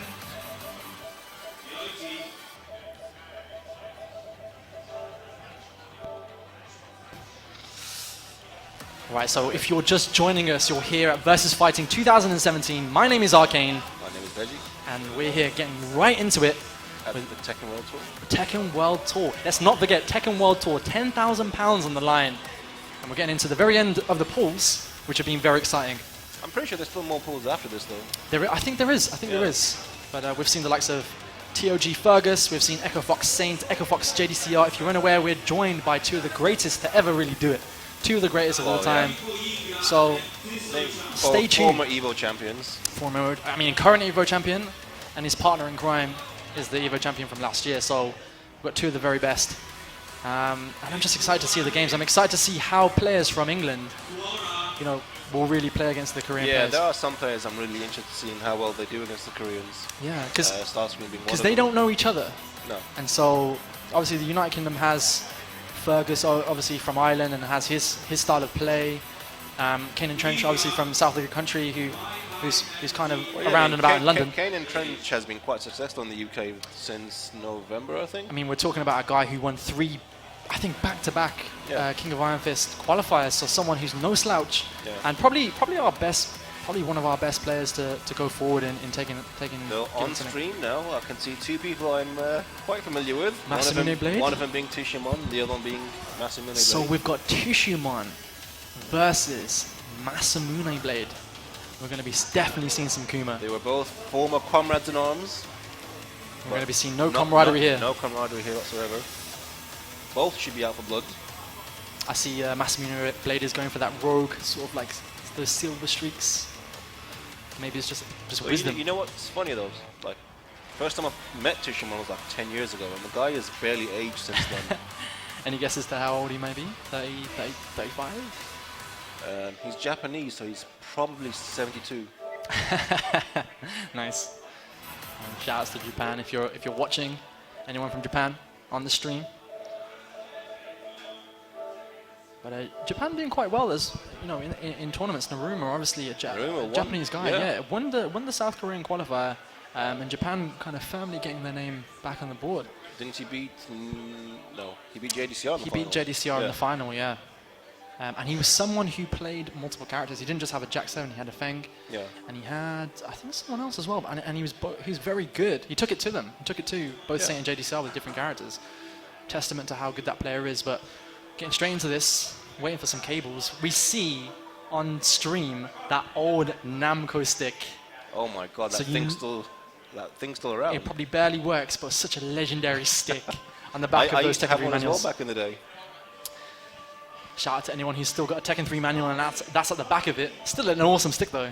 Right, so if you're just joining us, you're here at Versus Fighting 2017. My name is Arcane, My name is Veggie. And we're here getting right into it. At the Tekken World Tour. Tekken World Tour. Let's not forget Tekken World Tour, £10,000 on the line. And we're getting into the very end of the pools, which have been very exciting. I'm pretty sure there's still more pools after this, though. I think there is. There is. But we've seen the likes of TOG Fergus, we've seen Echo Fox Saint, Echo Fox JDCR. If you're unaware, we're joined by two of the greatest to ever really do it. Two of the greatest of all time. So stay tuned. Former EVO champions. Current EVO champion, and his partner in crime is the EVO champion from last year. So we've got two of the very best. And I'm just excited to see the games. I'm excited to see how players from England, will really play against the Korean players. There are some players I'm really interested in seeing how well they do against the Koreans. Yeah, because they don't know each other. No. And so, obviously, the United Kingdom has Fergus, obviously from Ireland, and has his style of play. Kane and Trench, obviously from South Africa country, who's kind of around and about in London. Kane and Trench has been quite successful in the UK since November, I think. I mean, we're talking about a guy who won 3, I think, back-to-back King of Iron Fist qualifiers. So someone who's no slouch, and probably one of our best players to go forward in taking. So on stream now, I can see two people I'm quite familiar with. Masamune Blade. One of them being Tissuemon, the other one being Masamune Blade. So we've got Tissuemon versus Masamune Blade. We're going to be definitely seeing some Kuma. They were both former comrades in arms. We're going to be seeing no camaraderie here. No camaraderie here whatsoever. Both should be out for blood. I see Masamune Blade is going for that rogue, sort of like those silver streaks. Maybe it's just Well, wisdom. You know what's funny though? Like, first time I met Tissuemon was like 10 years ago, and the guy has barely aged since then. Any guesses to how old he may be? 30, 35? He's Japanese, so he's probably 72. Nice. Shout outs to Japan if you're watching. Anyone from Japan on the stream? But Japan doing quite well, as in tournaments. Naruma, obviously a Japanese guy. Yeah, won the South Korean qualifier, and Japan kind of firmly getting their name back on the board. Didn't he beat? No, he beat JDCR. In the he final. beat JDCR in the final. Yeah. And he was someone who played multiple characters. He didn't just have a Jack 7, he had a Feng. Yeah. And he had, I think, someone else as well. And he was very good. He took it to them. He took it to both Saint and JDCR with different characters. Testament to how good that player is. But getting straight into this, waiting for some cables, we see on stream that old Namco stick. Oh my god, that thing's still around. It probably barely works, but such a legendary stick on the back of I those used to Tekken have 3 one as manuals. well back in the day. Shout out to anyone who's still got a Tekken 3 manual, and that's at the back of it. Still an awesome stick though.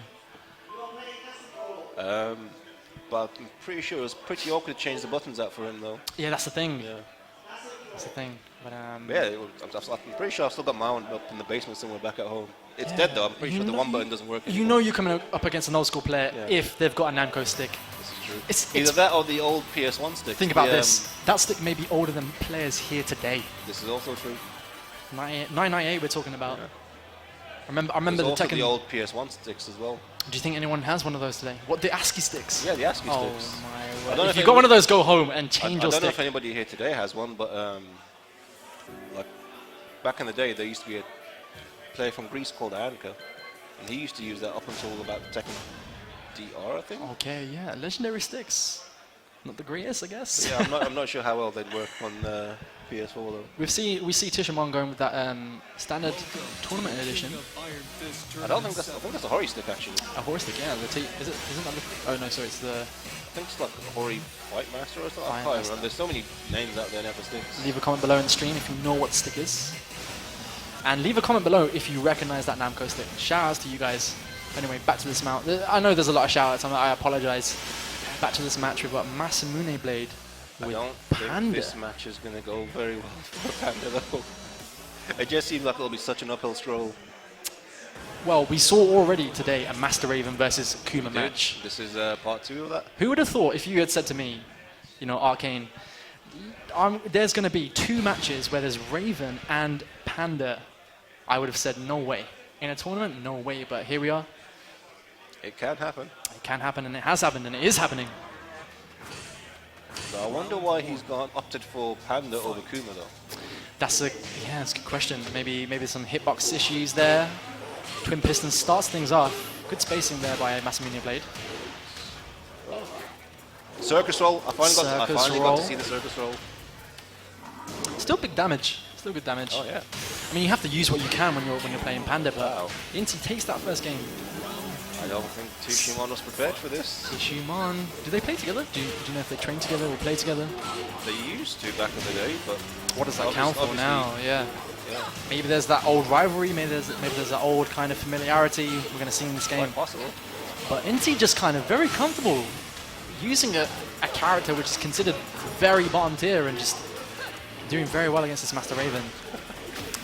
But I'm pretty sure it was pretty awkward to change the buttons out for him though. Yeah, that's the thing. Yeah. That's the thing. But I'm pretty sure I've still got my own up in the basement somewhere back at home. It's dead though. I'm pretty sure the one button doesn't work anymore. You're coming up against an old school player if they've got a Namco stick. This is true. It's either that or the old PS1 stick. Think about this. That stick may be older than players here today. This is also true. 998 we're talking about. Yeah. I remember There's the also Tekken. the old PS1 sticks as well. Do you think anyone has one of those today? What, the ASCII sticks? Yeah, the ASCII sticks. Oh my word. If you've got one of those, go home and change your stick. I don't know stick. if anybody here today has one, but like back in the day, there used to be a player from Greece called Anka, and he used to use that up until about Tekken DR, I think. Okay, yeah, legendary sticks. Not the greatest, I guess. Yeah, I'm not sure how well they'd work on PS4 though. We see Tissuemon going with that standard tournament edition. I think that's a Hori stick actually. A horse stick, yeah. Isn't that oh no, sorry, it's the. I think it's like a Hori Fight Master or something. I can't remember. There's so many names out there now for sticks. Leave a comment below in the stream if you know what stick is. And leave a comment below if you recognize that Namco stick. Shout outs to you guys. Anyway, back to this mount. I know there's a lot of shout outs, I apologize. Back to this match, we've got Masamune Blade with I don't Panda. think this match is going to go very well for Panda though. It just seems like it'll be such an uphill stroll. Well, we saw already today a Master Reaven versus Kuma match. This is part 2 of that. Who would have thought if you had said to me, Arcane, there's going to be 2 matches where there's Reaven and Panda, I would have said no way. In a tournament, no way, but here we are. It can happen. It can happen, and it has happened, and it is happening. So I wonder why he's opted for Panda over Kuma though. That's a good question. Maybe some hitbox issues there. Twin piston starts things off. Good spacing there by Masamune Blade. Circus roll. I finally got to roll. see the circus roll. Still big damage. Still good damage. Oh yeah. I mean, you have to use what you can when you're playing Panda, but Wow. Inti takes that first game. I don't think Tissuemon was prepared for this. Tissuemon, do they play together? Do you know if they train together or play together? They used to back in the day, but What does that count for now? Yeah. Yeah, Maybe there's that old rivalry. Maybe there's that old kind of familiarity we're going to see in this game. quite possible. But Inti just kind of very comfortable using a character which is considered very bottom tier and just doing very well against this Master Reaven.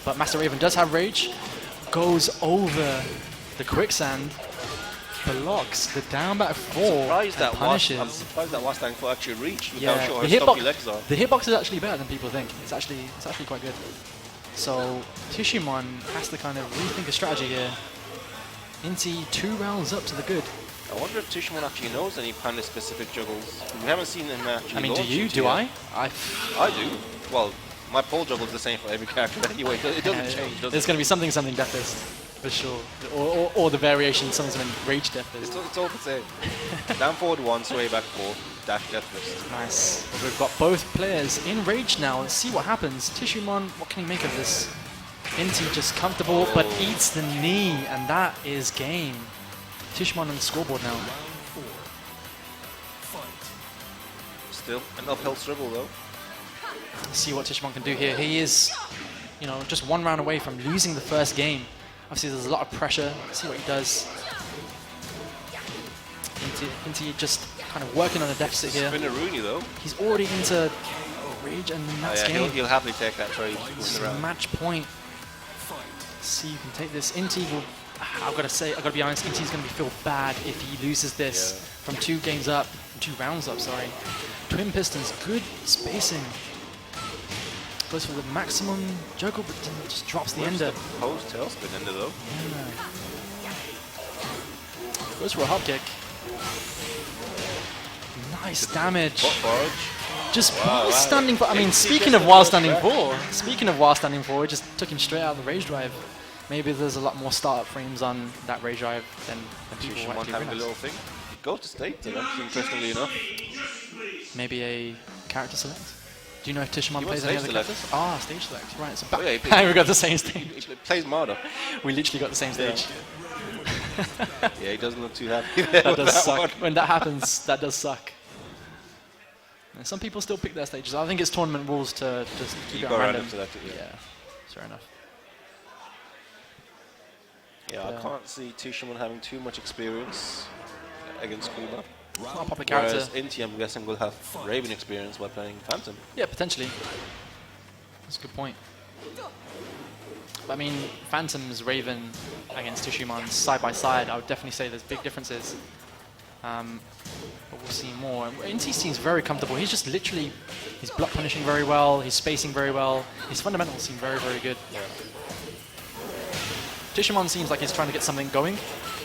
But Master Reaven does have Rage, goes over the quicksand, blocks the down back 4 and punishes. I'm surprised that Wastang Foot actually reached with Yeah, how short the her stumpy hitbox, legs are. the hitbox is actually better than people think. It's actually quite good. So Tissuemon has to kind of rethink a strategy here. Inti 2 rounds up to the good. I wonder if Tissuemon actually knows any Panda-specific juggles. We haven't seen him actually. I mean, do launch you? it Do yet. I? I do. Well, my pole juggle is the same for every character anyway. It doesn't change, does There's it? going to be something Death Fist, for sure. Or the variation, something Rage Death Fist. It's all the same. Down forward 1, sway back 4, dash Death Fist. Nice. Well, we've got both players in Rage now. Let's see what happens. Tissuemon, what can he make of this? Inti just comfortable, but eats the knee, and that is game. Tissuemon on the scoreboard now. Still an uphill struggle though. Let's see what Tissuemon can do here. He is, just 1 round away from losing the first game. Obviously, there's a lot of pressure. Let's see what he does. Inti just kind of working on a deficit here. Spinneroonie though. He's already into Rage, and that's game. He'll happily take that trade. It's a match point. Let's see, you can take this. Inti will. I've got to be honest. Inti's going to feel bad if he loses this from 2 games up, 2 rounds up. Sorry. Twin pistons, good spacing. Goes for the maximum juggle, but then just drops the ender. Post tailspin ender though. Yeah. Goes for a hop kick. Nice damage. Butt barge. Just Wow, while standing for. I mean, Inti speaking gets of while the standing back. for, it just took him straight out of the rage drive. Maybe there's a lot more startup frames on that rage drive than people Tissuemon actually having a realize. little thing. Go to state, interestingly enough. Maybe a character select. Do you know if Tissuemon He plays was any stage other select. characters? Stage select. Right. So Oh, yeah, we got the same stage. He plays Marder. We literally got the same stage. Yeah, he doesn't look too happy. That does suck. When that happens, that does suck. And some people still pick their stages. I think it's tournament rules to just keep You it go random. random select it, yeah. Fair enough. Yeah, I can't see Tissuemon having too much experience against Kuma. Not a proper character. Whereas Inti, I'm guessing, will have Reaven experience by playing Phantom. Yeah, potentially. That's a good point. But I mean, Phantom's Reaven against Tissuemon side by side, I would definitely say there's big differences. But we'll see more. Inti seems very comfortable. He's just literally, he's block punishing very well, he's spacing very well. His fundamentals seem very, very good. Yeah. Tissuemon seems like he's trying to get something going,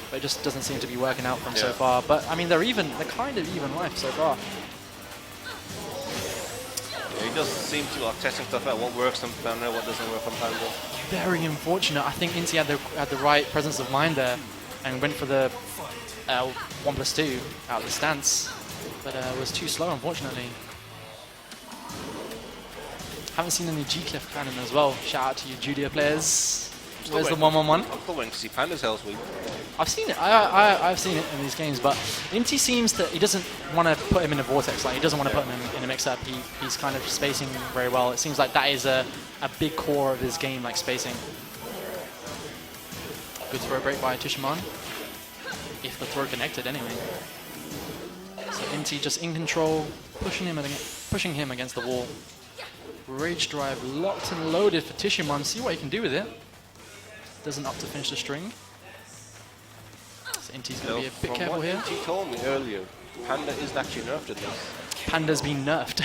but it just doesn't seem to be working out for him so far. But I mean, they're kind of even life so far. Yeah, he does seem to like testing stuff out. What works on Panda, what doesn't work on Panda. Very unfortunate. I think Inti had the right presence of mind there and went for the 1+2 out of the stance, but was too slow, unfortunately. Haven't seen any G-Cliff cannon as well. Shout out to you Julia players. Where's the 1-1-1? I'm still waiting to see Panda's hell sweep. I've seen it. I've seen it in these games, but Inti seems that he doesn't want to put him in a vortex. Like he doesn't want to put him in a mix-up. He's kind of spacing very well. It seems like that is a big core of his game, like spacing. Good throw break by Tissuemon. If the throw connected, anyway. So Inti just in control, pushing him against the wall. Rage drive locked and loaded for Tissuemon. See what he can do with it. Doesn't up to finish the string. So Inti's going to be a bit careful here. Inti told me earlier, Panda isn't actually nerfed at this. Panda's been nerfed.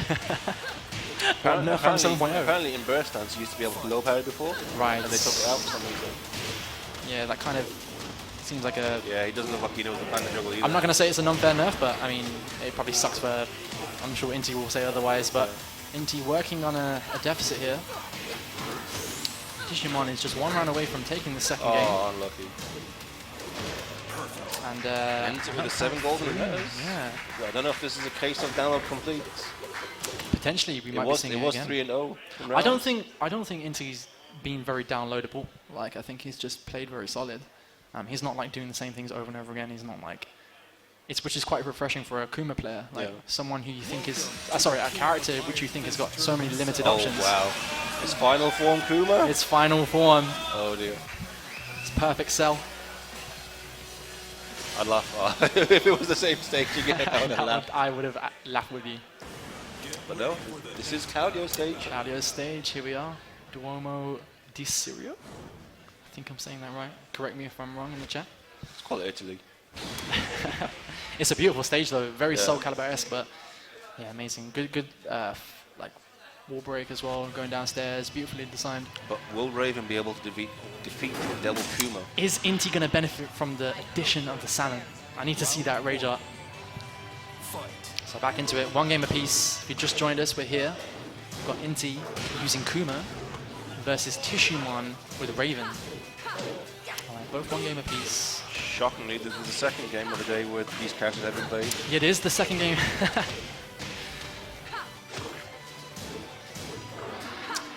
Nerfed from 7.0. Apparently in burst stance you used to be able to low parry before, Right. and they took it out for some reason. Yeah, that kind of seems like a... Yeah, he doesn't look like he knows the Panda juggle either. I'm not going to say it's an unfair nerf, but I mean, it probably sucks for... I'm sure Inti will say otherwise, but Inti working on a deficit here. Tissuemon is just 1 round away from taking the second game. Oh, unlucky. And Ends it with the 7 golden letters. yeah, Well, I don't know if this is a case of download complete. potentially we might be seeing It it was again. 3-0. I don't think Inti's been very downloadable. Like I think he's just played very solid. He's not like doing the same things over and over again. He's not like which is quite refreshing for a Kuma player, like someone who you think is a character which you think has got so many limited options. Oh wow! It's final form Kuma. It's final form. Oh dear. It's perfect cell. I'd laugh if it was the same stage again. I would have laughed with you. But no, this is Claudio's stage. Claudio's stage. Here we are. Duomo di Sirio. I think I'm saying that right. Correct me if I'm wrong in the chat. Let's call it Italy. It's a beautiful stage though, very Soul Calibur-esque, but yeah, amazing. Good like wall break as well, going downstairs, beautifully designed. But will Reaven be able to defeat the Devil Kuma? Is Inti going to benefit from the addition of the salmon? I need to see that rage art. So back into it, 1 game apiece. If you just joined us, we're here. We've got Inti using Kuma versus Tissuemon with Reaven. Alright, both 1 game apiece. Shockingly, this is the second game of the day where these characters have been played. Yeah, it is the second game.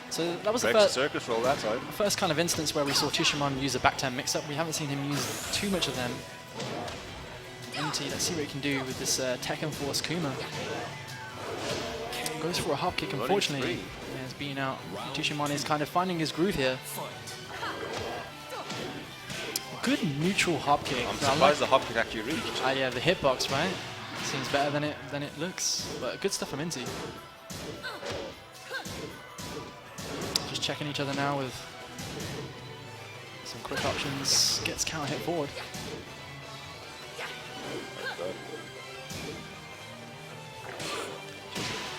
So that was the Breaks the first, circus roll that time. first kind of instance where we saw Tissuemon use a back 10 mix-up. We haven't seen him use too much of them. Inti, let's see what he can do with this Tekken Force Kuma. Goes for a hop kick, unfortunately. Yeah, it's being out. Tissuemon is kind of finding his groove here. Good neutral hop kick. I'm surprised the hop kick actually reached. Yeah, the hitbox, right? Seems better than it looks. But good stuff from Inti. Just checking each other now with some quick options. Gets counter hit forward.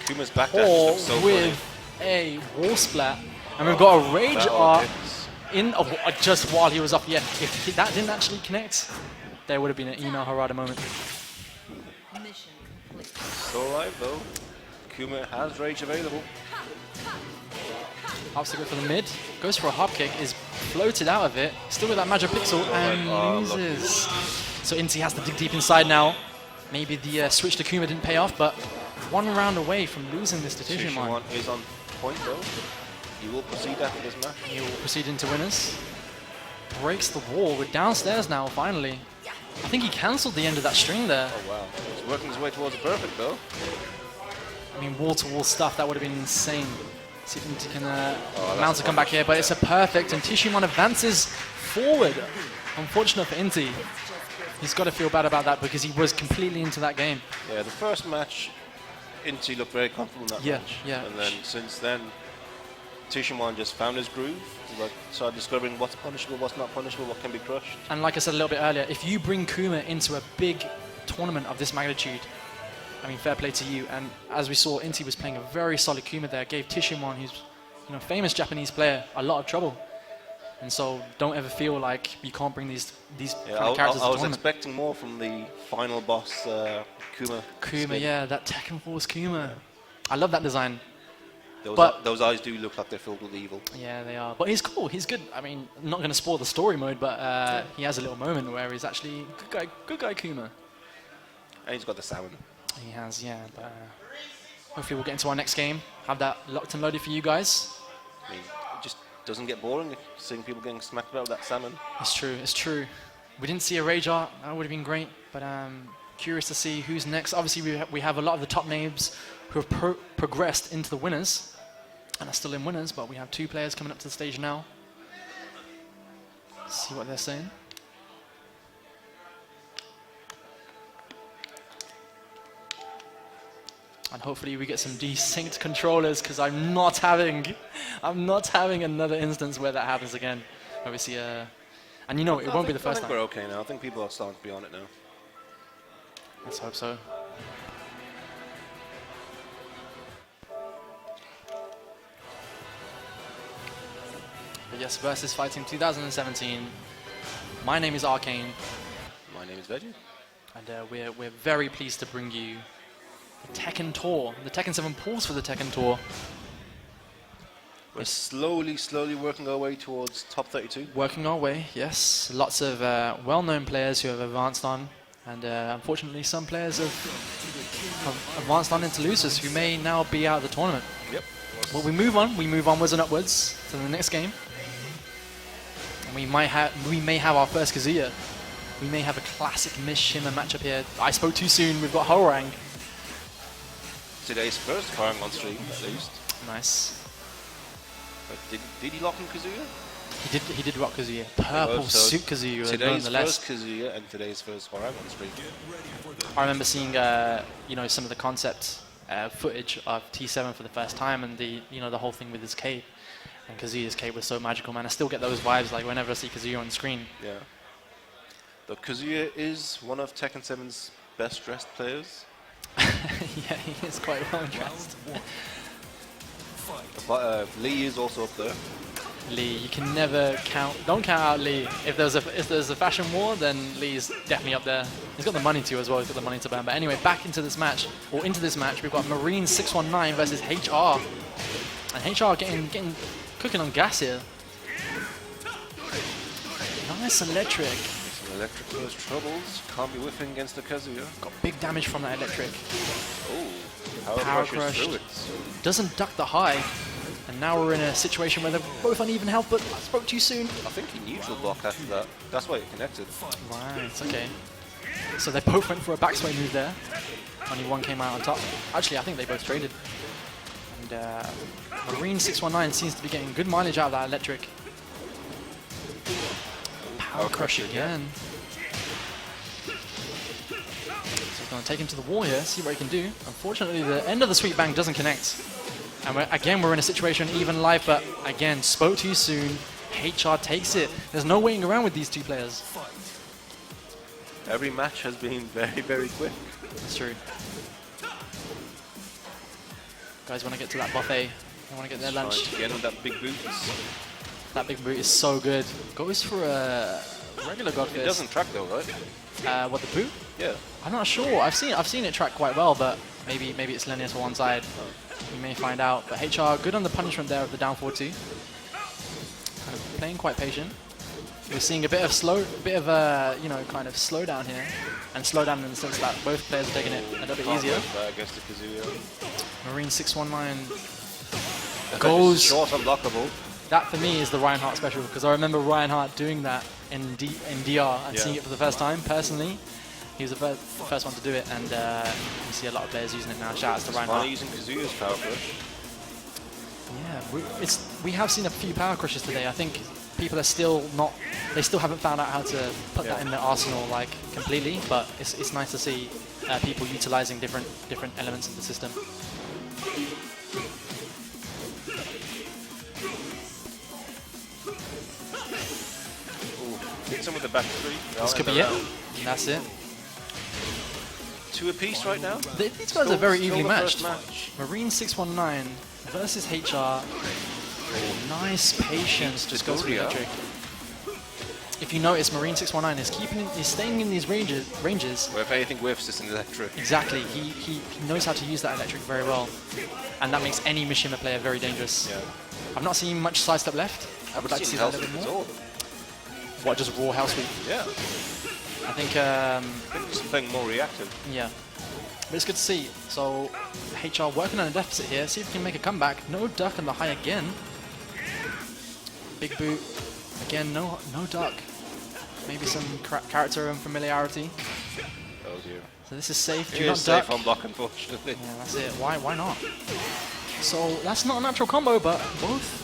Kuma's back dash looks so with a wall splat. And we've got a rage art just while he was off. Yeah, if that didn't actually connect, there would have been an email Harada moment. Still alive though. Kuma has rage available. Obstacle for the mid. Goes for a hop kick. Is floated out of it. Still with that magic pixel and loses. So Inti has to dig deep inside now. Maybe the switch to Kuma didn't pay off, but 1 round away from losing this to Tissuemon. Is on point though. He will proceed after this match. He will proceed into winners. Breaks the wall. We're downstairs now, finally. I think he cancelled the end of that string there. Oh wow. He's working his way towards a perfect though. I mean, wall-to-wall stuff, that would have been insane. See if Inti can mount a comeback here, but it's a perfect, and Tissuemon advances forward. Unfortunate for Inti. He's got to feel bad about that because he was completely into that game. Yeah, the first match, Inti looked very comfortable in that match. Yeah. And then since then, Tissuemon just found his groove, like started discovering what's punishable, what's not punishable, what can be crushed. And like I said a little bit earlier, if you bring Kuma into a big tournament of this magnitude, I mean, fair play to you. And as we saw, Inti was playing a very solid Kuma there, gave Tissuemon, who's a famous Japanese player, a lot of trouble. And so don't ever feel like you can't bring these kind of characters to the I was tournament. expecting more from the final boss, Kuma. Kuma, yeah, that Tekken Force Kuma. I love that design. Those eyes do look like they're filled with evil. Yeah, they are. But he's cool. He's good. I mean, I'm not going to spoil the story mode, but he has a little moment where he's actually good guy Kuma. And he's got the salmon. He has, yeah. But hopefully we'll get into our next game. Have that locked and loaded for you guys. I mean, it just doesn't get boring seeing people getting smacked about with that salmon. It's true. It's true. We didn't see a rage art. That would have been great. But curious to see who's next. Obviously, we have a lot of the top names who have progressed into the winners and are still in winners. But we have 2 players coming up to the stage now. Let's see what they're saying. And hopefully we get some desynced controllers, because I'm not having another instance where that happens again. Obviously, and it won't be the first time. I think we're okay now. I think people are starting to be on it now. Let's hope so. But yes, Versus Fighting 2017. My name is Arcane. My name is Veggie. And we're very pleased to bring you the Tekken Tour, the Tekken 7 pulls for the Tekken Tour. We're slowly working our way towards top 32. Working our way, yes. Lots of well-known players who have advanced on, and unfortunately some players have advanced on into losers who may now be out of the tournament. Yep. Well, we move onwards and upwards to the next game. And we may have our first Kazuya. We may have a classic Miss Shimmer matchup here. I spoke too soon, we've got Hwoarang. Today's first Hwoarang on stream, at least. Nice. But did he lock in Kazuya? He did rock Kazuya. Purple suit Kazuya. Today's first Kazuya and today's first Hwoarang on stream. I remember seeing some of the concept footage of T7 for the first time, and the whole thing with his cape. And Kazuya's cape was so magical, man. I still get those vibes like whenever I see Kazuya on screen. Yeah. But Kazuya is one of Tekken 7's best dressed players. Yeah, he is quite well dressed. But Lee is also up there. Lee, you can never don't count out Lee. If there's a fashion war, then Lee's definitely up there. He's got the money to as well. He's got the money to burn. But anyway, back into this match, we've got Marine 619 versus HR, and HR getting cooking on gas here. Nice electric. Some electric first troubles. Can't be whiffing against the Kazuya. Got big damage from that electric. Oh, Power crushed through it. Doesn't duck the high. And now we're in a situation where they're both uneven health, but I spoke too soon. I think he neutral blocked after that. That's why it connected. Right, okay. So they both went for a backsway move there. Only one came out on top. Actually, I think they both traded. And Marine 619 seems to be getting good mileage out of that electric. Power crush again. So he's going to take him to the wall here, see what he can do. Unfortunately, the end of the sweep bang doesn't connect. And we're in a situation even life, but again, spoke too soon. HR takes it. There's no waiting around with these two players. Every match has been very, very quick. That's true. Guys want to get to that buffet. They want to get their lunch. Again with that big boot. That big boot is so good. Goes for a regular Godfist. It doesn't track though, right? What, the boot? Yeah. I'm not sure. I've seen it track quite well, but maybe it's linear to one side. We may find out. But HR good on the punishment there of the down 4-2. Kind of playing quite patient. We're seeing a bit of kind of slow down here, and slow down in the sense that both players are taking it a little bit easier. Against the Kazuya. Marine 619 goes short unblockable. That for me is the Reinhardt special, because I remember Reinhardt doing that in DR and seeing it for the first time personally. He was the first one to do it, and you see a lot of players using it now. Shout out to Reinhardt. Using Kazuya's power crush. Yeah, we have seen a few power crushes today. I think people are still haven't found out how to put that in their arsenal like completely, but it's nice to see people utilizing different elements of the system. Hits him with the back three. This could be it. That's it. 2 apiece right now. These guys are very evenly matched. Marine 619 versus HR. Nice patience. Just goes for the electric. If you notice, Marine 619 is staying in these ranges. Where if anything whiffs, it's an electric. Exactly. He knows how to use that electric very well, and that makes any Mishima player very dangerous. Yeah. I've not seen much sidestep left. I would like to see that a little bit more. What, just raw house sweep? Yeah. I think just playing more reactive. Yeah. But it's good to see. So HR working on a deficit here. See if he can make a comeback. No duck on the high again. Big boot. Again, no duck. Maybe some character unfamiliarity. Oh dear. So this is safe. Do It not is duck. safe on block, unfortunately. Yeah, that's it. Why not? So that's not a natural combo, but both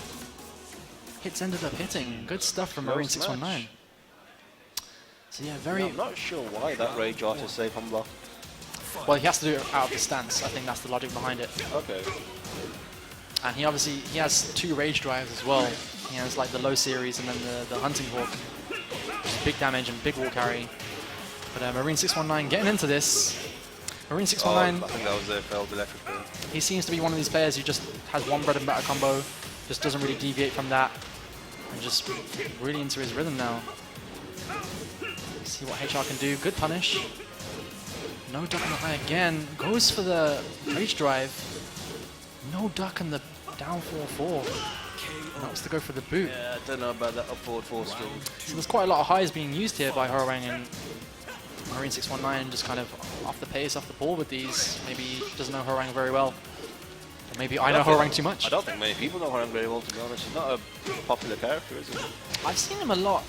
hits ended up hitting. Good stuff from Marine 619. So yeah, very. I'm not sure why that Rage Art is safe on block. Well, he has to do it out of the stance. I think that's the logic behind it. Okay. And he has 2 rage drives as well. He has like the low series and then the hunting hawk. Big damage and big wall carry. But Marine 619 getting into this. Marine 619. I think that was a failed electric there. He seems to be one of these players who just has one bread and butter combo, just doesn't really deviate from that, and just really into his rhythm now. See what HR can do. Good punish. No duck on the high again. Goes for the rage drive. No duck on the down 4-4. Wants to go for the boot. Yeah, I don't know about that up forward 4 string. So there's quite a lot of highs being used here by Hwoarang, and Marine 619 just kind of off the pace, off the ball with these. Maybe he doesn't know Hwoarang very well. Or maybe I know Hwoarang too much. I don't think many people know Hwoarang very well, to be honest. He's not a popular character, is he? I've seen him a lot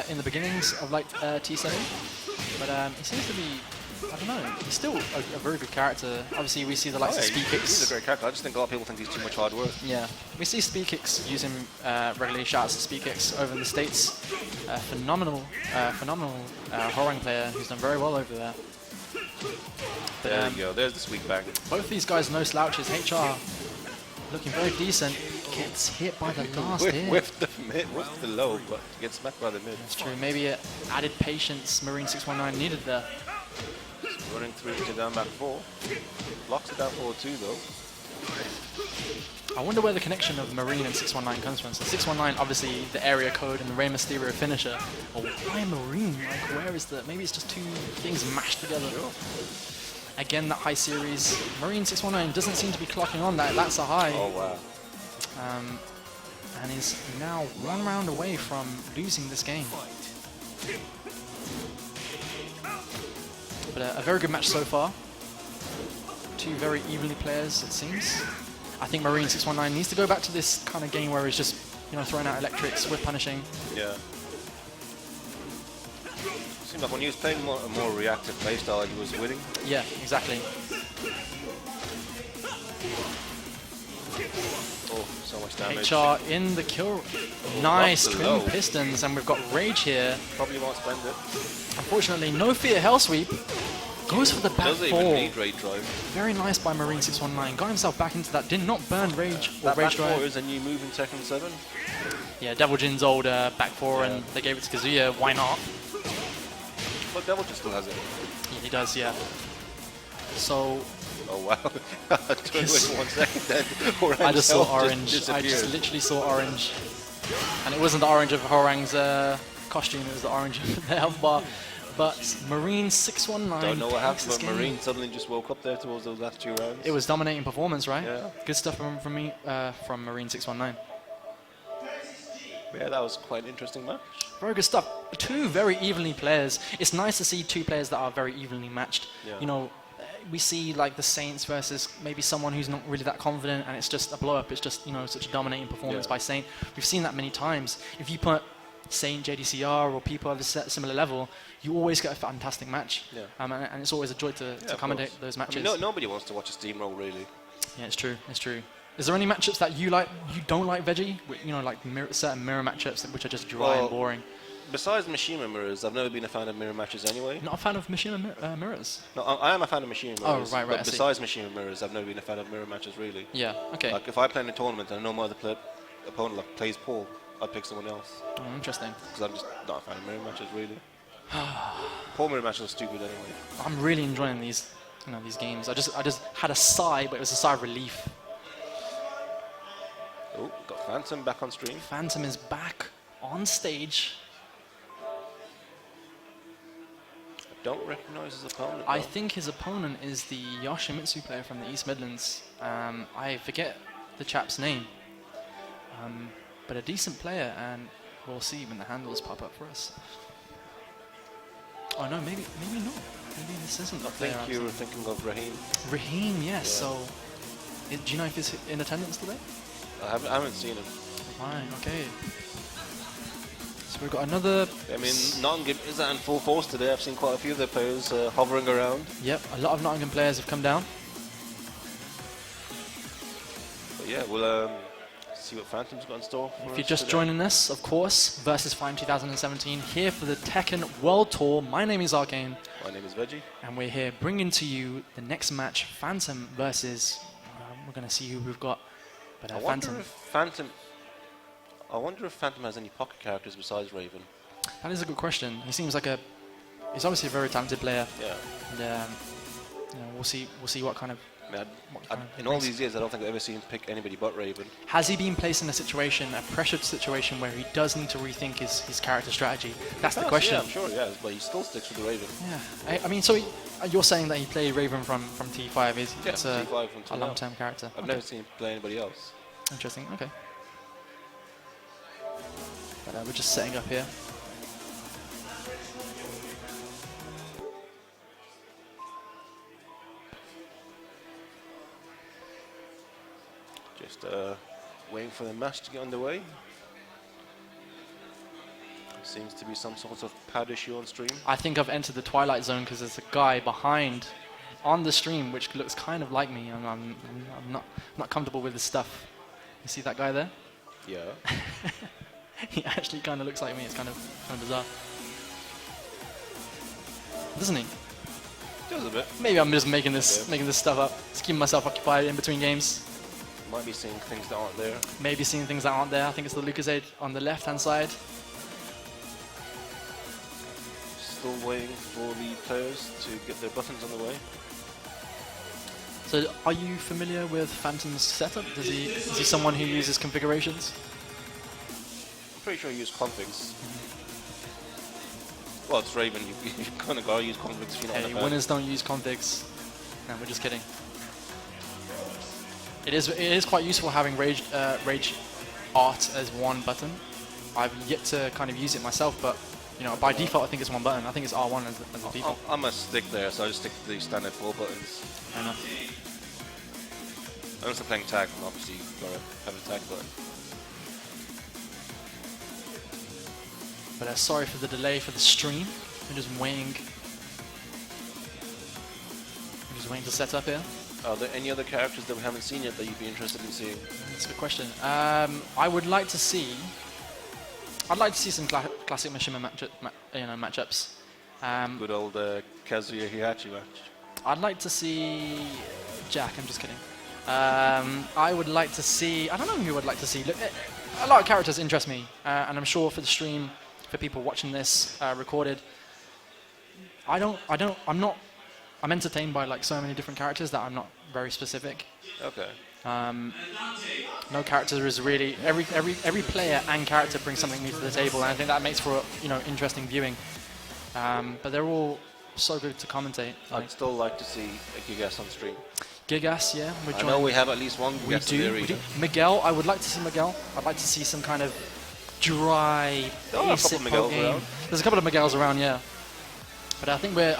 in the beginnings of like T7, but he seems to be, I don't know, he's still a very good character. Obviously we see the likes of speed kicks. He's a great character. I just think a lot of people think he's too much hard work. Yeah, we see speed kicks use him regularly. Shouts to speed kicks over in the States. Phenomenal Hwoarang player who's done very well over there. But, there you go, there's the sweet bang. Both these guys no slouches. HR looking very decent. Gets hit by the last hit. With the low, but gets smacked by the mid. That's true. Maybe added patience Marine 619 needed there. Running through to down back 4. Blocks it down forward 2 though. I wonder where the connection of Marine and 619 comes from. So 619, obviously the area code and the Rey Mysterio finisher. But why Marine? Like, where is the? Maybe it's just two things mashed together. Again, that high series. Marine 619 doesn't seem to be clocking on that. That's a high. Oh wow. And is now 1 round away from losing this game. But a very good match so far. Two very evenly players, it seems. I think Marine 619 needs to go back to this kind of game where he's just, you know, throwing out electrics with punishing. Yeah. Seemed like when he was playing a more reactive playstyle, he was winning. Yeah, exactly. Oh, so much damage. HR in the kill. Nice twin pistons, and we've got Rage here. Probably won't spend it. Unfortunately, no fear hell sweep. Goes for the back Doesn't four. even need Rage Drive. Very nice by Marine 619. Got himself back into that. Did not burn Rage or That Rage back Drive. 4 is a new move in Tekken 7. Yeah, Devil Jin's old back four, and they gave it to Kazuya. Why not? But Devil Jin still has it. Yeah, he does, yeah. So... Oh wow. I took it for 1 second then. I just saw orange. I just literally saw orange. And it wasn't the orange of Hwoarang's costume, it was the orange of the health bar. But Marine 619. Don't know what happened, but game. Marine suddenly just woke up there towards those last 2 rounds. It was dominating performance, right? Yeah. Good stuff from me, from Marine 619. Yeah, that was quite an interesting match. Very good stuff. Two very evenly players. It's nice to see two players that are very evenly matched. Yeah. You know, we see like the Saints versus maybe someone who's not really that confident, and it's just a blow up. It's just, you know, such a dominating performance by Saint. We've seen that many times. If you put Saint, JDCR, or people of a similar level, you always get a fantastic match. Yeah. And it's always a joy to commentate those matches. I mean, nobody wants to watch a steamroll, really. Yeah, it's true. It's true. Is there any matchups that you like? You don't like, Veggie? You know, like certain mirror matchups which are just dry and boring. Besides Machine Mirrors, I've never been a fan of mirror matches anyway. Not a fan of Machine Mirrors? No, I am a fan of Machine Mirrors. Oh, right. But besides Machine Mirrors, I've never been a fan of mirror matches, really. Yeah. Okay. Like if I play in a tournament and I know my other opponent like plays poor, I'd pick someone else. Oh, interesting. Because I'm just not a fan of mirror matches, really. Poor mirror matches are stupid anyway. I'm really enjoying these, you know, these games. I just had a sigh, but it was a sigh of relief. Oh, got Phantom back on stream. Phantom is back on stage. I don't recognise his opponent. I think his opponent is the Yoshimitsu player from the East Midlands. I forget the chap's name. But a decent player, and we'll see when the handles pop up for us. Oh no, maybe not. Maybe this isn't the I player. think you were thinking of Raheem. Raheem, yes. So, do you know if he's in attendance today? I haven't seen him. Right, okay. So we've got another... I mean, Nottingham is in full force today. I've seen quite a few of their players hovering around. Yep, a lot of Nottingham players have come down. But yeah, we'll see what Phantom's got in store for If us you're just today. joining us, of course, Versus 5 2017, here for the Tekken World Tour. My name is Arcane. My name is Veggie. And we're here bringing to you the next match, Phantom versus... we're going to see who we've got. But I wonder if Phantom has any pocket characters besides Reaven. That is a good question. He seems like he's obviously a very talented player. Yeah. And you know, we'll see what kind of... In all these years, I don't think I've ever seen him pick anybody but Reaven. Has he been placed in a situation, a pressured situation, where he does need to rethink his character strategy? That's the question. Yeah, I'm sure he has, but he still sticks with the Reaven. Yeah. I mean, so you're saying that he played Reaven from T5? It's T5 a long-term character. I've never seen him play anybody else. Interesting. Okay. But we're just setting up here. Just waiting for the match to get underway. Seems to be some sort of pad issue on stream. I think I've entered the Twilight Zone because there's a guy behind on the stream which looks kind of like me. I'm not comfortable with this stuff. You see that guy there? Yeah. He actually kind of looks like me. It's kind of bizarre. Doesn't he? Does a bit. Maybe I'm just making this stuff up. Just keeping myself occupied in between games. Might be seeing things that aren't there. Maybe seeing things that aren't there. I think it's the Luckyrell on the left-hand side. Still waiting for the players to get their buttons on the way. So, are you familiar with Phantom's setup? Is he someone who uses configurations? I'm pretty sure you use configs. Well, it's Reaven. You kind of gotta use configs if you're not on the pad. Winners don't use configs. No, we're just kidding. It is quite useful having rage art as one button. I've yet to kind of use it myself, but you know, by default I think it's one button. I think it's R1 as the default. I'm a stick there, so I just stick to the standard 4 buttons. Fair enough. Unless I'm playing tag, then obviously you've got to have a tag button. But sorry for the delay for the stream. I'm just waiting. To set up here. Are there any other characters that we haven't seen yet that you'd be interested in seeing? That's a good question. I would like to see. I'd like to see some classic Mishima matchups. Good old Kazuya Heihachi match. I'd like to see Jack. I'm just kidding. I would like to see. I don't know who I'd like to see. Look, a lot of characters interest me, and I'm sure for the stream, for people watching this recorded, I'm entertained by like so many different characters that I'm not very specific. Okay. No character is really every player and character brings something new to the table, and I think that makes for interesting viewing. But they're all so good to commentate. I'd still like to see a Gigas on stream. Gigas, yeah. I know we have at least one Gigas in the arena. Miguel, I would like to see Miguel. I'd like to see some kind of dry, basic game. There's a couple of Miguels around, yeah. But I think we're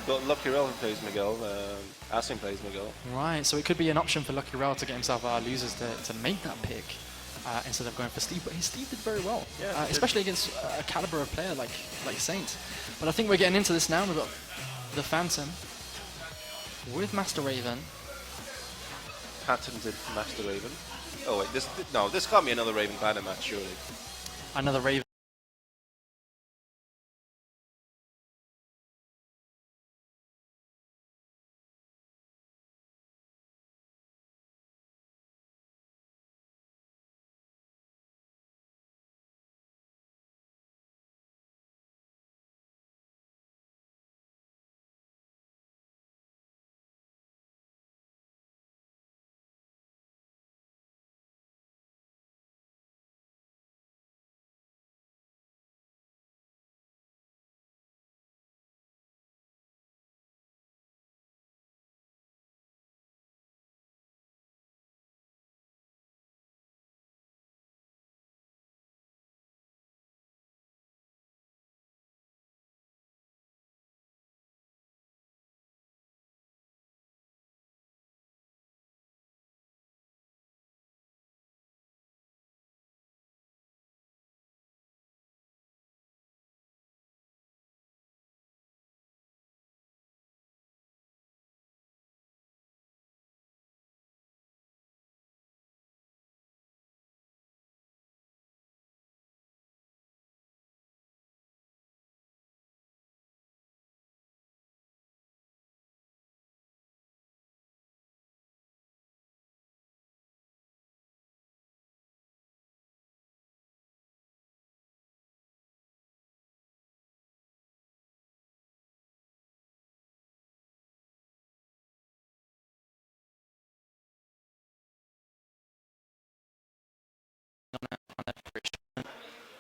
got Luckyrell who plays Miguel. Asim plays Miguel. Right, so it could be an option for Luckyrell to get himself losers to make that pick instead of going for Steve. But Steve did very well, yeah, especially against a caliber of player like Saint. But I think we're getting into this now. We've got the Phantom with Master Reaven. Patented Master Reaven. Oh wait, this can't be another Reaven Panda match, surely. Another Reaven.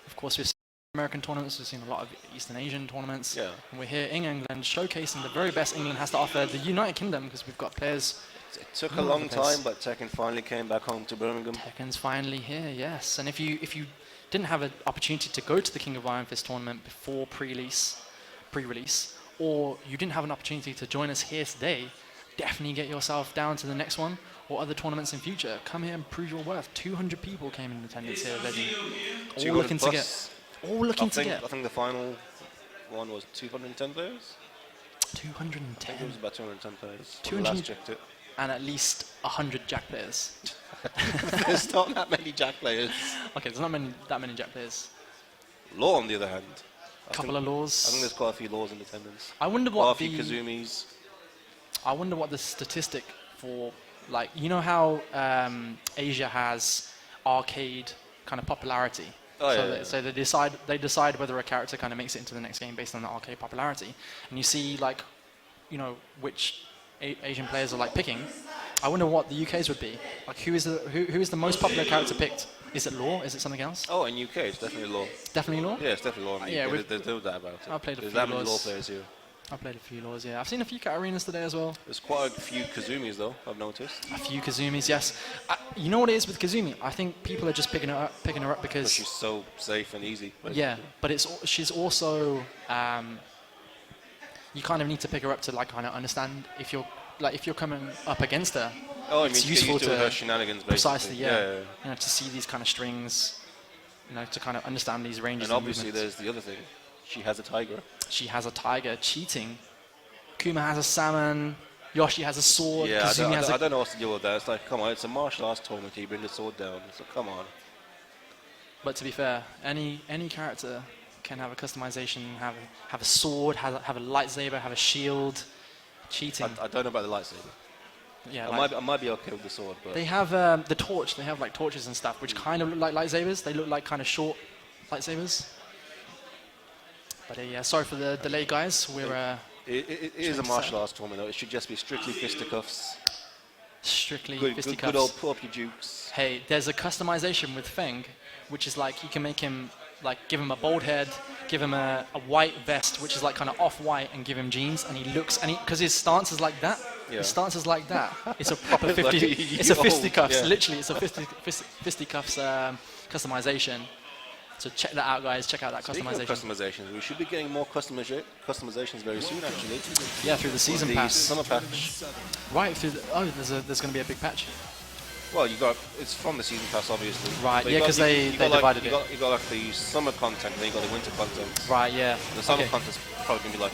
Of course, we've seen American tournaments, we've seen a lot of Eastern Asian tournaments, and we're here in England showcasing the very best England has to offer, the United Kingdom, because we've got players. It took a long time, but Tekken finally came back home to Birmingham. Tekken's finally here, yes. And if you didn't have an opportunity to go to the King of Iron Fist tournament before pre-release, or you didn't have an opportunity to join us here today, definitely get yourself down to the next one or other tournaments in future. Come here and prove your worth. 200 people came in attendance here, Reggie. All looking to get. All looking to get. I think the final one was 210 players. 210. I think it was about 210 players. 200 Last checked it. And at least 100 Jack players. There's not that many Jack players. Okay, there's not that many Jack players. Law, on the other hand. A couple of laws. I think there's quite a few laws in attendance. I wonder what quite a few Kazumis. I wonder what the statistic for, like, you know how Asia has arcade kind of popularity. So they decide whether a character kind of makes it into the next game based on the arcade popularity, and you see like, you know, which Asian players are like picking. I wonder what the UK's would be. Like, who is the most popular character picked? Is it Law? Is it something else? Oh, in UK it's definitely Law. Definitely Law? Yeah, it's definitely Law. Yeah, there's no doubt about it. I've played a There's few that many Laws. Law players here. I've played a few Laws, yeah. I've seen a few Katarinas today as well. There's quite a few Kazumis though, I've noticed. A few Kazumis, yes. You know what it is with Kazumi? I think people are just picking her up because She's so safe and easy. Yeah, but she's also you kind of need to pick her up to like kind of understand if you're coming up against her. Oh, I it's mean, useful to her shenanigans, precisely, basically. yeah. You know, to see these kind of strings, you know, to kind of understand these ranges. And obviously, there's the other thing. She has a tiger. She has a tiger cheating. Kuma has a salmon. Yoshi has a sword. Yeah, Kazumi I don't know what to do with that. It's like, come on, it's a martial arts tournament. You bring the sword down. So come on. But to be fair, any character can have a customization, have a sword, have a lightsaber, have a shield. Cheating. I don't know about the lightsaber. Yeah, I might be okay with the sword, but they have the torch. They have like torches and stuff, which kind of look like lightsabers. They look like kind of short lightsabers. But yeah, sorry for the delay, guys. We're it is a martial arts tournament. Though. It should just be strictly fisticuffs. Strictly fisticuffs. Good old pull up your jukes. Hey, there's a customization with Feng, which is like you can make him like give him a bald head, give him a white vest, which is like kind of off-white, and give him jeans, and he looks because his stance is like that. Yeah. His stance is like that. It's a proper It's it's a fisticuffs. Yeah. Literally, it's a fisticuffs customization. So check that out, guys. Check out that Speaking customization. of customizations, we should be getting more customizations very soon, actually. Yeah, through the season The pass. summer patch. Right through. There's going to be a big patch. Well, it's from the season pass, obviously. Right, But yeah, you got- 'cause they you got, like, divided you got like the summer content, then you got the winter content. Right. Yeah. The summer Okay. content's probably gonna be like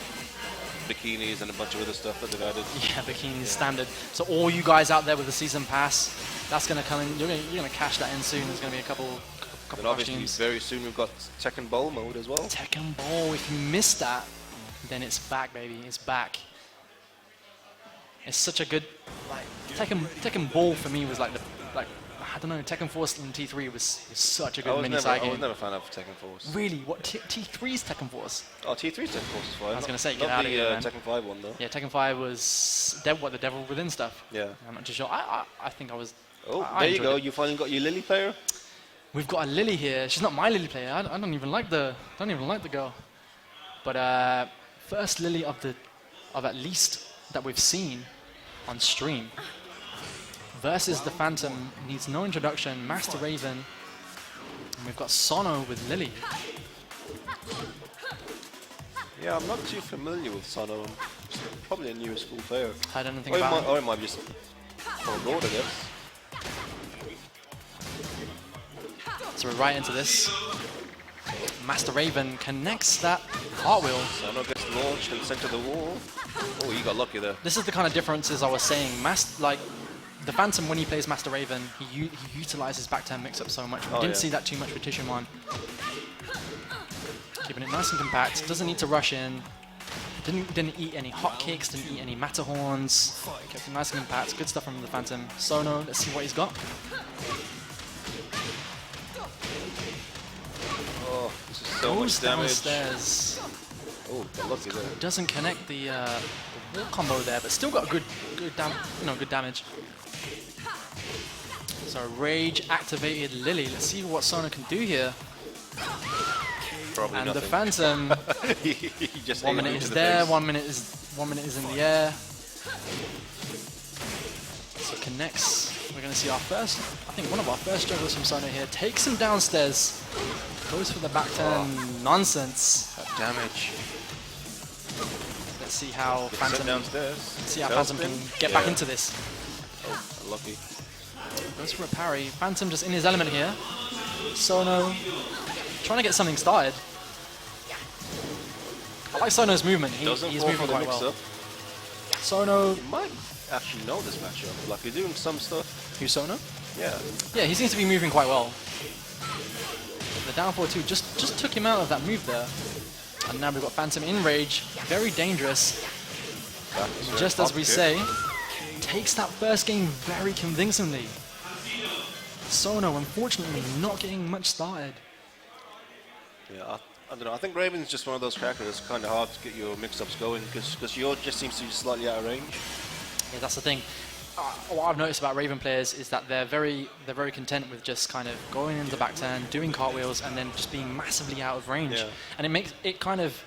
bikinis and a bunch of other stuff that they've added. Yeah, bikinis standard. So all you guys out there with the season pass, that's going to come in. You're going to cash that in soon. There's going to be a couple And obviously, costumes. very soon we've got Tekken Bowl mode as well. Tekken Ball. If you missed that, then it's back, baby. It's back. It's such a good like Tekken Ball for me was like I don't know, Tekken Force in T3 was such a good mini side I was game. never a fan of Tekken Force. Really? What T3's Tekken Force? Oh, T3's Tekken Force is fine. I was gonna say, Not get out of the, here, man. Tekken 5 one though. Yeah, Tekken 5 was the Devil Within stuff. Yeah. I'm not too sure. I think I was. Oh, I there you enjoyed go. it. You finally got your Lili player. We've got a Lili here. She's not my Lili player. I don't even like the girl. But first Lili of at least that we've seen on stream. Versus the Phantom, needs no introduction. Master Reaven. And we've got Sono with Lili. Yeah, I'm not too familiar with Sono. She's probably a newer school player. I don't think about it. Or it might be just from abroad, I guess. So we're right into this. Master Reaven connects that cartwheel. Sono gets launched and sent to the wall. Oh, you got lucky there. This is the kind of differences I was saying. The Phantom, when he plays Master Reaven, he utilizes back turn mix-up so much. We didn't see that too much with Tissuemon. Keeping it nice and compact. Doesn't need to rush in. Didn't eat any hot kicks. Didn't eat any Matterhorns. Kept it nice and compact. Good stuff from the Phantom. Sono, let's see what he's got. Oh, this is so much damage. Downstairs. Oh, got lucky there. Doesn't connect the wall combo there, but still got good damage. So Rage activated Lili. Let's see what Sono can do here. Probably And nothing. the Phantom. He just 1 ate minute him is to the there. face. 1 minute is in the air. So connects. We're going to see our first, I think one of our first jugglers from Sono here. Takes him downstairs. Goes for the back turn. Nonsense. That damage. Let's see how Phantom, downstairs. let's see how Phantom can get back into this. Oh, lucky. Goes for a parry. Phantom just in his element here. Sono trying to get something started. I like Sono's movement. He's moving quite well. Sono Might actually know this matchup. Like, you're doing some stuff. Who's Sono? Yeah. Yeah, he seems to be moving quite well. The down 4-2 just took him out of that move there. And now we've got Phantom in rage. Very dangerous. Just as we say, takes that first game very convincingly. Sono, unfortunately, not getting much started. Yeah, I don't know. I think Reaven's just one of those characters that's kind of hard to get your mix-ups going because yours just seems to be slightly out of range. Yeah, that's the thing. What I've noticed about Reaven players is that they're very content with just kind of going into the back turn, doing cartwheels, and then just being massively out of range. Yeah. And it makes it kind of,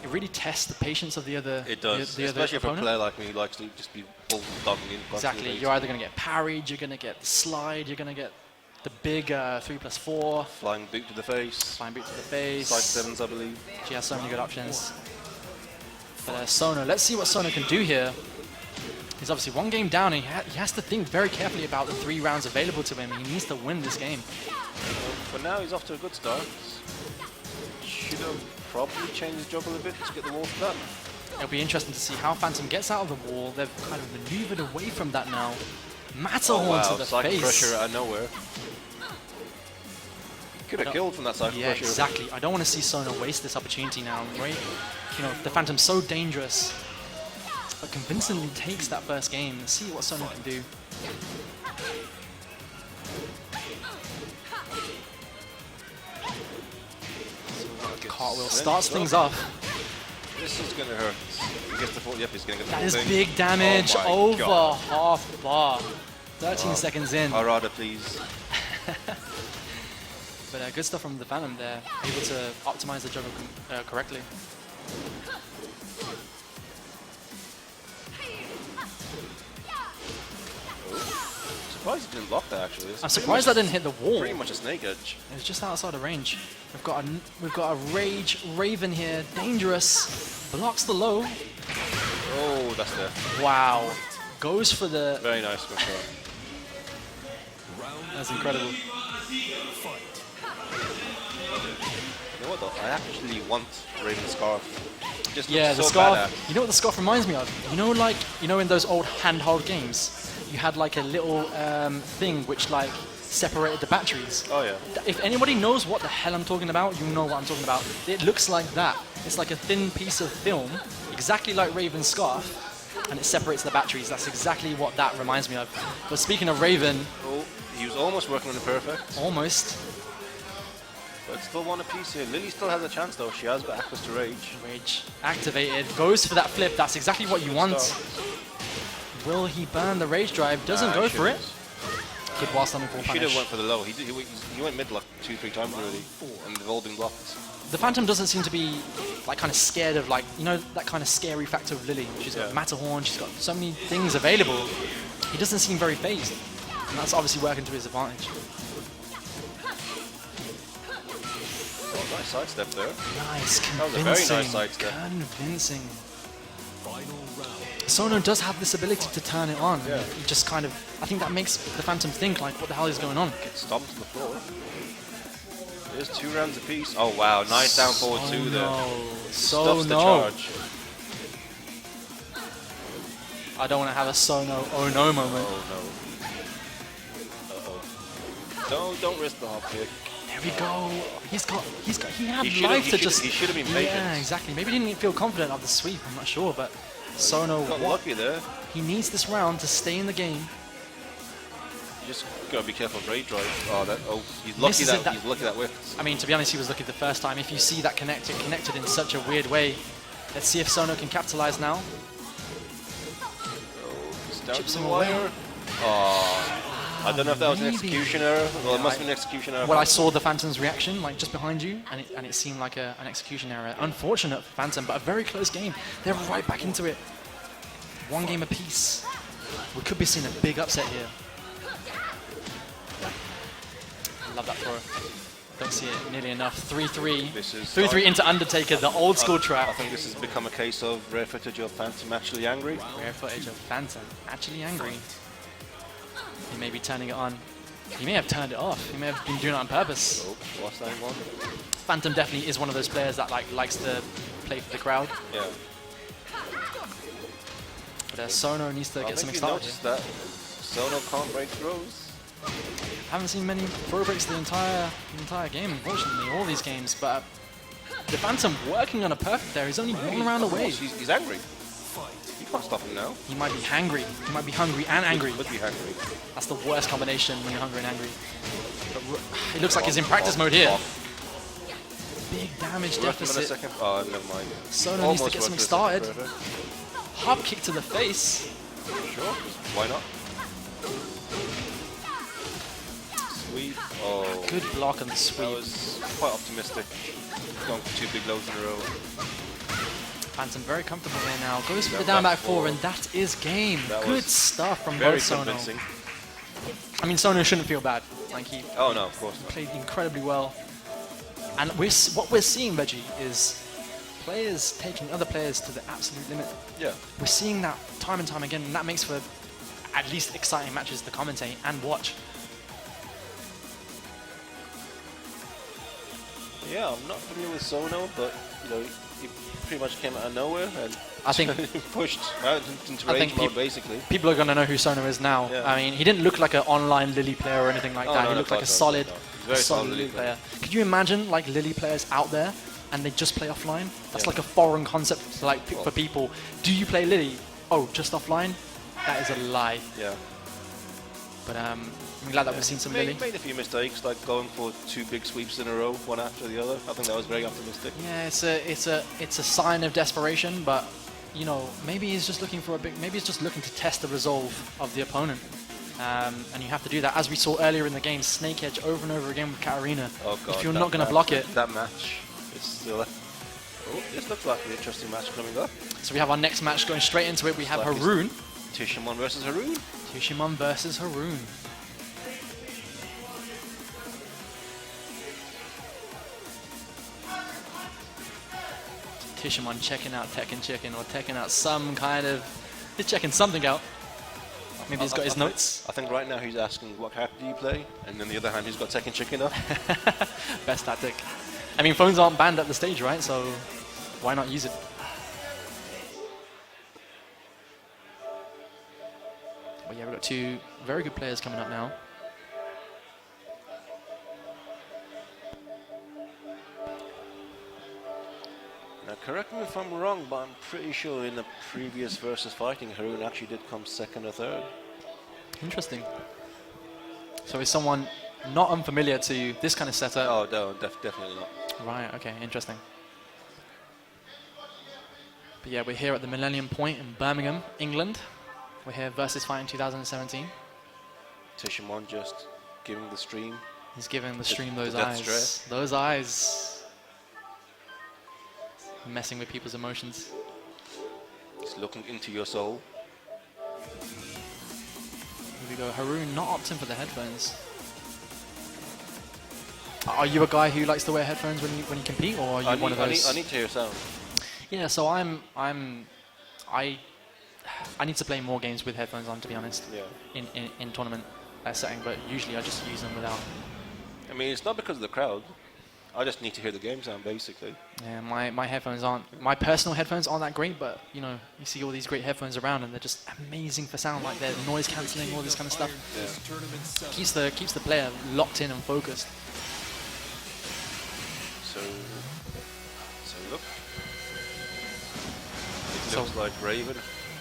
it really tests the patience of the other. It does, the especially for a player like me who likes to just be bulldogging in. Exactly. You're either going to get parried, you're going to get the slide, you're going to get the big 3+4. Flying boot to the face. Flying boot to the face. Side 7s, I believe. She has so many good options. But Sono, let's see what Sono can do here. He's obviously one game down, and he has to think very carefully about the 3 rounds available to him. He needs to win this game. For now, he's off to a good start. Should have probably changed his juggle a bit to get the wall for that. It'll be interesting to see how Phantom gets out of the wall. They've kind of maneuvered away from that now. Matterhorn to the Psychic face. pressure out of nowhere. Could have killed from that psychic pressure. Yeah, exactly. I don't want to see Sono waste this opportunity now, right? You know, the Phantom's so dangerous. But convincingly takes that first game. Let's see what Sono can do. Cartwheel starts things off. This is going to hurt. He gets the full, yep, he's going to get the That full is thing. big damage over half bar. 13 seconds in. Harada, please. But good stuff from the Phantom there. Able to optimize the juggle correctly. Surprised he didn't block that actually. I'm surprised that didn't hit the wall. Pretty much a snake edge. It was just outside of range. We've got a rage Reaven here, dangerous. Blocks the low. Oh, that's there. Wow. Goes for the. Very nice control. That's incredible. You know what though? I actually want Raven's scarf. Just Yeah, the so scarf. badass. You know what the scarf reminds me of? You know in those old handheld games, you had like a little thing which like separated the batteries. Oh yeah. If anybody knows what the hell I'm talking about, you know what I'm talking about. It looks like that. It's like a thin piece of film, exactly like Raven's scarf, and it separates the batteries. That's exactly what that reminds me of. But speaking of Reaven, oh, he was almost working on the perfect. almost. But still one apiece here. Lili still has a chance though. She has got access to rage. Rage activated, goes for that flip. That's exactly what you want. Will he burn the rage drive? Doesn't go for it. Kid while standing full He should punish. have went for the low. He went mid like 2-3 times already, and they've all been blocked. The Phantom doesn't seem to be like kind of scared of like, you know, that kind of scary factor of Lili. She's got Matterhorn, she's got so many things available. He doesn't seem very phased. And that's obviously working to his advantage. Oh, nice sidestep there. Nice, convincing. That was a very nice sidestep. Convincing. Sono does have this ability to turn it on. Yeah. He just kind of, I think that makes the Phantom think like, what the hell is going on? Gets stomped on the floor. There's 2 rounds apiece. Oh wow, nice down forward 2 there. Sono. Stuffs the charge. I don't want to have a Sono oh no moment. Oh no. Uh-oh. Don't risk the hop kick. There we go. He had He life to should've- just. he should've been patient. Yeah, exactly. Maybe he didn't feel confident of the sweep. I'm not sure, but Sono. Got lucky there. He needs this round to stay in the game. You just gotta be careful of rage drive. He's lucky that whiffed. I mean, to be honest, he was lucky the first time. If you see that connected in such a weird way. Let's see if Sono can capitalize now. Chips him away. I don't know if that was an execution error. Well, it must have been an execution error. Well, I saw the Phantom's reaction, like just behind you, and it seemed like an execution error. Unfortunate for Phantom, but a very close game. They're right back into it. 1 game apiece. We could be seeing a big upset here. Love that throw. Don't see it nearly enough. 3-3. 3-3 into Undertaker, the old school trap. I think this has become a case of rare footage of Phantom actually angry. Rare footage of Phantom actually angry. He may be turning it on. He may have turned it off. He may have been doing it on purpose. Oh, what's that one? Phantom definitely is one of those players that likes to play for the crowd. Yeah. But Sono needs to get something started. That Sono can't break throws. Haven't seen many throw breaks the entire game, unfortunately, all these games. But the Phantom working on a perfect there. He's only one round away. He's angry. You can't stop him now. He might be hangry. He might be hungry and angry. He would be hungry. That's the worst combination when you're hungry and angry. But it looks like he's in practice mode here. Big damage deficit. Oh, never mind. Sono needs to get something started. Hop kick to the face. Sure. Why not? Sweep. Oh. Good block on the sweep. That was quite optimistic. Going for 2 big lows in a row. Phantom very comfortable here now. Goes for the down back 4, and that is game. Good stuff from both Sono. Convincing. I mean, Sono shouldn't feel bad. Like he Oh no, of course not. played incredibly well. And what we're seeing, Veggie, is players taking other players to the absolute limit. Yeah. We're seeing that time and time again, and that makes for at least exciting matches to commentate and watch. Yeah, I'm not familiar with Sono, but you know, he pretty much came out of nowhere and I think pushed out into rage mode basically. People are going to know who Sono is now. Yeah. I mean, he didn't look like an online Lili player or anything like that. No, He looked like a solid, very solid Lili player. Could you imagine like Lili players out there and they just play offline? That's like a foreign concept for people. Do you play Lili? Oh, just offline? That is a lie. Yeah. But I'm glad that we've seen some Lili. Made a few mistakes, like going for 2 big sweeps in a row, one after the other. I think that was very optimistic. Yeah, it's a sign of desperation, but you know, maybe he's just looking for a big. Maybe he's just looking to test the resolve of the opponent, and you have to do that. As we saw earlier in the game, snake edge over and over again with Katarina. Oh God! If you're not going to block it, that match is still. Oh, this looks like an interesting match coming up. So we have our next match going straight into it. We have Haroun. Tissuemon versus Haroun. Tissuemon versus Haroun. Tissuemon checking out Tekken chicken or checking out some kind of... He's checking something out. Maybe he's got his notes. I think right now he's asking what character do you play, and on the other hand he's got Tekken chicken up. Best tactic. I mean, phones aren't banned at the stage, right? So why not use it? But yeah, we've got 2 very good players coming up now. Now, correct me if I'm wrong, but I'm pretty sure in the previous versus fighting, Haroun actually did come 2nd or 3rd. Interesting. So is someone not unfamiliar to this kind of setup? Oh, no, definitely not. Right, okay, interesting. But yeah, we're here at the Millennium Point in Birmingham, England. We're here versus fighting 2017. Tissuemon just giving the stream. He's giving the stream those death eyes. stare. Those eyes. Messing with people's emotions. He's looking into your soul. Here we go. Haroun not opting for the headphones. Are you a guy who likes to wear headphones when you compete, or are you one of those? I need to hear sound. Yeah, so I need to play more games with headphones on, to be honest. Yeah. In tournament setting, but usually I just use them without. I mean, it's not because of the crowd. I just need to hear the game sound, basically. Yeah, my headphones aren't, my personal headphones aren't that great, but you know, you see all these great headphones around and they're just amazing for sound, like they're noise cancelling, all this kind of stuff. Yeah. Keeps the player locked in and focused. So look. It looks like Reaven,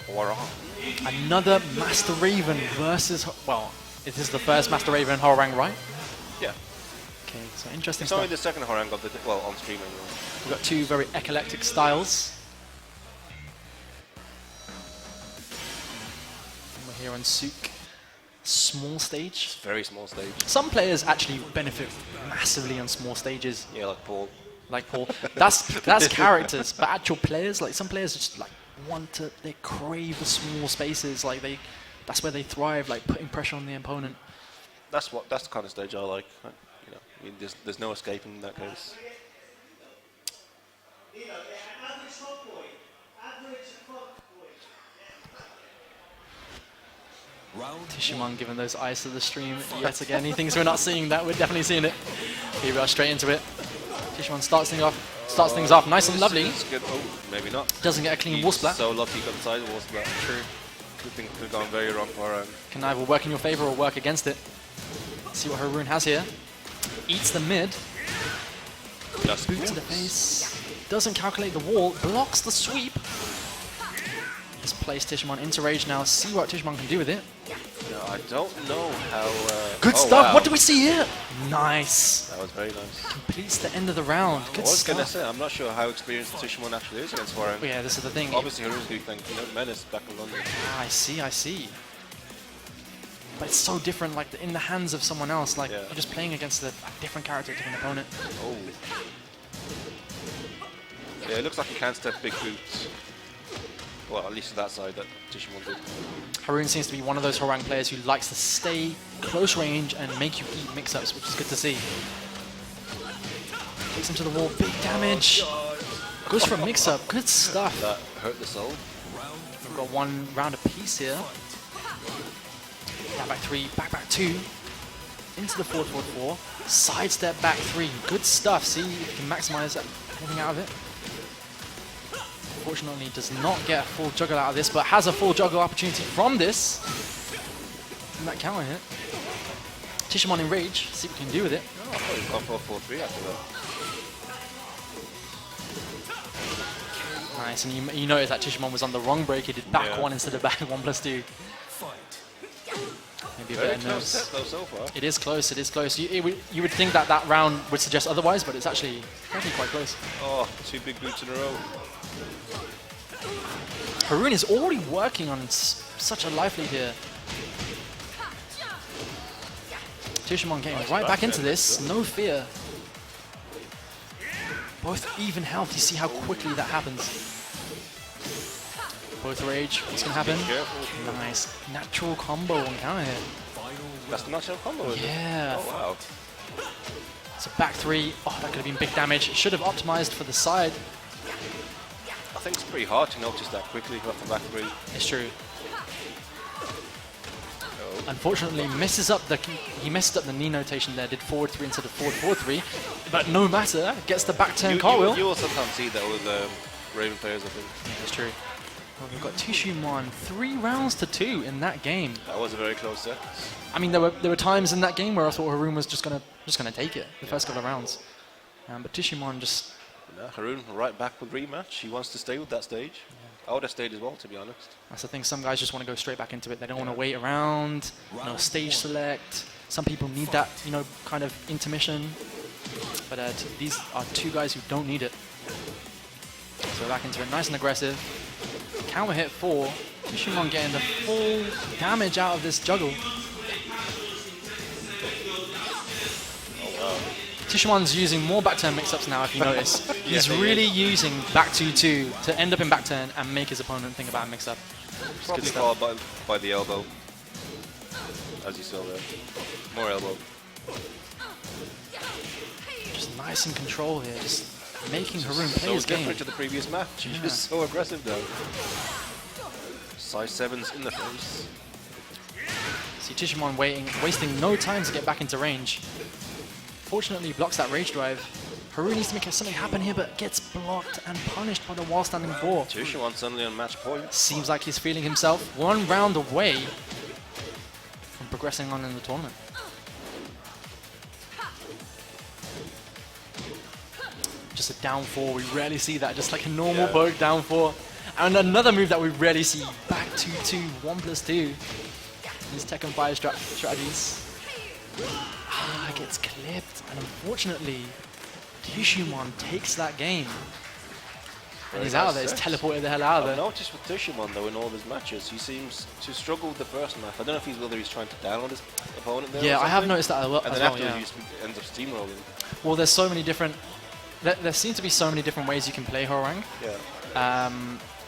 Hwoarang. Another Master Reaven versus, well, it is the first Master Reaven and Hwoarang, right? Yeah. Okay, so interesting It's stuff. only the 2nd Hwoarang of the well, on stream anyway. We've got 2 very eclectic styles. And we're here on Sook. Small stage. Very small stage. Some players actually benefit massively on small stages. Yeah, like Paul. Like Paul. That's characters, but actual players, like some players just like they crave the small spaces. Like they That's where they thrive, like putting pressure on the opponent. That's the kind of stage I like. You know, I mean, there's no escaping in that case. Tissuemon giving those eyes to the stream yet again. He thinks we're not seeing that. We're definitely seeing it. He rushed straight into it. Tissuemon starts things off nice and lovely. Good. Oh, maybe not. Doesn't get a clean wall splat. So lucky he got the side wall splat. True. Good thing could have gone very wrong for Hwoarang. Can either work in your favor or work against it. See what Haroun has here. Eats the mid. Just Boot to the face. Doesn't calculate the wall. Blocks the sweep. Just place Tissuemon into rage now. See what Tissuemon can do with it. No, I don't know how... Good stuff. Wow. What do we see here? Nice. That was very nice. Completes the end of the round. Good I was stuff. going to say, I'm not sure how experienced Tissuemon actually is against Hwoarang. Yeah, this is the thing. Obviously, Haroun's doing things, you know, Menace back in London. Ah, I see. But it's so different, like in the hands of someone else. Like you're just playing against a different character, different opponent. Oh. Yeah, it looks like he can step big boots. Well, at least to that side that Tissuemon did. Haroun seems to be one of those Hwoarang players who likes to stay close range and make you eat mix-ups, which is good to see. Takes him to the wall, big damage. Goes for a mix-up, good stuff. That hurt the soul. We've got one round apiece here. Back 3, back 2. Into the forward 4. Sidestep back 3. Good stuff. See if you can maximize anything out of it. Unfortunately, does not get a full juggle out of this, but has a full juggle opportunity from this. From that counter hit. Tissuemon in rage. See what we can do with it. Oh, I thought he got 4-4-3 after that. Nice, and you notice that Tissuemon was on the wrong break. He did back 1 instead of back 1+2. Maybe a Very bit close set though so far. It is close, it is close. You would think that that round would suggest otherwise, but it's actually quite close. Oh, 2 big boots in a row. Haroun is already working on such a life lead here. Tissuemon getting right back into this, no fear. Both even health, you see how quickly that happens. Both rage, what's going to happen? Nice. Natural combo on counter hit. That's the natural combo, is it? Yeah. Oh, wow. So back 3, oh, that could have been big damage. It should have optimized for the side. I think it's pretty hard to notice that quickly off the back 3. It's true. Oh. Unfortunately, he messed up the knee notation there, did forward 3 instead of forward 4-3. But no matter, gets the back turn cartwheel. You will sometimes see that with Reaven players, I think. Yeah, that's true. Well, we've got Tissuemon 3 rounds to 2 in that game. That was a very close set. I mean, there were times in that game where I thought Haroun was just gonna take it the first couple of rounds, but Tissuemon just. Yeah, Haroun right back with rematch. He wants to stay with that stage. Yeah. I would have stayed as well, to be honest. That's the thing. Some guys just want to go straight back into it. They don't want to wait around. Stage select. Some people need that, kind of intermission. But these are 2 guys who don't need it. So back into it, nice and aggressive. Counter hit 4. Tissuemon getting the full damage out of this juggle. Tissuemon's using more back turn mix-ups now, if you notice. He's really using back 2-2 to end up in back turn and make his opponent think about a mix-up. Probably followed by the elbow, as you saw there. More elbow. Just nice in control here, just making Haroun play his game. So different to the previous match. He's just so aggressive now. Size 7's in the face. See Tissuemon wasting no time to get back into range. Fortunately, blocks that rage drive. Haroun needs to make something happen here, but gets blocked and punished by the wall standing 4. Tissuemon suddenly on match point. Seems like he's feeling himself 1 round away from progressing on in the tournament. Just a down 4, we rarely see that, just like a normal poke down 4. And another move that we rarely see, back 2-2, 1+2. These Tekken 5 strategies. Gets clipped, and unfortunately, Tissuemon takes that game. And he's out of there, he's teleported the hell out of there. I've noticed with Tissuemon though, in all of his matches, he seems to struggle with the first match. I don't know if whether he's trying to down on his opponent there. Yeah, I have noticed that as well. And then afterwards he ends up steamrolling. Well, there's so many different. There seem to be so many different ways you can play Hwoarang. Yeah.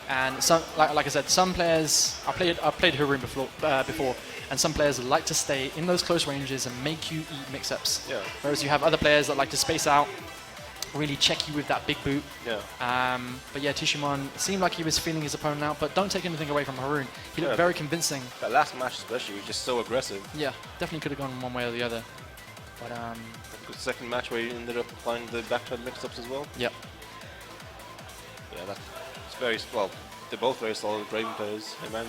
And some, like I said, some players, I played Haroun before, and some players like to stay in those close ranges and make you eat mix-ups. Yeah. Whereas you have other players that like to space out, really check you with that big boot. Yeah. But yeah, Tissuemon seemed like he was feeling his opponent out, but don't take anything away from Haroun. He looked very convincing. That last match especially was just so aggressive. Yeah, definitely could have gone one way or the other. But The second match where he ended up applying the back-turn mix-ups as well. Yep. Yeah, that's very well. They're both very solid Reaven players. Him and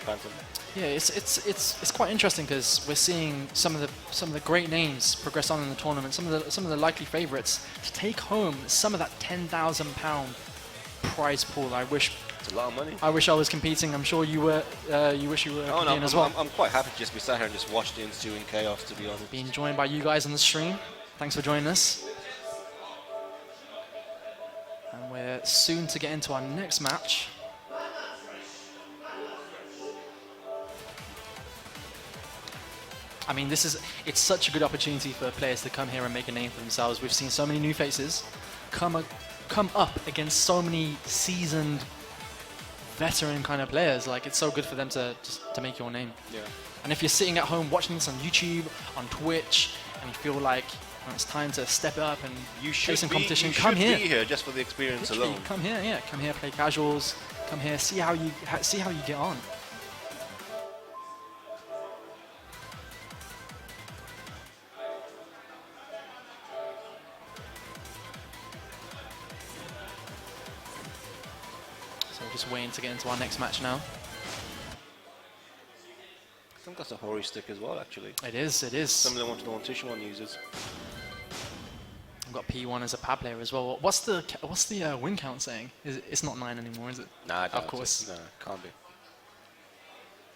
Phantom. Yeah, it's quite interesting because we're seeing some of the great names progress on in the tournament. Some of the likely favourites to take home some of that £10,000 prize pool. I wish. It's a lot of money. I wish I was competing. I'm sure you were. You wish you were competing as well. I'm quite happy to just be sat here and just watch the ensuing chaos. To be honest. Being joined by you guys on the stream. Thanks for joining us. And we're soon to get into our next match. I mean, it's such a good opportunity for players to come here and make a name for themselves. We've seen so many new faces come up against so many seasoned, veteran kind of players. Like, it's so good for them to make your name. Yeah. And if you're sitting at home watching this on YouTube, on Twitch, and you feel like it's time to step up and face some competition, come here. Be here just for the experience alone. Come here, yeah. Come here, play casuals. Come here, see how you get on. So we're just waiting to get into our next match now. I think that's a Hori stick as well, actually. It is. Similar one to the one Tissuemon uses. I've got P1 as a pad player as well. What's the win count saying? It's not 9 anymore, is it? Nah, of course. No, can't be.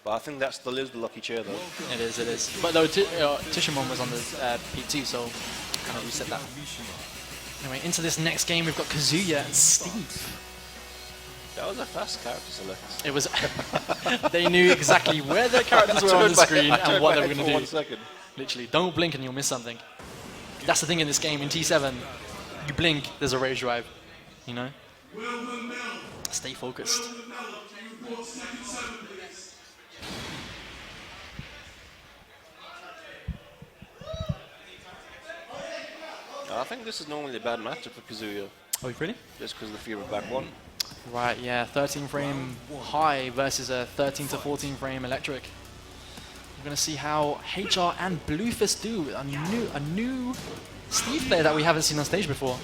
But I think that still is the lucky chair, though. It is. But though Tissuemon was on the P2, so kind of reset that. Anyway, into this next game, we've got Kazuya and Steve. That was a fast character select. It was. They knew exactly where their characters were on the screen and what they were going to do. 1 second. Literally, don't blink and you'll miss something. That's the thing in this game. In T7, you blink, there's a rage drive. You know? Stay focused. I think this is normally a bad matchup for Kazuya. Oh, really? Just because of the fear of back one. Right, yeah. 13 frame high versus a 13 to 14 frame electric. We're going to see how HR and Bluefist do. A new Steve player that we haven't seen on stage before.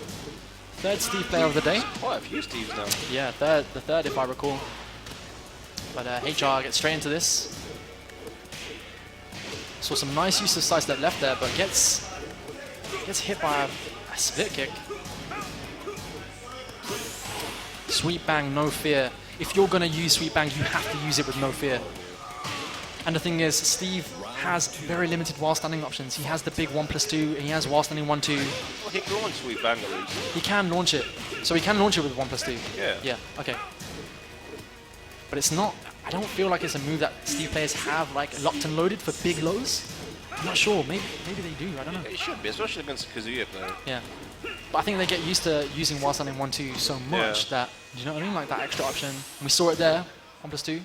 Third Steve player of the day. Quite a few Steves now. Yeah, the third if I recall. But HR gets straight into this. Saw some nice use of sidestep left there, but gets hit by a split kick. Sweep bang, no fear. If you're going to use sweep bang, you have to use it with no fear. And the thing is, Steve has very limited while standing options. He has the big 1+2, he has while standing 1-2. Well, he can launch sweep bang at least. He can launch it. So he can launch it with 1+2. Yeah. Yeah, okay. But it's not, I don't feel like it's a move that Steve players have like locked and loaded for big lows. I'm not sure, maybe they do, I don't know. It should be, especially against a Kazuya player. Yeah. But I think they get used to using while standing 1-2 so much that, you know what I mean, like that extra option. And we saw it there, 1+2.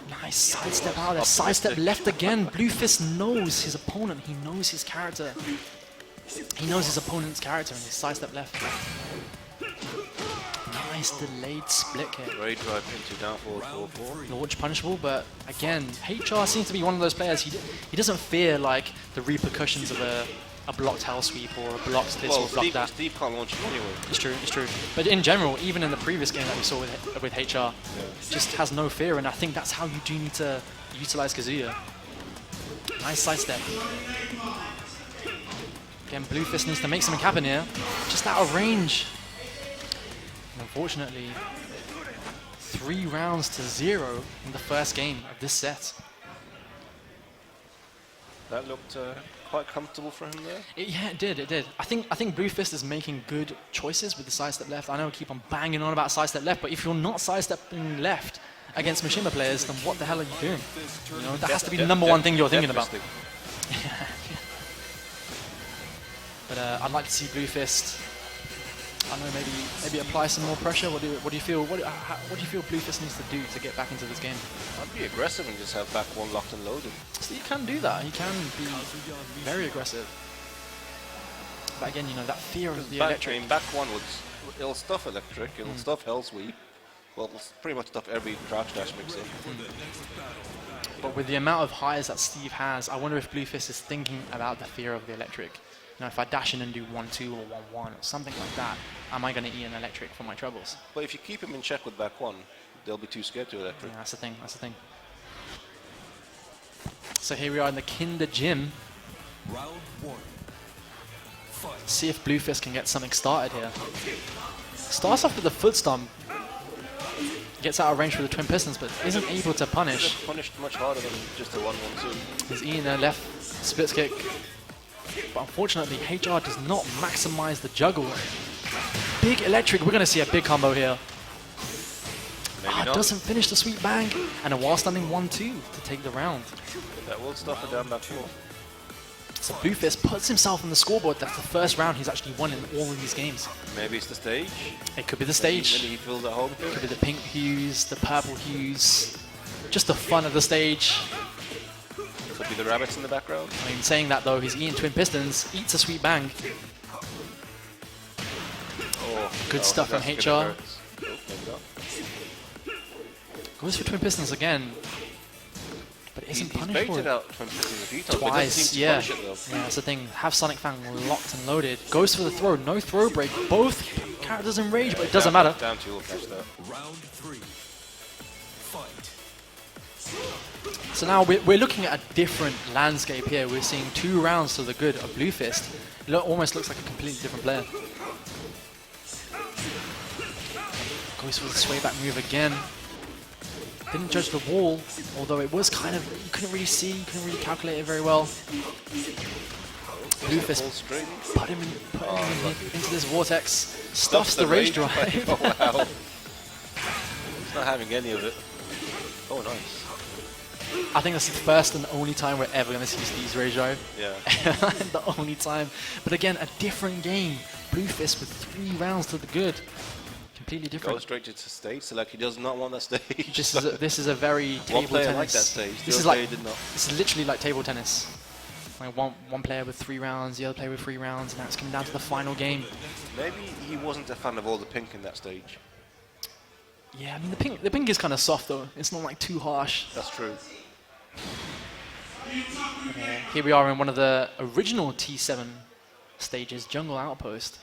Nice sidestep out there, sidestep left again. Bluefist knows his opponent, he knows his character. He knows his opponent's character and his sidestep left. Nice delayed split kick. Raid drive into down forward 4-4. Launch punishable, but again, HR seems to be one of those players, he doesn't fear like the repercussions of a blocked hell sweep or a blocked this or blocked that. Steve can't launch it anyway. It's true. But in general, even in the previous game that we saw with HR, just has no fear, and I think that's how you do need to utilize Kazuya. Nice sidestep. Again, Bluefist needs to make something happen here. Just out of range. And unfortunately, 3 rounds to 0 in the first game of this set. That looked quite comfortable for him there. Yeah, it did. I think Bluefist is making good choices with the sidestep left. I know I keep on banging on about sidestep left, but if you're not sidestepping left against Mishima players, then what the hell are you doing? You know, that has to be the number one thing you're thinking about. But I'd like to see Bluefist I don't know, maybe apply some more pressure. What do you feel? What do you feel Bluefist needs to do to get back into this game? I'd be aggressive and just have back one locked and loaded. So you can do that. He can be very aggressive. But again, you know, that fear of the electric. Back one it'll stuff electric, it'll stuff hell sweep. Well, it'll pretty much stuff every crouch dash mixer. But with the amount of highs that Steve has, I wonder if Bluefist is thinking about the fear of the electric. You know, if I dash in and do 1-2 or 1-1 or something like that, am I going to eat an electric for my troubles? But if you keep him in check with back one, they'll be too scared to electric. Yeah, that's the thing, that's the thing. So here we are in the Kinder Gym. Round 1. Fight. See if Bluefist can get something started here. Starts off with a foot stomp. Gets out of range for the Twin Pistons, but isn't able to punish. Punished much harder than just a 1-1-2. He's eating a left split kick. But unfortunately, HR does not maximize the juggle. Big electric. We're going to see a big combo here. Doesn't finish the sweet bang. And a while standing 1-2 to take the round. That will stop it down back 4. So Bluefist puts himself on the scoreboard. That's the first round he's actually won in all of these games. Maybe it's the stage. It could be the stage. Maybe he feels at home. It could be the pink hues, the purple hues. Just the fun of the stage. Could be the rabbits in the background. I mean, saying that though, he's eating Twin Pistons, eats a sweet bang. Oh, Good stuff from that's HR. gonna hurt. Oh, maybe not. Goes for Twin Pistons again. But isn't He's punished for baited it. out Twin Pistons a few times, but he doesn't Twice, seem to yeah. punish it though. Yeah, that's the thing. Have Sonic Fang locked and loaded. Goes for the throw, no throw break. Both characters in rage, but it doesn't matter. Down 2 will catch that. Round 3. Fight. So now we're looking at a different landscape here. We're seeing 2 rounds to the good of Bluefist. It almost looks like a completely different player. Goes for the sway back move again. Didn't judge the wall, although it was kind of, you couldn't really see, you couldn't really calculate it very well. Bluefist put him into this vortex, stuffs the rage drive. Oh wow. He's not having any of it. Oh nice. I think that's the first and only time we're ever going to see Steve's rage drive. Yeah. The only time. But again, a different game. Bluefist with 3 rounds to the good. Completely different. Go straight to stage, so like he does not want that stage. This is a very table one player tennis. like that stage. This is player like did not. this is literally like table tennis. Like one player with 3 rounds, the other player with 3 rounds, and now it's coming down to the final game. Maybe he wasn't a fan of all the pink in that stage. Yeah, I mean the pink is kind of soft though. It's not like too harsh. That's true. Here we are in one of the original T7 stages, Jungle Outpost.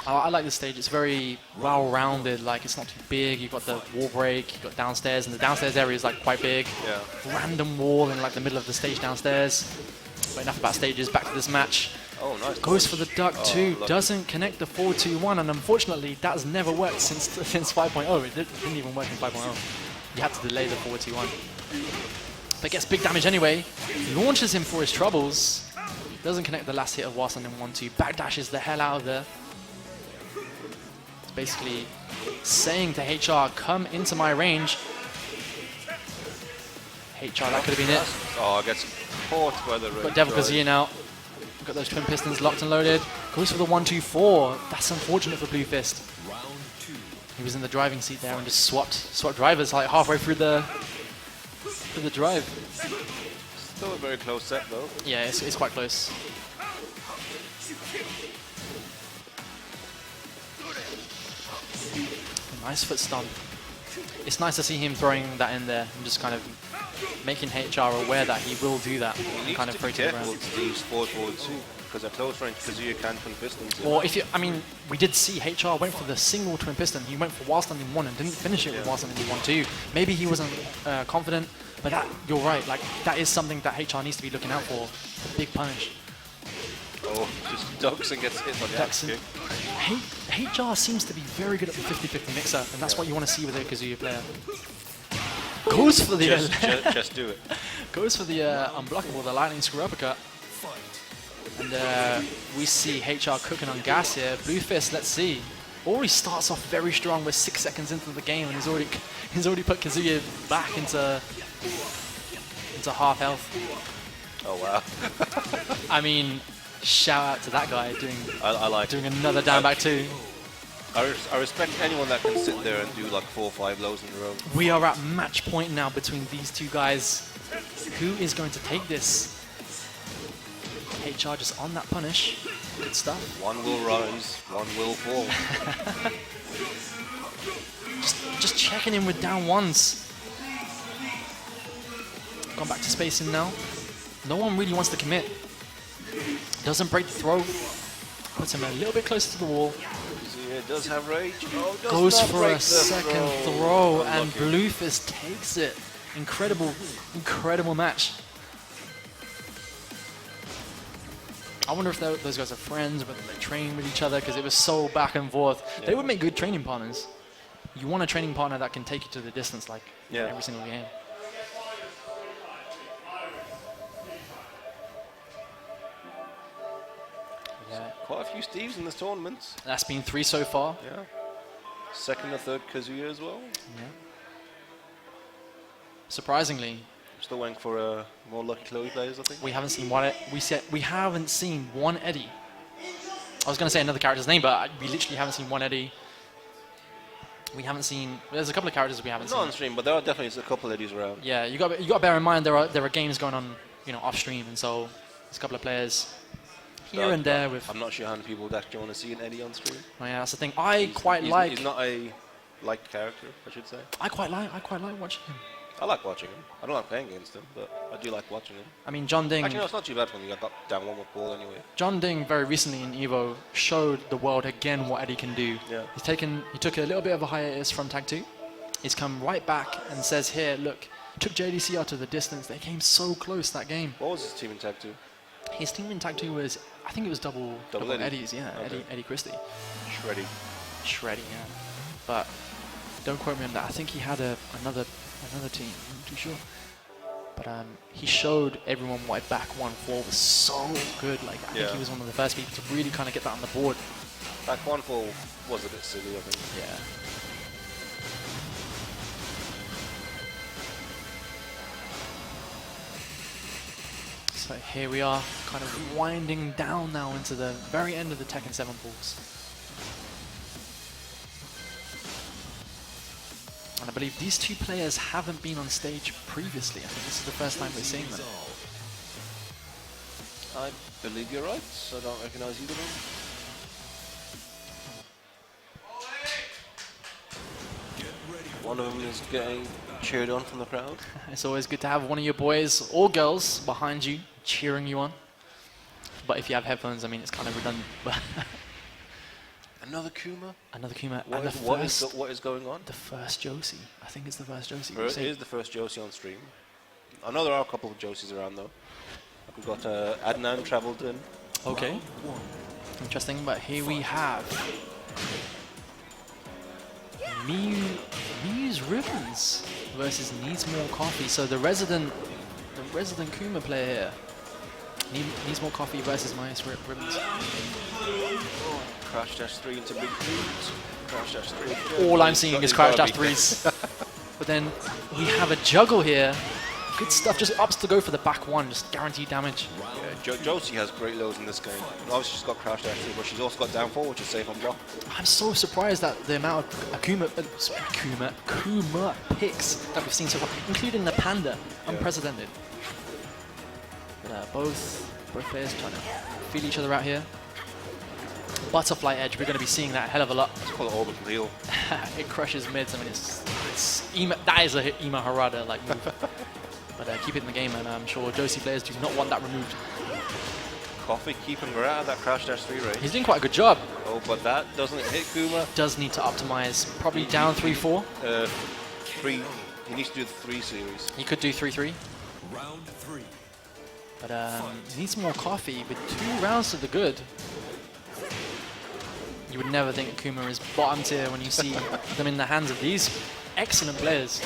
I like this stage. It's very well-rounded. Like it's not too big. You've got the wall break. You've got downstairs, and the downstairs area is like quite big. Yeah. Random wall in like the middle of the stage downstairs. But enough about stages. Back to this match. Oh, nice. Goes for the duck too. lucky. Doesn't connect the 4-2-1, and unfortunately, that has never worked since 5.0. It didn't even work in 5.0. You had to delay the 4-2-1. But gets big damage anyway. Launches him for his troubles. Doesn't connect the last hit of Wasan in 1-2. Backdashes the hell out of there. It's basically saying to HR, come into my range. HR, that could have been it. Oh, it gets caught by the red Got Devil drive. Kazuya now. Got those Twin Pistons locked and loaded. Goes for the 1-2-4. That's unfortunate for Bluefist. Round 2. He was in the driving seat there and just swapped drivers like halfway through the drive. Still a very close set though. Yeah, it's quite close. Nice foot stomp. It's nice to see him throwing that in there and just kind of making HR aware that he will do that. He And needs kind to of be throw to the careful ground. with Steve's forward too, because at close range Kazuya can Twin Pistons. Or if you, I mean, we did see HR went for the single Twin Piston. He went for while standing 1 and didn't finish it with while standing 1-2. Maybe he wasn't confident, but that, you're right. Like that is something that HR needs to be looking out for. The big punish. Oh, just ducks and gets hit on the axe kick. HR seems to be very good at the 50-50 mix-up, and that's what you want to see with a Kazuya player. Goes for the Just do it. goes for the unblockable, the lightning screw uppercut. And we see HR cooking on gas here. Bluefist, let's see. Already starts off very strong. We're 6 seconds into the game, and he's already put Kazuya back into half health. Oh wow. I mean, Shout out to that guy doing I like doing another down back two. I respect anyone that can sit there and do like 4 or 5 lows in a row. We are at match point now between these two guys. Who is going to take this? HR just on that punish. Good stuff. One will rise, one will fall. Just checking in with down ones. Gone back to spacing now. No one really wants to commit. Doesn't break the throw. Puts him a little bit closer to the wall. It does have rage. Oh, does Goes not for break a the second throw, and Unlucky. Bluefist takes it. Incredible, incredible match. I wonder if those guys are friends, whether they train with each other, because it was so back and forth. Yeah. They would make good training partners. You want a training partner that can take you to the distance, like Yeah. every single game. Yeah, Quite a few Steves in this tournament. that's been 3 so far. Yeah. Second or third Kazuya as well. Yeah. Surprisingly, Still waiting for more Lucky Chloe players, I think. we haven't seen we haven't seen one Eddie. I was going to say another character's name, but we literally haven't seen one Eddie. We haven't seen. There's a couple of characters we haven't Not seen. on stream, but there are definitely a couple of Eddies around. Yeah, you got to bear in mind there are games going on, off stream, and so there's a couple of players here and there with. I'm not sure how many people would actually want to see an Eddie on stream. Oh, yeah, that's the thing. He's He's not a liked character, I should say. I quite like watching him. I like watching him. I don't like playing against him, but I do like watching him. I mean, John Ding. Actually, no, it's not too bad when you got down one with ball anyway. John Ding very recently in Evo showed the world again what Eddie can do. Yeah. He took a little bit of a hiatus from Tag 2. He's come right back and says here, look, took JDCR to the distance. They came so close that game. What was his team in Tag 2? His team in Tag 2 was, I think it was double Eddie? Eddies, yeah, Okay. Eddie Christie. Shreddy. Yeah. But don't quote me on that. I think he had another team. I'm not too sure. But he showed everyone why back 1-4 was so good. Like I think he was one of the first people to really kind of get that on the board. Back 1-4 was a bit silly, I think. Yeah. So here we are, kind of winding down now into the very end of the Tekken 7 pools. And I believe these two players haven't been on stage previously. I think this is the first time we're seeing them. I believe you're right. I don't recognize either of them. One of them is getting cheered on from the crowd. It's always good to have one of your boys or girls behind you, cheering you on. But if you have headphones, I mean, it's kind of redundant. Another Kuma? Another Kuma. What, And what is going on? the first Josie. I think it's the first Josie. It is the first Josie on stream. I know there are a couple of Josies around though. We've got Adnan travelled in. Okay. Interesting, but here we have Mew's Ribbons versus Needs More Coffee. So the resident Kuma player here. Needs More Coffee versus Minus Ribbons. Crash dash 3 into big foods. Crash dash 3. All I'm seeing is crash dash 3s. But then we have a juggle here. Good stuff, just ups to go for the back one, just guaranteed damage. Yeah, Josie has great lows in this game. Obviously she's got crash dash 3, but she's also got down 4, which is safe on block. I'm so surprised at the amount of Kuma picks that we've seen so far, including the Panda, unprecedented. But both players trying to feel each other out here. Butterfly edge, we're going to be seeing that a hell of a lot. Let's call it orbital heal. It crushes mids. I mean, that is a Ima Harada like move. But keep it in the game, and I'm sure Josie players do not want that removed. Coffee keeping her out of that crash dash 3 range. He's doing quite a good job. Oh, but that doesn't hit Kuma. Does need to optimize. Probably down 3-4. 3. He needs to do the 3 series. He could do 3-3. Round 3. But he needs more coffee with 2 rounds to the good. You would never think Kuma is bottom tier when you see them in the hands of these excellent players.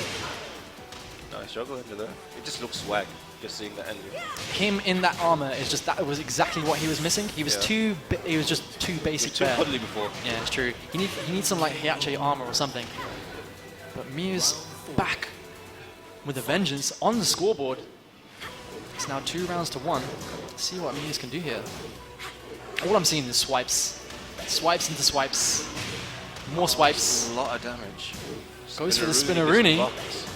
Nice juggle into there. It just looks swag, just seeing the ending. Him in that armor is just that was exactly what he was missing. He was he was just too basic. Too cuddly before. Yeah, it's true. He needs some like Heihachi armor or something. But Mew's back with a vengeance on the scoreboard. It's now 2 rounds to 1. Let's see what Mew's can do here. All I'm seeing is swipes. Swipes into swipes. More swipes. A lot of damage. Goes for the Spinneroonie Spinneroonie. gets blocked.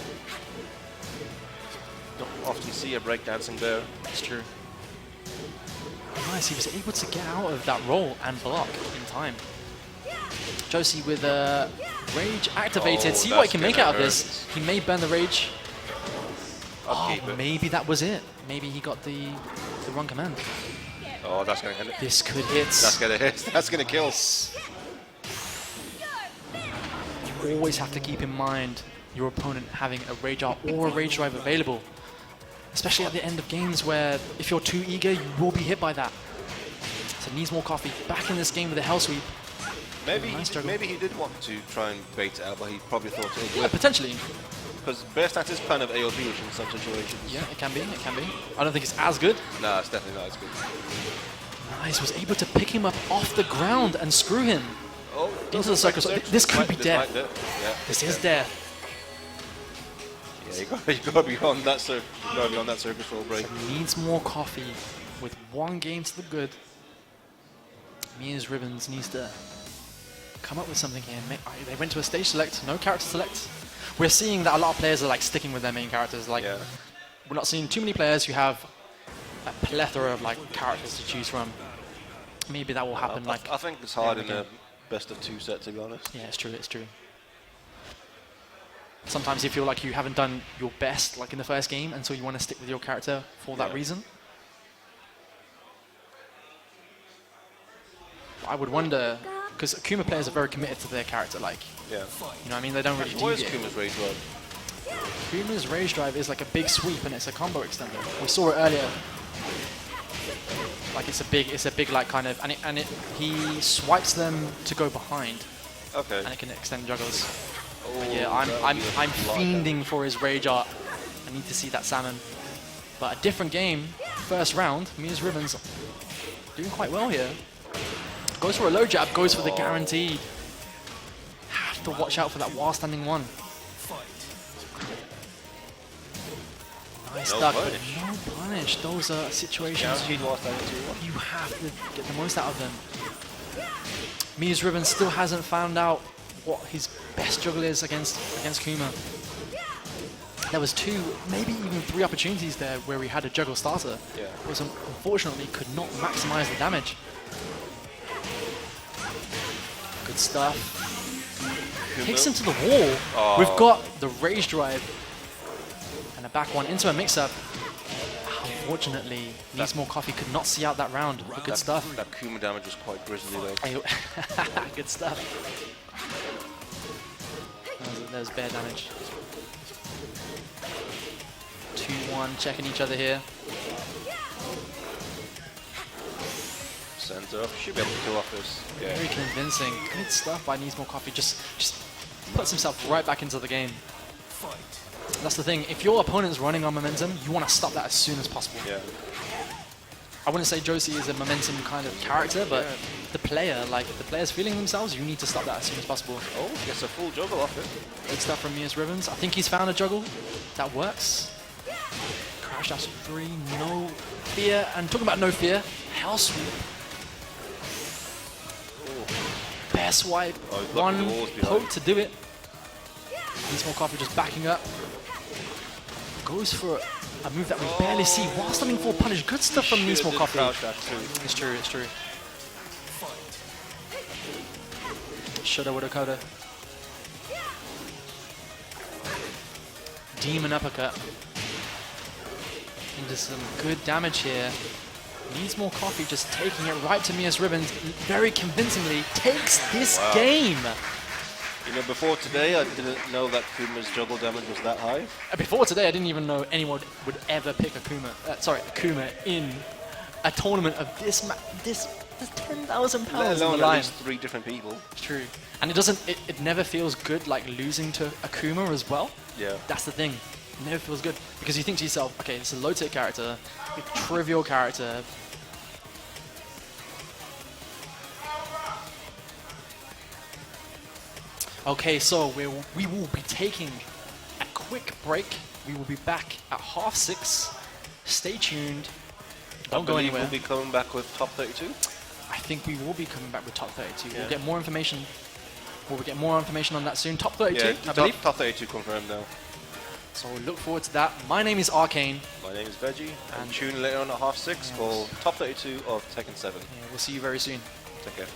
Don't often see a breakdancing there. That's true. Nice, he was able to get out of that roll and block in time. Josie with a rage activated. Oh, See what he that's can make gonna out of this. He may burn the rage. Upkeep it. Maybe that was it. Maybe he got the wrong command. Oh, that's gonna hit it. This could hit. That's gonna hit. That's gonna kill. You always have to keep in mind your opponent having a rage art or a rage drive available. Especially at the end of games where if you're too eager, you will be hit by that. So needs more coffee. Back in this game with a hell sweep. Maybe, Nice juggle. maybe he did want to try and bait it out, but he probably thought it Yeah, would. potentially. Because bear stats is kind of AOP-ish in some situations. Yeah, it can be. It can be. I don't think it's as good. No, it's definitely not as good. Nice, was able to pick him up off the ground and screw him. Oh, Into the circle. So this could be death. Yeah, This is death. Yeah, you gotta be on that circle. You gotta be on that circus roll break. Needs more coffee with one game to the good. Mia's Ribbons needs to come up with something here. They went to a stage select, no character select. We're seeing that a lot of players are like sticking with their main characters. Like Yeah. we're not seeing too many players who have a plethora of like characters to choose from. Maybe that will happen. Like I think it's hard in again. a best of two set, to be honest. yeah, it's true. It's true. Sometimes you feel like you haven't done your best like in the first game, and so you want to stick with your character for that Yeah. reason. I would wonder, because Kuma players are very committed to their character, like, Yeah. you know what I mean? They don't really What is deviate. Kuma's rage rod? Kuma's rage drive is like a big sweep and it's a combo extender. We saw it earlier. Like it's a big like kind of, and he swipes them to go behind, Okay. and it can extend juggles. Oh, Yeah, that would I'm be a lot of fiending for his rage art. I need to see that salmon. But a different game, first round, Mia's Ribbons doing quite well here. Goes for a low jab, goes for the guaranteed. Have to watch out for that while standing one. Nice No duck, but punish. no punish. Those are situations Guaranteed while standing 2-1. you have to get the most out of them. Mia's Ribbon still hasn't found out what his best juggle is against Kuma. There was 2, maybe even 3 opportunities there where we had a juggle starter. Yeah. But unfortunately could not maximize the damage. Good stuff. Takes him to the wall. Oh. We've got the rage drive and a back one into a mix-up. Unfortunately, needs more coffee. Could not see out that round. But good stuff. That Kuma damage was quite grisly though. Good stuff. There's bear damage. 2-1, checking each other here. Center up. Should be able to kill off this. Yeah. Very convincing. Good stuff by Needs More Coffee. Just puts himself right back into the game. That's the thing. If your opponent's running on momentum, you want to stop that as soon as possible. Yeah. I wouldn't say Josie is a momentum kind of character, but the player, like if the player's feeling themselves, you need to stop that as soon as possible. Oh, gets a full juggle off it. Good stuff from Mia's Ribbons. I think he's found a juggle that works. Crash dash 3, no fear. And talking about no fear, Hell Sweep. Bear swipe, Oh, he's blocking the one walls behind. poke to do it. Needs more coffee, just backing up. Goes for a move that we barely see while standing for punish. Good stuff from Needs More Coffee. It's true, it's true. Shoulda, woulda, coulda. Demon uppercut. Into some good damage here. Needs More Coffee, just taking it right to Mia's Ribbons. Very convincingly takes this game. You know, before today, I didn't know that Kuma's juggle damage was that high. Before today, I didn't even know anyone would ever pick a Kuma in a tournament of this there's 10,000 Let pounds on alone the at line. least 3 different people. It's true. And it never feels good like losing to a Kuma as well. Yeah. That's the thing. It never feels good. Because you think to yourself, okay, it's a low-tier character, a trivial character. Okay, so we will be taking a quick break. We will be back at 6:30. Stay tuned. Don't go anywhere. We'll be coming back with top 32. I think we will be coming back with top 32. We'll get more information. We'll get more information on that soon. Top 32, Yeah, I believe. top 32 confirmed now. So look forward to that. My name is Arcane. My name is Veggie, and tune later on at 6:30 for top 32 of Tekken 7. Yeah, we'll see you very soon. Take care.